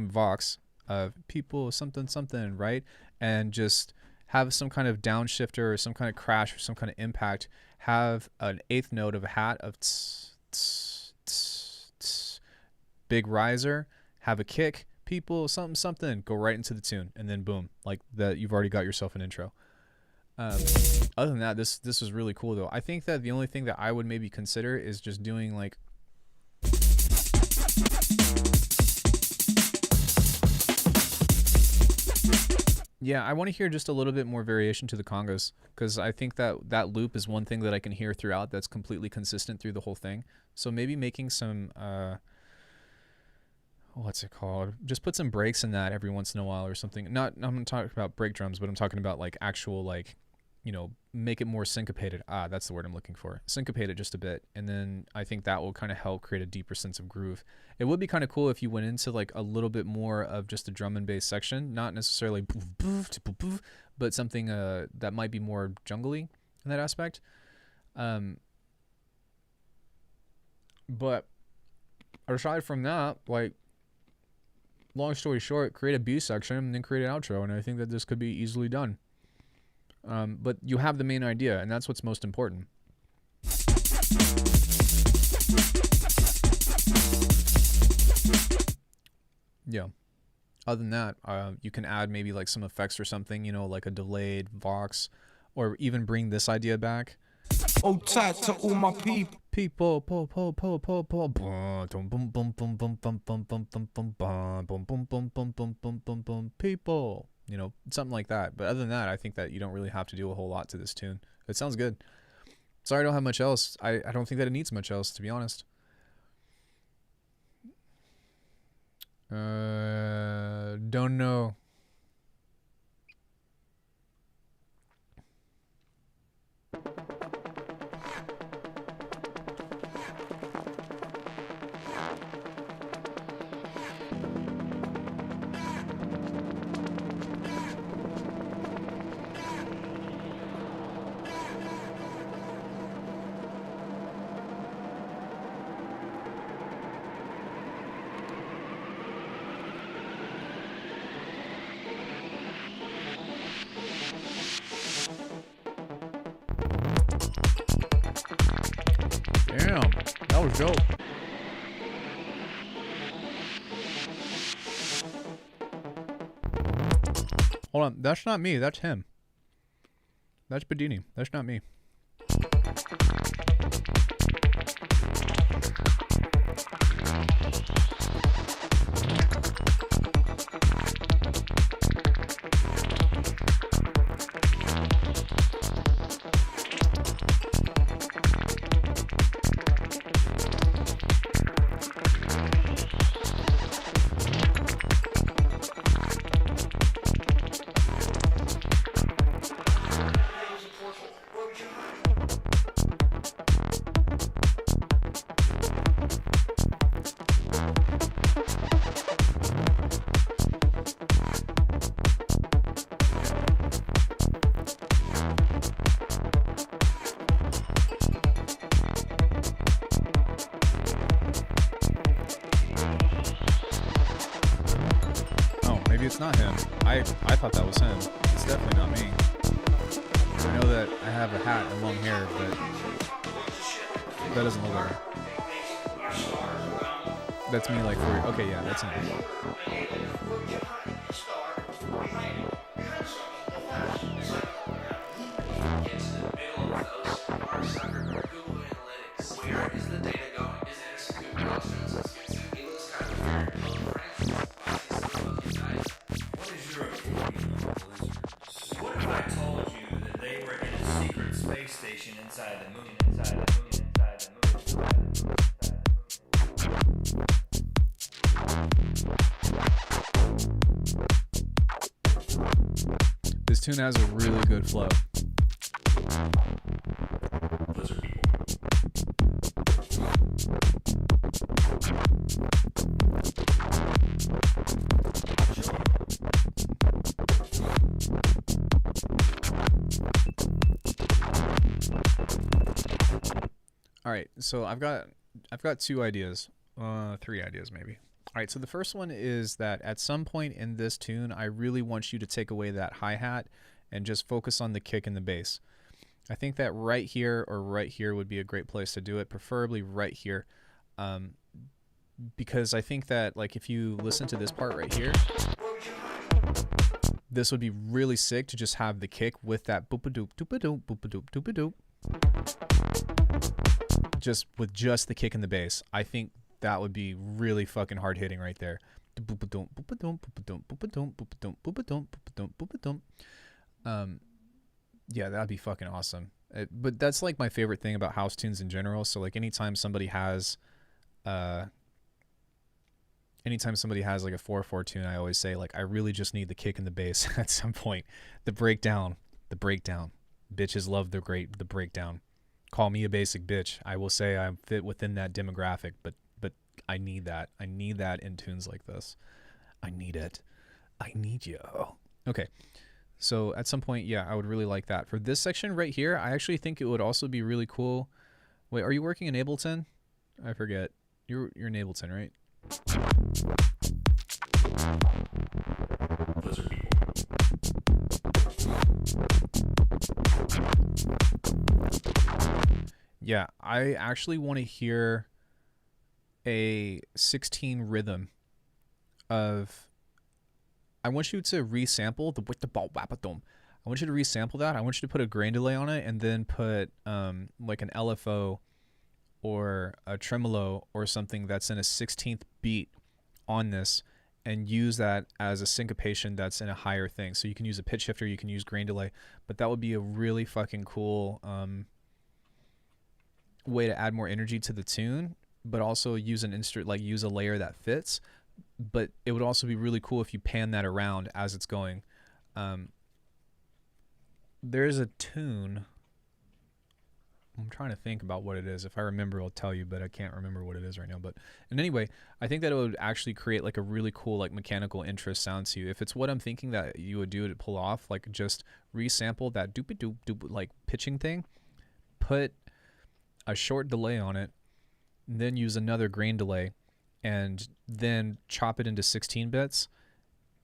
vox of people something something, right, and just have some kind of downshifter or some kind of crash or some kind of impact. Have an eighth note of a hat of tss, tss, tss, tss, big riser. Have a kick, people something something. Go right into the tune, and then boom, like that. You've already got yourself an intro. Other than that, this is really cool though. I think that the only thing that I would maybe consider is just doing like. Yeah, I want to hear just a little bit more variation to the congas, because I think that that loop is one thing that I can hear throughout that's completely consistent through the whole thing. So maybe making some, what's it called? Just put some breaks in that every once in a while or something. I'm not talking about break drums, but I'm talking about like actual, like, you know, make it more syncopated. That's the word I'm looking for. Syncopate it just a bit. And then I think that will kind of help create a deeper sense of groove. It would be kind of cool if you went into like a little bit more of just a drum and bass section, not necessarily boof, boof, boof, boof, but something that might be more jungly in that aspect. But aside from that, like, long story short, create a B section and then create an outro. And I think that this could be easily done. But you have the main idea, and that's what's most important. Yeah. Other than that, you can add maybe like some effects or something, you know, like a delayed vox, or even bring this idea back. Oh, tight to all my people. People, people. You know, something like that. But other than that, I think that you don't really have to do a whole lot to this tune. It sounds good. Sorry I don't have much else. I don't think that it needs much else, to be honest. Don't know. Damn, that was dope. Hold on, that's not me, that's him. That's Bedini, that's not me. maybe it's not him. I thought that was him. It's definitely not me. I know that I have a hat and long hair, but that doesn't look like her. That's me like 4 Okay, yeah, that's me. This tune has a really good flow. All right, so I've got 2 ideas, 3 ideas maybe. All right, so the first one is that at some point in this tune, I really want you to take away that hi-hat and just focus on the kick and the bass. I think that right here or right here would be a great place to do it, preferably right here, because I think that like if you listen to this part right here, this would be really sick to just have the kick with that boop-a-doop, doop-a-doop, boop-a-doop, doop-a-doop. Just with just the kick and the bass. I think that would be really fucking hard hitting right there. Yeah, that'd be fucking awesome. But that's like my favorite thing about house tunes in general. So like anytime somebody has like a 4/4 tune, I always say like I really just need the kick and the bass at some point. The breakdown. Bitches love the breakdown. Call me a basic bitch. I will say I fit within that demographic, but I need that. I need that in tunes like this. I need it. I need you. Okay. So at some point, yeah, I would really like that. For this section right here, I actually think it would also be really cool. Wait, are you working in Ableton? I forget. You're in Ableton, right? Yeah, I actually want to hear a 16 rhythm of. I want you to resample the with the ball wapatom. I want you to resample that. I want you to put a grain delay on it and then put like an LFO or a tremolo or something that's in a 16th beat on this and use that as a syncopation that's in a higher thing. So you can use a pitch shifter, you can use grain delay, but that would be a really fucking cool way to add more energy to the tune, but also use an use a layer that fits. But it would also be really cool if you pan that around as it's going. There's a tune. I'm trying to think about what it is. If I remember, I'll tell you, but I can't remember what it is right now. But and anyway, I think that it would actually create like a really cool like mechanical interest sound to you. If it's what I'm thinking that you would do to pull off, like just resample that doop doop doop like pitching thing, put a short delay on it, and then use another grain delay, and then chop it into 16 bits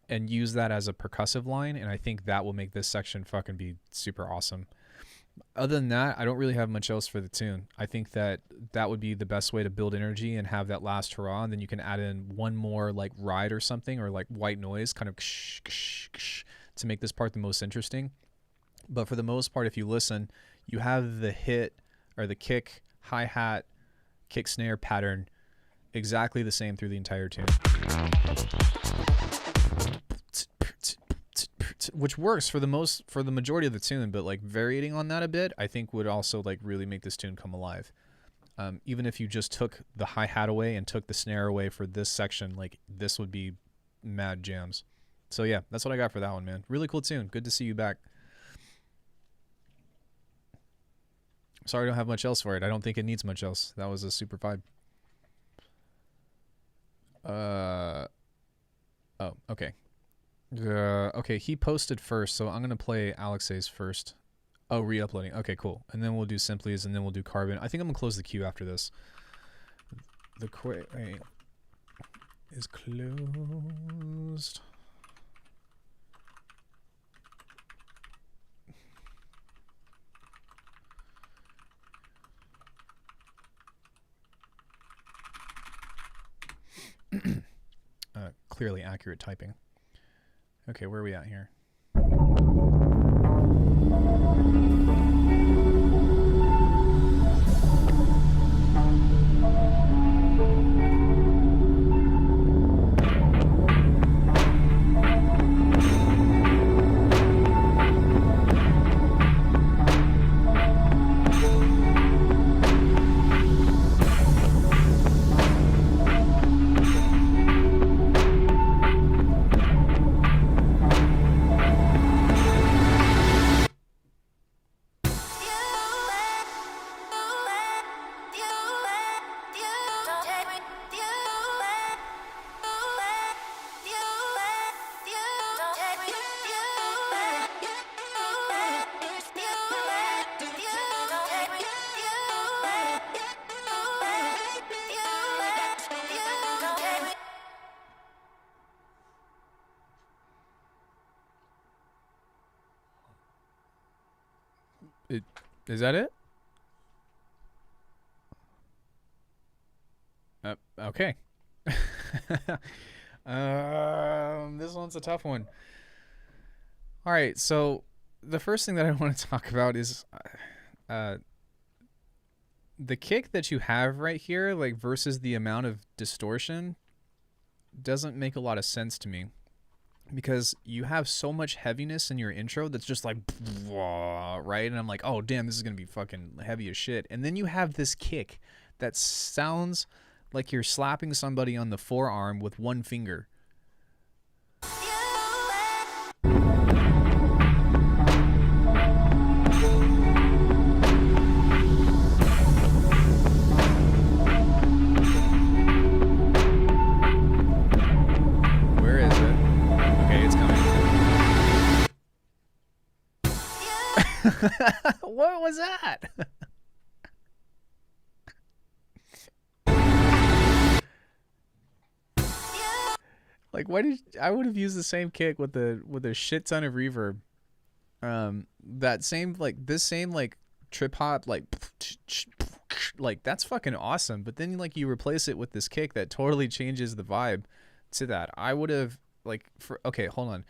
and use that as a percussive line, and I think that will make this section fucking be super awesome. Other than that, I don't really have much else for the tune. I think that that would be the best way to build energy and have that last hurrah, and then you can add in one more like ride or something, or like white noise kind of to make this part the most interesting. But for the most part, if you listen, you have the hit or the kick, hi-hat, kick snare pattern exactly the same through the entire tune, which works for the majority of the tune, but like varying on that a bit I think would also like really make this tune come alive. Even if you just took the hi-hat away and took the snare away for this section, like this would be mad jams. So yeah, that's what I got for that one, man. Really cool tune. Good to see you back. Sorry I don't have much else for it. I don't think it needs much else. That was a super vibe. Oh, okay. Okay, he posted first, so I'm going to play Alexei's first. Oh, re-uploading. Okay, cool. And then we'll do Simplies, and then we'll do Carbon. I think I'm going to close the queue after this. The queue is closed. clearly accurate typing. Okay, where are we at here? Is that it? Okay. This one's a tough one. All right, so the first thing that I want to talk about is the kick that you have right here, like versus the amount of distortion, doesn't make a lot of sense to me. Because you have so much heaviness in your intro that's just like, right? And I'm like, oh, damn, this is going to be fucking heavy as shit. And then you have this kick that sounds like you're slapping somebody on the forearm with one finger. What was that? Like, why did I would have used the same kick with a shit ton of reverb. That same this same trip hop like that's fucking awesome. But then like you replace it with this kick that totally changes the vibe to that. I would have okay, hold on.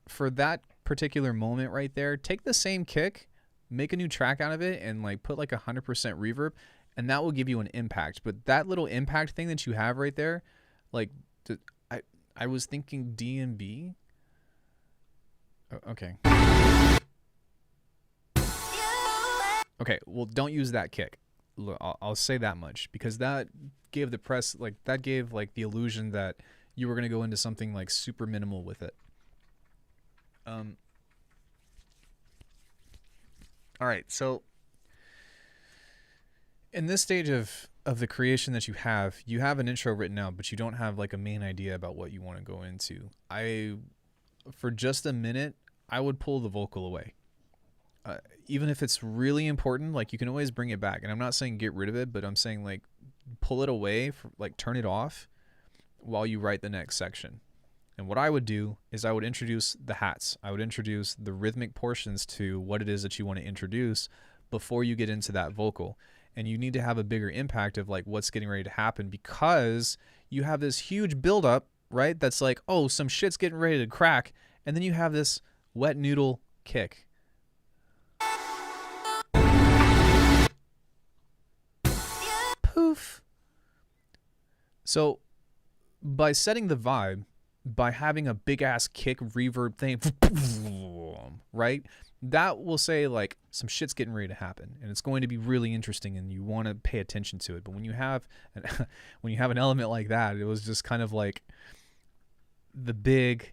For that particular moment right there, take the same kick, make a new track out of it, and like put like 100% reverb, and that will give you an impact. But that little impact thing that you have right there, like I was thinking D and B. Okay. Okay, well, don't use that kick. I'll say that much, because that gave the press that gave the illusion that you were gonna go into something like super minimal with it. All right, so in this stage of the creation that you have an intro written out, but you don't have like a main idea about what you want to go into. For just a minute, I would pull the vocal away. Even if it's really important, like you can always bring it back. And I'm not saying get rid of it, but I'm saying like pull it away, turn it off while you write the next section. And what I would do is I would introduce the hats. I would introduce the rhythmic portions to what it is that you want to introduce before you get into that vocal. And you need to have a bigger impact of like what's getting ready to happen, because you have this huge buildup, right? That's like, oh, some shit's getting ready to crack. And then you have this wet noodle kick. Poof. So by setting the vibe, by having a big ass kick reverb thing, right? That will say like some shit's getting ready to happen, and it's going to be really interesting, and you want to pay attention to it. But when you have an element like that, it was just kind of like the big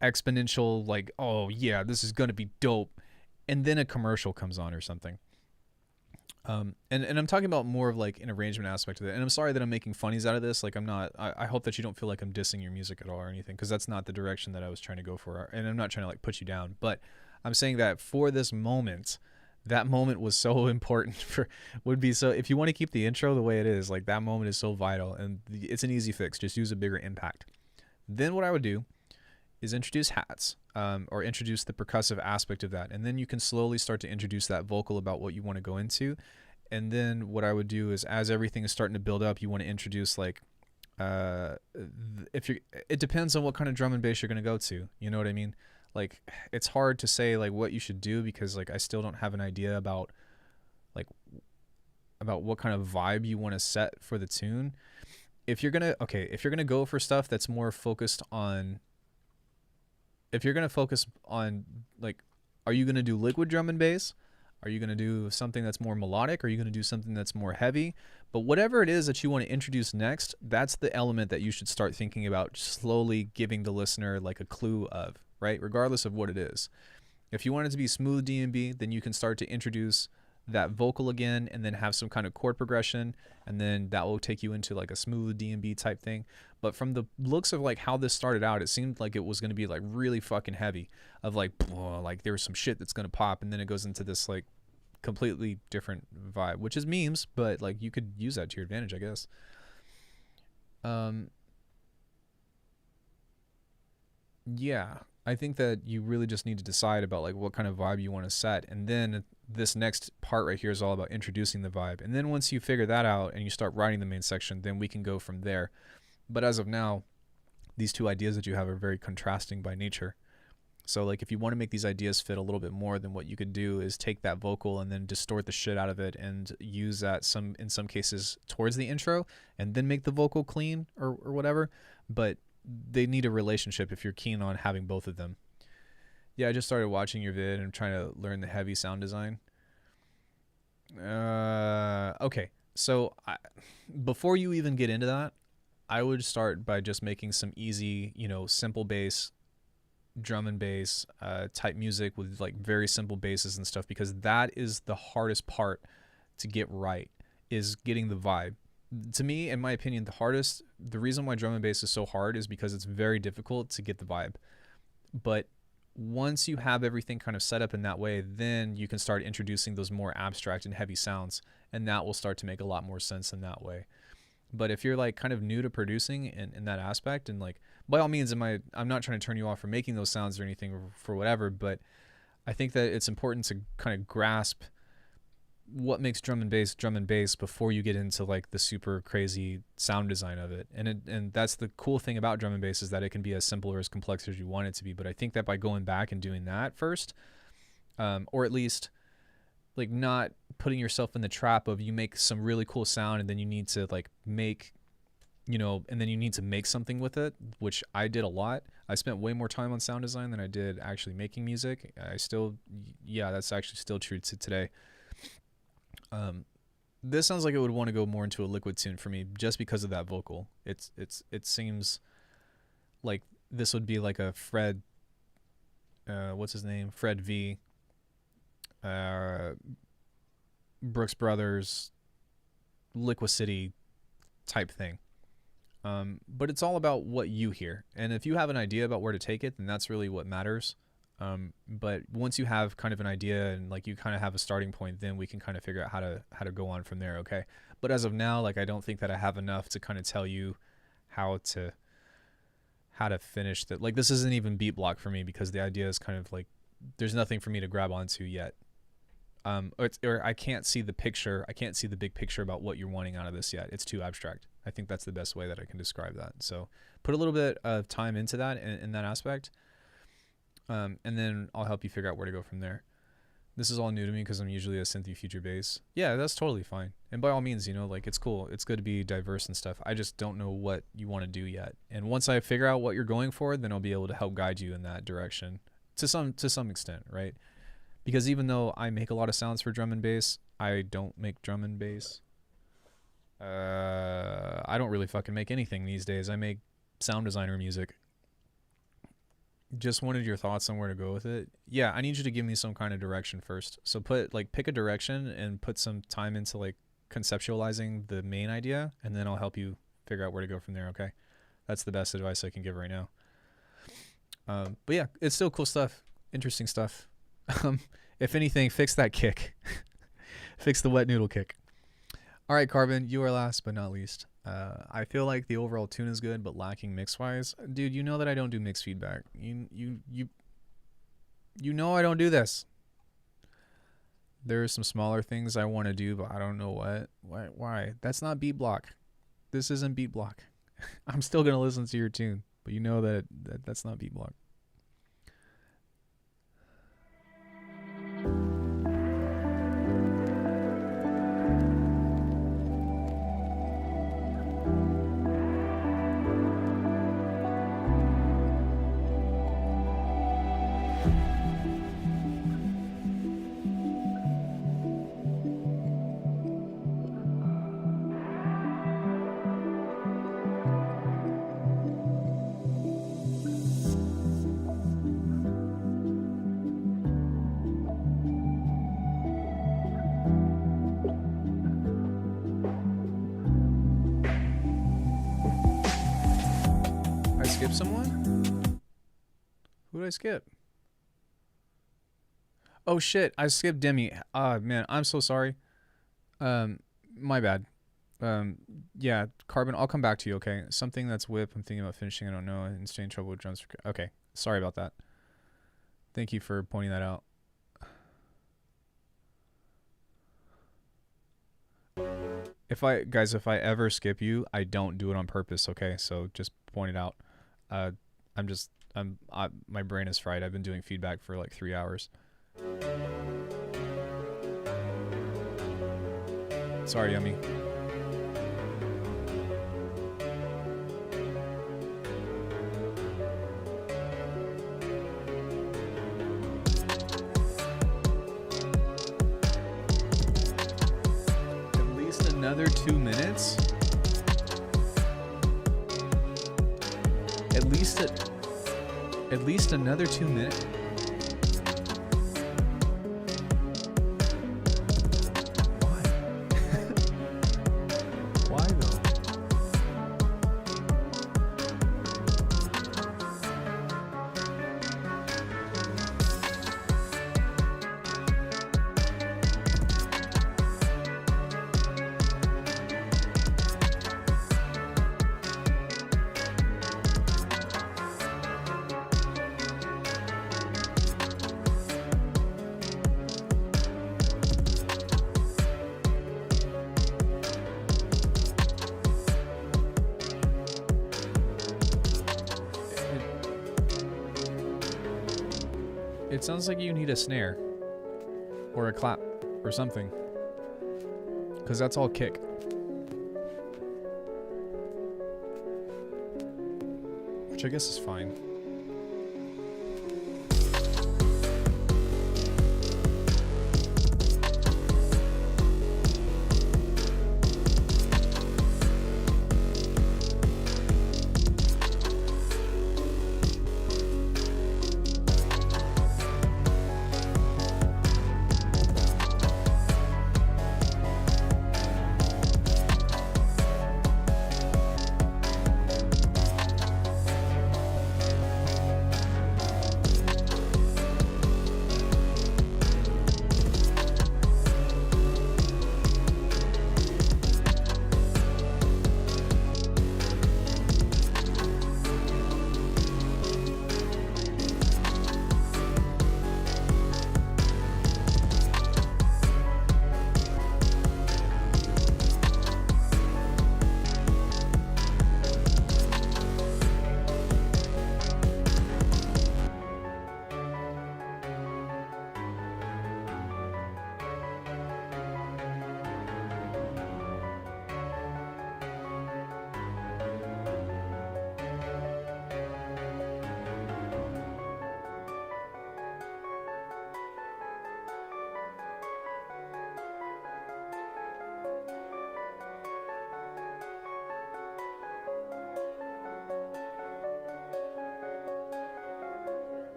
exponential, like, oh yeah, this is going to be dope, and then a commercial comes on or something. And I'm talking about more of like an arrangement aspect of it. And I'm sorry that I'm making funnies out of this. Like I hope that you don't feel like I'm dissing your music at all or anything, because that's not the direction that I was trying to go for. And I'm not trying to like put you down, but I'm saying that for this moment, that moment was so important so if you want to keep the intro the way it is, like that moment is so vital, and it's an easy fix. Just use a bigger impact. Then what I would do is introduce hats, or introduce the percussive aspect of that. And then you can slowly start to introduce that vocal about what you want to go into. And then what I would do is, as everything is starting to build up, you want to introduce like if you're, it depends on what kind of drum and bass you're gonna go to. You know what I mean? Like, it's hard to say like what you should do because like I still don't have an idea about like what kind of vibe you want to set for the tune. If you're gonna go for stuff that's more focused on, if you're gonna focus on like, are you gonna do liquid drum and bass? Are you gonna do something that's more melodic? Are you gonna do something that's more heavy? But whatever it is that you want to introduce next, that's the element that you should start thinking about slowly giving the listener like a clue of, right? Regardless of what it is. If you want it to be smooth D&B, then you can start to introduce that vocal again and then have some kind of chord progression, and then that will take you into like a smooth D&B type thing. But from the looks of like how this started out, it seemed like it was going to be like really fucking heavy, of like there's some shit that's going to pop, and then it goes into this like completely different vibe, which is memes, but like you could use that to your advantage, I guess. Yeah, I think that you really just need to decide about like what kind of vibe you want to set, and then this next part right here is all about introducing the vibe. And then once you figure that out and you start writing the main section, then we can go from there. But as of now, these two ideas that you have are very contrasting by nature. So like if you want to make these ideas fit a little bit more, then what you could do is take that vocal and then distort the shit out of it and use that in some cases towards the intro, and then make the vocal clean or whatever. But they need a relationship if you're keen on having both of them. Yeah, I just started watching your vid and trying to learn the heavy sound design. Okay, so before you even get into that, I would start by just making some easy, simple bass, drum and bass type music with like very simple basses and stuff, because that is the hardest part to get right, is getting the vibe. To me, in my opinion, the reason why drum and bass is so hard is because it's very difficult to get the vibe. But once you have everything kind of set up in that way, then you can start introducing those more abstract and heavy sounds, and that will start to make a lot more sense in that way. But if you're like kind of new to producing in that aspect, and like, by all means, I'm not trying to turn you off from making those sounds or anything for whatever, but I think that it's important to kind of grasp what makes drum and bass before you get into like the super crazy sound design of it. And that's the cool thing about drum and bass, is that it can be as simple or as complex as you want it to be. But I think that by going back and doing that first, or at least like not putting yourself in the trap of you make some really cool sound and then you need to like make, and then you need to make something with it, which I did a lot. I spent way more time on sound design than I did actually making music. That's actually still true to today. This sounds like it would want to go more into a liquid tune for me, just because of that vocal. It seems like this would be like a Fred, what's his name? Fred V. Brooks Brothers, Liquid City type thing. But it's all about what you hear. And if you have an idea about where to take it, then that's really what matters. But once you have kind of an idea and like you kind of have a starting point, then we can kind of figure out how to go on from there. Okay. But as of now, like, I don't think that I have enough to kind of tell you how to finish that. Like, this isn't even beat block for me, because the idea is kind of like, there's nothing for me to grab onto yet. Or I can't see the picture. I can't see the big picture about what you're wanting out of this yet. It's too abstract. I think that's the best way that I can describe that. So put a little bit of time into that in that aspect. And then I'll help you figure out where to go from there. This is all new to me because I'm usually a synthy future bass. Yeah, that's totally fine. And by all means, like, it's cool. It's good to be diverse and stuff. I just don't know what you want to do yet. And once I figure out what you're going for, then I'll be able to help guide you in that direction to some extent, right? Because even though I make a lot of sounds for drum and bass, I don't make drum and bass. I don't really fucking make anything these days. I make sound designer music. Just wanted your thoughts on where to go with it. Yeah, I need you to give me some kind of direction first. So pick a direction and put some time into like conceptualizing the main idea, and then I'll help you figure out where to go from there. Okay, that's the best advice I can give right now. But yeah, it's still cool stuff, interesting stuff. If anything, fix that kick. Fix the wet noodle kick. All right, Carbon, you are last but not least. I feel like the overall tune is good, but lacking mix-wise. Dude, you know that I don't do mix feedback. You know I don't do this. There are some smaller things I want to do, but I don't know what. Why? That's not beat block. This isn't beat block. I'm still gonna listen to your tune, but you know that's not beat block. I skipped someone? Who did I skip? Oh shit, I skipped Demi. Ah man, I'm so sorry. My bad. Yeah, Carbon, I'll come back to you, okay? Something that's whip, I'm thinking about finishing, I don't know, and stay in trouble with drums. Okay, sorry about that. Thank you for pointing that out. If I ever skip you, I don't do it on purpose, okay? So just point it out. My brain is fried. I've been doing feedback for like 3 hours. Sorry, Yummy. At least another 2 minutes? At least another 2 minutes? Why? Why though? It sounds like you need a snare or a clap or something, because that's all kick. Which I guess is fine.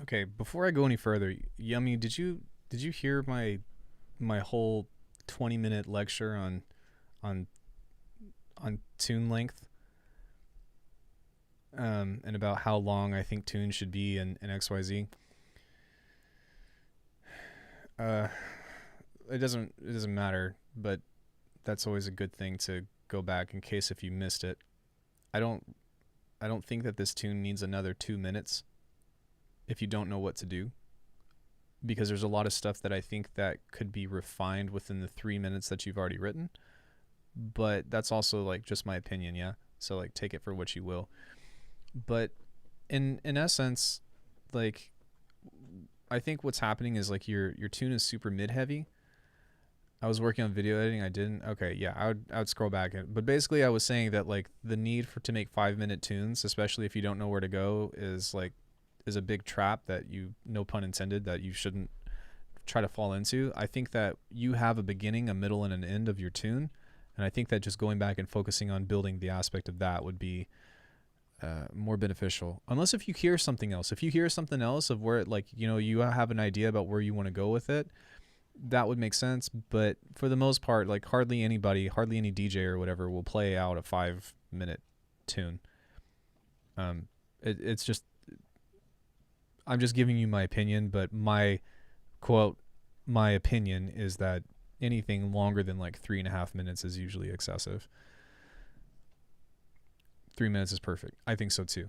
Okay, before I go any further, Yummy, did you hear my whole 20-minute lecture on tune length? And about how long I think tunes should be in XYZ. It doesn't matter, but that's always a good thing to go back in case if you missed it. I don't think that this tune needs another 2 minutes if you don't know what to do. because there's a lot of stuff that I think that could be refined within the 3 minutes that you've already written. But that's also like just my opinion, yeah. So like take it for what you will. But in essence, like I think what's happening is like your tune is super mid heavy. I was working on video editing. I didn't. Okay, yeah, I would scroll back. But basically, I was saying that like the need to make 5-minute tunes, especially if you don't know where to go, is a big trap that you, no pun intended, that you shouldn't try to fall into. I think that you have a beginning, a middle, and an end of your tune, and I think that just going back and focusing on building the aspect of that would be more beneficial. Unless if you hear something else, if you hear something else of where like you have an idea about where you want to go with it. That would make sense, but for the most part, like hardly any DJ or whatever will play out a 5-minute tune. It's just, I'm just giving you my opinion, but my opinion is that anything longer than like 3.5 minutes is usually excessive. 3 minutes is perfect. I think so too.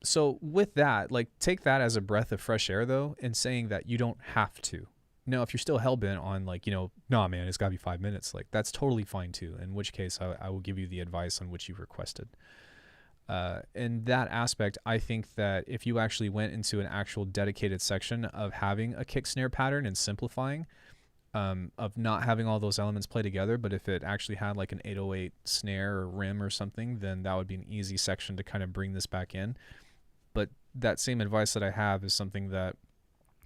So with that, like take that as a breath of fresh air though, and saying that you don't have to. Now, if you're still hell-bent on like, nah, man, it's got to be 5 minutes, like that's totally fine too, in which case I will give you the advice on which you requested. In that aspect, I think that if you actually went into an actual dedicated section of having a kick snare pattern and simplifying, of not having all those elements play together, but if it actually had like an 808 snare or rim or something, then that would be an easy section to kind of bring this back in. But that same advice that I have is something that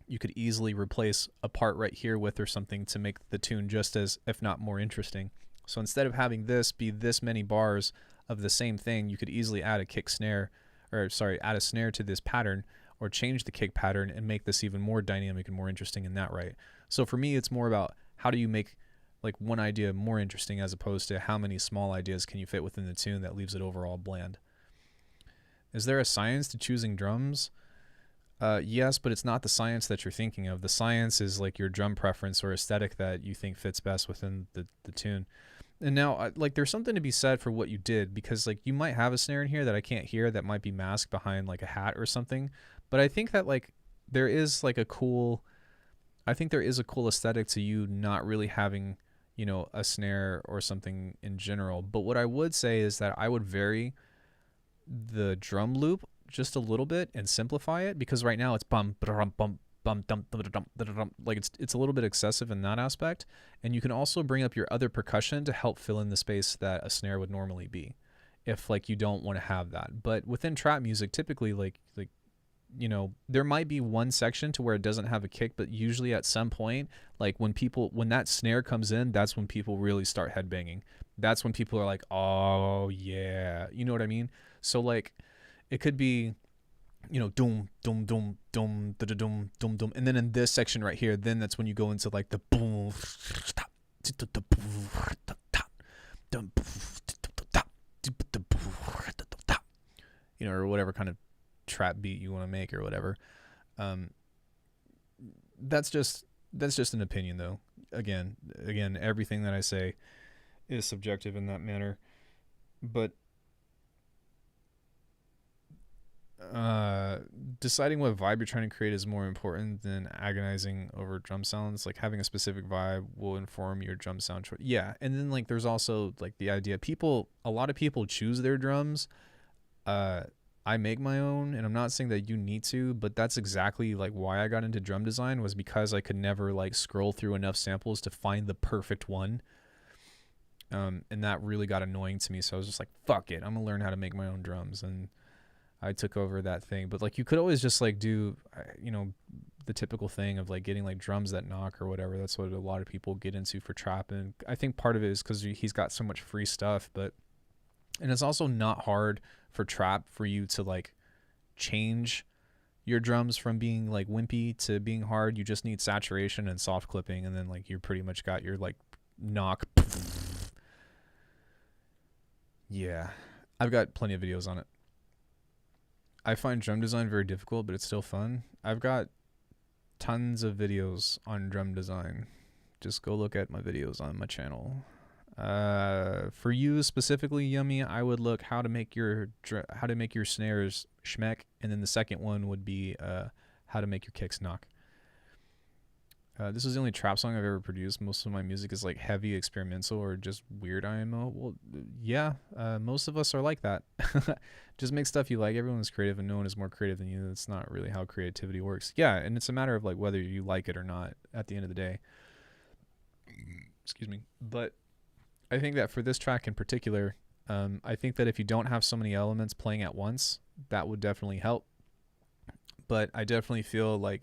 you could easily replace a part right here with or something to make the tune just as, if not more interesting. So instead of having this be this many bars of the same thing, you could easily add add a snare to this pattern, or change the kick pattern and make this even more dynamic and more interesting in that right. So for me, it's more about how do you make like one idea more interesting as opposed to how many small ideas can you fit within the tune that leaves it overall bland. Is there a science to choosing drums? Yes, but it's not the science that you're thinking of. The science is like your drum preference or aesthetic that you think fits best within the tune. And now, like, there's something to be said for what you did, because like you might have a snare in here that I can't hear that might be masked behind like a hat or something. But I think that like there is a cool aesthetic to you not really having, a snare or something in general. But what I would say is that I would vary the drum loop just a little bit and simplify it, because right now it's bum bum bum bum dum dum dum, like it's a little bit excessive in that aspect. And you can also bring up your other percussion to help fill in the space that a snare would normally be, if like you don't want to have that. But within trap music, typically like there might be one section to where it doesn't have a kick, but usually at some point, like when that snare comes in, that's when people really start headbanging. That's when people are like, oh yeah, you know what I mean? So like it could be, doom, doom, doom, doom, da da doom, doom, doom. And then in this section right here, then that's when you go into like the boom, or whatever kind of trap beat you want to make or whatever. That's just an opinion though. Again, everything that I say is subjective in that manner. But deciding what vibe you're trying to create is more important than agonizing over drum sounds. Like having a specific vibe will inform your drum sound choice. Yeah, and then like there's also like the idea a lot of people choose their drums. I make my own, and I'm not saying that you need to, but that's exactly like why I got into drum design, was because I could never like scroll through enough samples to find the perfect one. And that really got annoying to me. So I was just like, fuck it, I'm gonna learn how to make my own drums. And I took over that thing. But like you could always just like do, the typical thing of like getting like drums that knock or whatever. That's what a lot of people get into for trap. And I think part of it is because he's got so much free stuff, and it's also not hard for trap for you to like change your drums from being like wimpy to being hard. You just need saturation and soft clipping, and then like you're pretty much got your like knock. Yeah, I've got plenty of videos on it. I find drum design very difficult, but it's still fun. I've got tons of videos on drum design. Just go look at my videos on my channel. For you specifically, Yummy, I would look how to make your snares schmeck, and then the second one would be how to make your kicks knock. This is the only trap song I've ever produced. Most of my music is like heavy experimental or just weird IMO. Well, yeah, most of us are like that. Just make stuff you like. Everyone's creative and no one is more creative than you. That's not really how creativity works. Yeah, and it's a matter of like whether you like it or not at the end of the day. Excuse me. But I think that for this track in particular, I think that if you don't have so many elements playing at once, that would definitely help. But I definitely feel like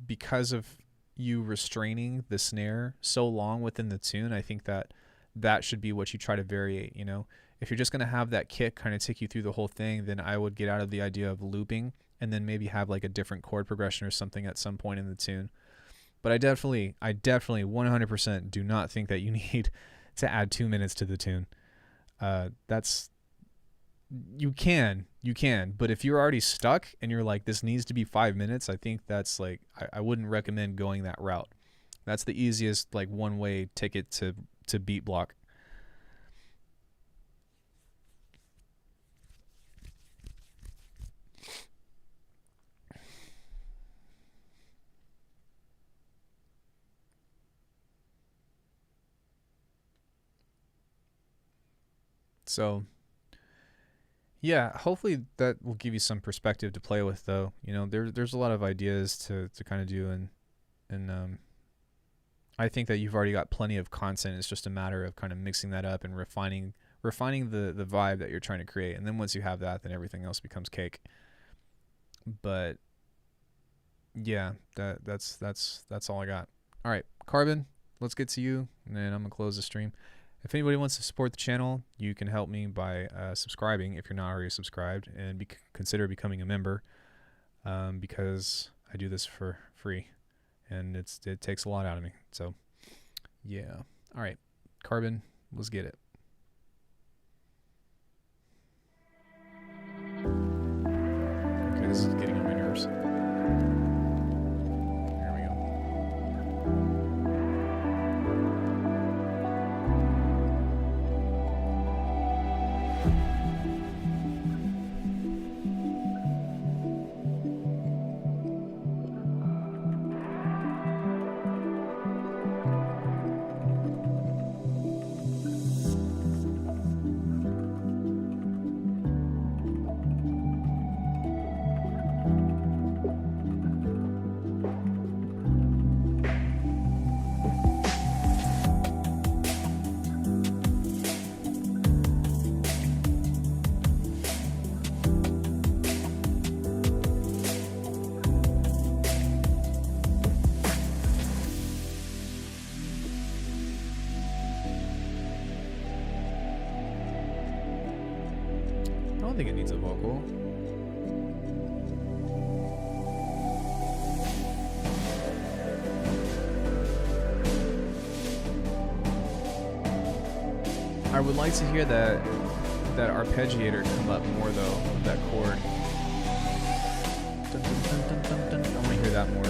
because of you restraining the snare so long within the tune, I think that that should be what you try to variate. You know, if you're just going to have that kick kind of take you through the whole thing, then I would get out of the idea of looping and then maybe have like a different chord progression or something at some point in the tune. But I definitely 100% do not think that you need to add 2 minutes to the tune. You can, but if you're already stuck and you're like, this needs to be 5 minutes, I think that's like, I wouldn't recommend going that route. That's the easiest, like, one-way ticket to beat block. So yeah, hopefully that will give you some perspective to play with, though. You know, there's a lot of ideas to kind of do, and I think that you've already got plenty of content. It's just a matter of kind of mixing that up and refining the vibe that you're trying to create. And then once you have that, then everything else becomes cake. But yeah, that's all I got. All right, Carbon, let's get to you, and then I'm gonna close the stream. If anybody wants to support the channel, you can help me by subscribing if you're not already subscribed, and consider becoming a member, because I do this for free, and it takes a lot out of me. So, yeah. All right, Carbon, let's get it. Okay, this is getting on my nerves. Here we go. I don't think it needs a vocal. I would like to hear that arpeggiator come up more, though, that chord. Dun, dun, dun, dun, dun, dun. I want to hear that more.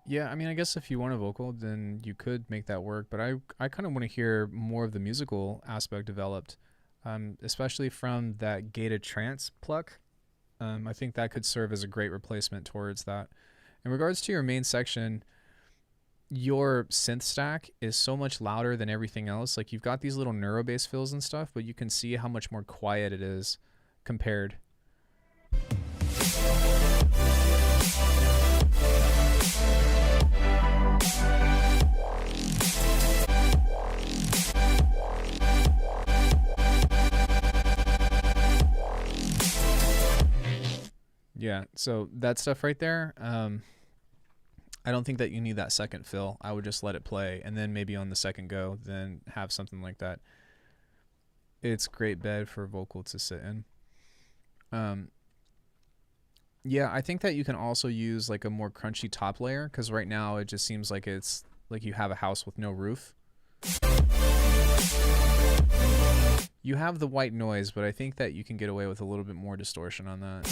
Yeah, I mean, I guess if you want a vocal, then you could make that work. But I kind of want to hear more of the musical aspect developed, especially from that gated trance pluck. I think that could serve as a great replacement towards that. In regards to your main section, your synth stack is so much louder than everything else. Like, you've got these little neuro bass fills and stuff, but you can see how much more quiet it is compared. Yeah, so that stuff right there, I don't think that you need that second fill. I would just let it play, and then maybe on the second go, then have something like that. It's great bed for a vocal to sit in. Yeah, I think that you can also use like a more crunchy top layer, because right now it just seems like it's like you have a house with no roof. You have the white noise, but I think that you can get away with a little bit more distortion on that.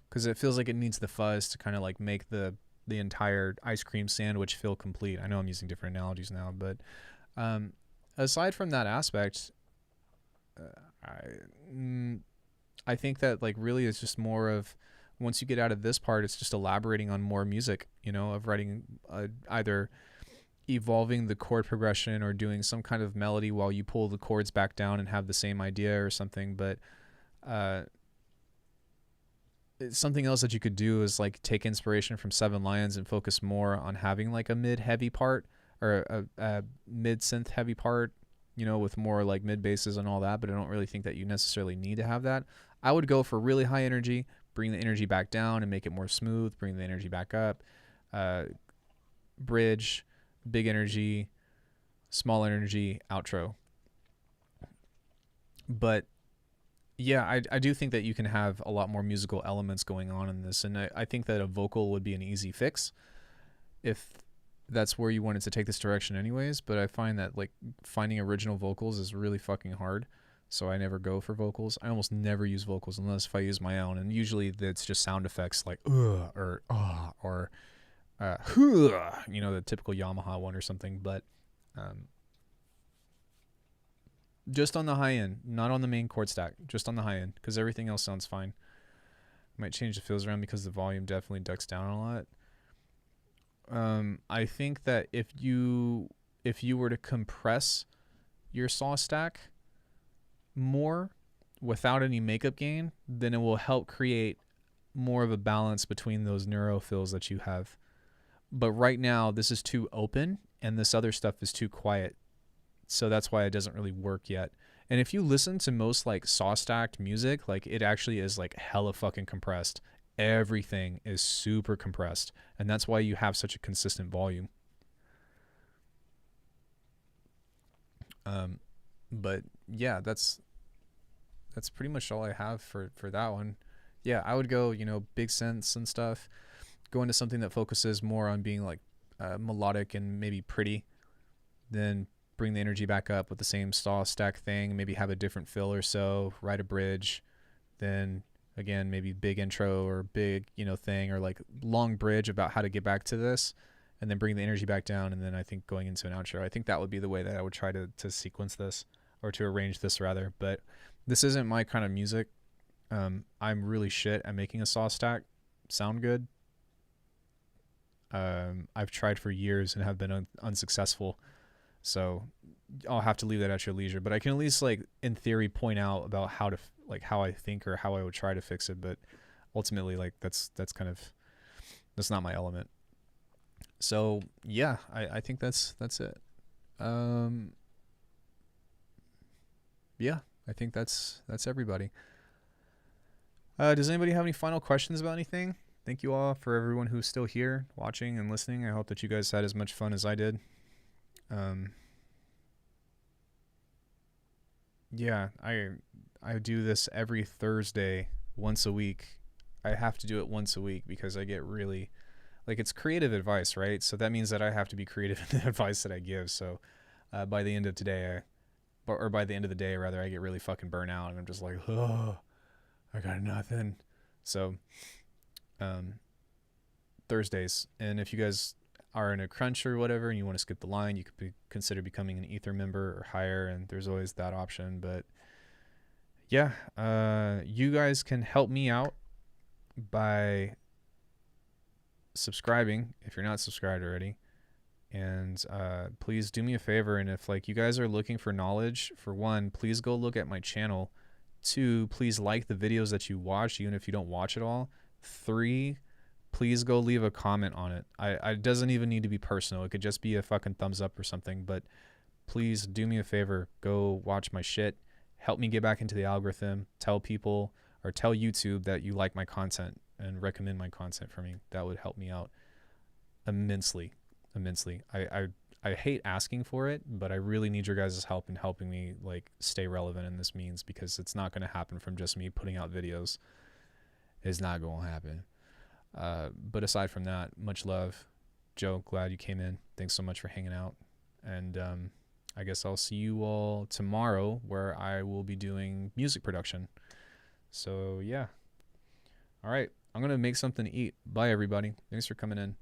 Because it feels like it needs the fuzz to kind of like make the entire ice cream sandwich feel complete. I know I'm using different analogies now, but aside from that aspect, I think that like really it's just more of, once you get out of this part, it's just elaborating on more music, you know, of writing either evolving the chord progression or doing some kind of melody while you pull the chords back down and have the same idea or something. But something else that you could do is like take inspiration from Seven Lions and focus more on having like a mid-heavy part or a mid-synth heavy part, you know, with more like mid basses and all that. But I don't really think that you necessarily need to have that. I would go for really high energy, bring the energy back down and make it more smooth, bring the energy back up, bridge, big energy, small energy, outro. But yeah, I do think that you can have a lot more musical elements going on in this, and I think that a vocal would be an easy fix if that's where you wanted to take this direction anyways. But I find that like finding original vocals is really fucking hard, so I never go for vocals. I almost never use vocals unless if I use my own, and usually it's just sound effects like or or you know, the typical Yamaha one or something. But just on the high end, not on the main chord stack, just on the high end, because everything else sounds fine. Might change the fills around because the volume definitely ducks down a lot. I think that if you were to compress your saw stack more without any makeup gain, then it will help create more of a balance between those neuro fills that you have. But right now this is too open and this other stuff is too quiet. So that's why it doesn't really work yet. And if you listen to most like saw stacked music, like it actually is like hella fucking compressed. Everything is super compressed. And that's why you have such a consistent volume. But yeah, that's pretty much all I have for that one. Yeah, I would go, you know, big synths and stuff. Go into something that focuses more on being like melodic and maybe pretty. Then bring the energy back up with the same saw stack thing. Maybe have a different fill or so. Write a bridge. Then again, maybe big intro or big, you know, thing, or like long bridge about how to get back to this, and then bring the energy back down. And then I think going into an outro, I think that would be the way that I would try to sequence this, or to arrange this rather. But this isn't my kind of music. I'm really shit at making a saw stack sound good. I've tried for years and have been unsuccessful. So I'll have to leave that at your leisure, but I can at least like in theory point out about how to like how I think or how I would try to fix it. But ultimately, like that's not my element. So yeah, I think that's it. Yeah, I think that's everybody. Does anybody have any final questions about anything? Thank you all for everyone who's still here watching and listening. I hope that you guys had as much fun as I did. Yeah, I do this every Thursday, once a week. I have to do it once a week because I get really, like, it's creative advice, right? So that means that I have to be creative in the advice that I give. So by the end of today, or by the end of the day rather, I get really fucking burnt out and I'm just like, oh, I got nothing. So Thursdays. And if you guys are in a crunch or whatever and you want to skip the line, you could consider becoming an Ether member or higher, and there's always that option. But yeah, you guys can help me out by subscribing if you're not subscribed already. And please do me a favor, and if like you guys are looking for knowledge, for one, please go look at my channel. 2, please like the videos that you watch even if you don't watch it all. 3, please go leave a comment on it. It doesn't even need to be personal. It could just be a fucking thumbs up or something. But please do me a favor. Go watch my shit. Help me get back into the algorithm. Tell people, or tell YouTube that you like my content and recommend my content for me. That would help me out immensely. I hate asking for it, but I really need your guys' help in helping me like stay relevant in this means, because it's not going to happen from just me putting out videos. It's not going to happen. But aside from that, much love. Joe, glad you came in. Thanks so much for hanging out. And I guess I'll see you all tomorrow, where I will be doing music production. So yeah. All right. I'm going to make something to eat. Bye, everybody. Thanks for coming in.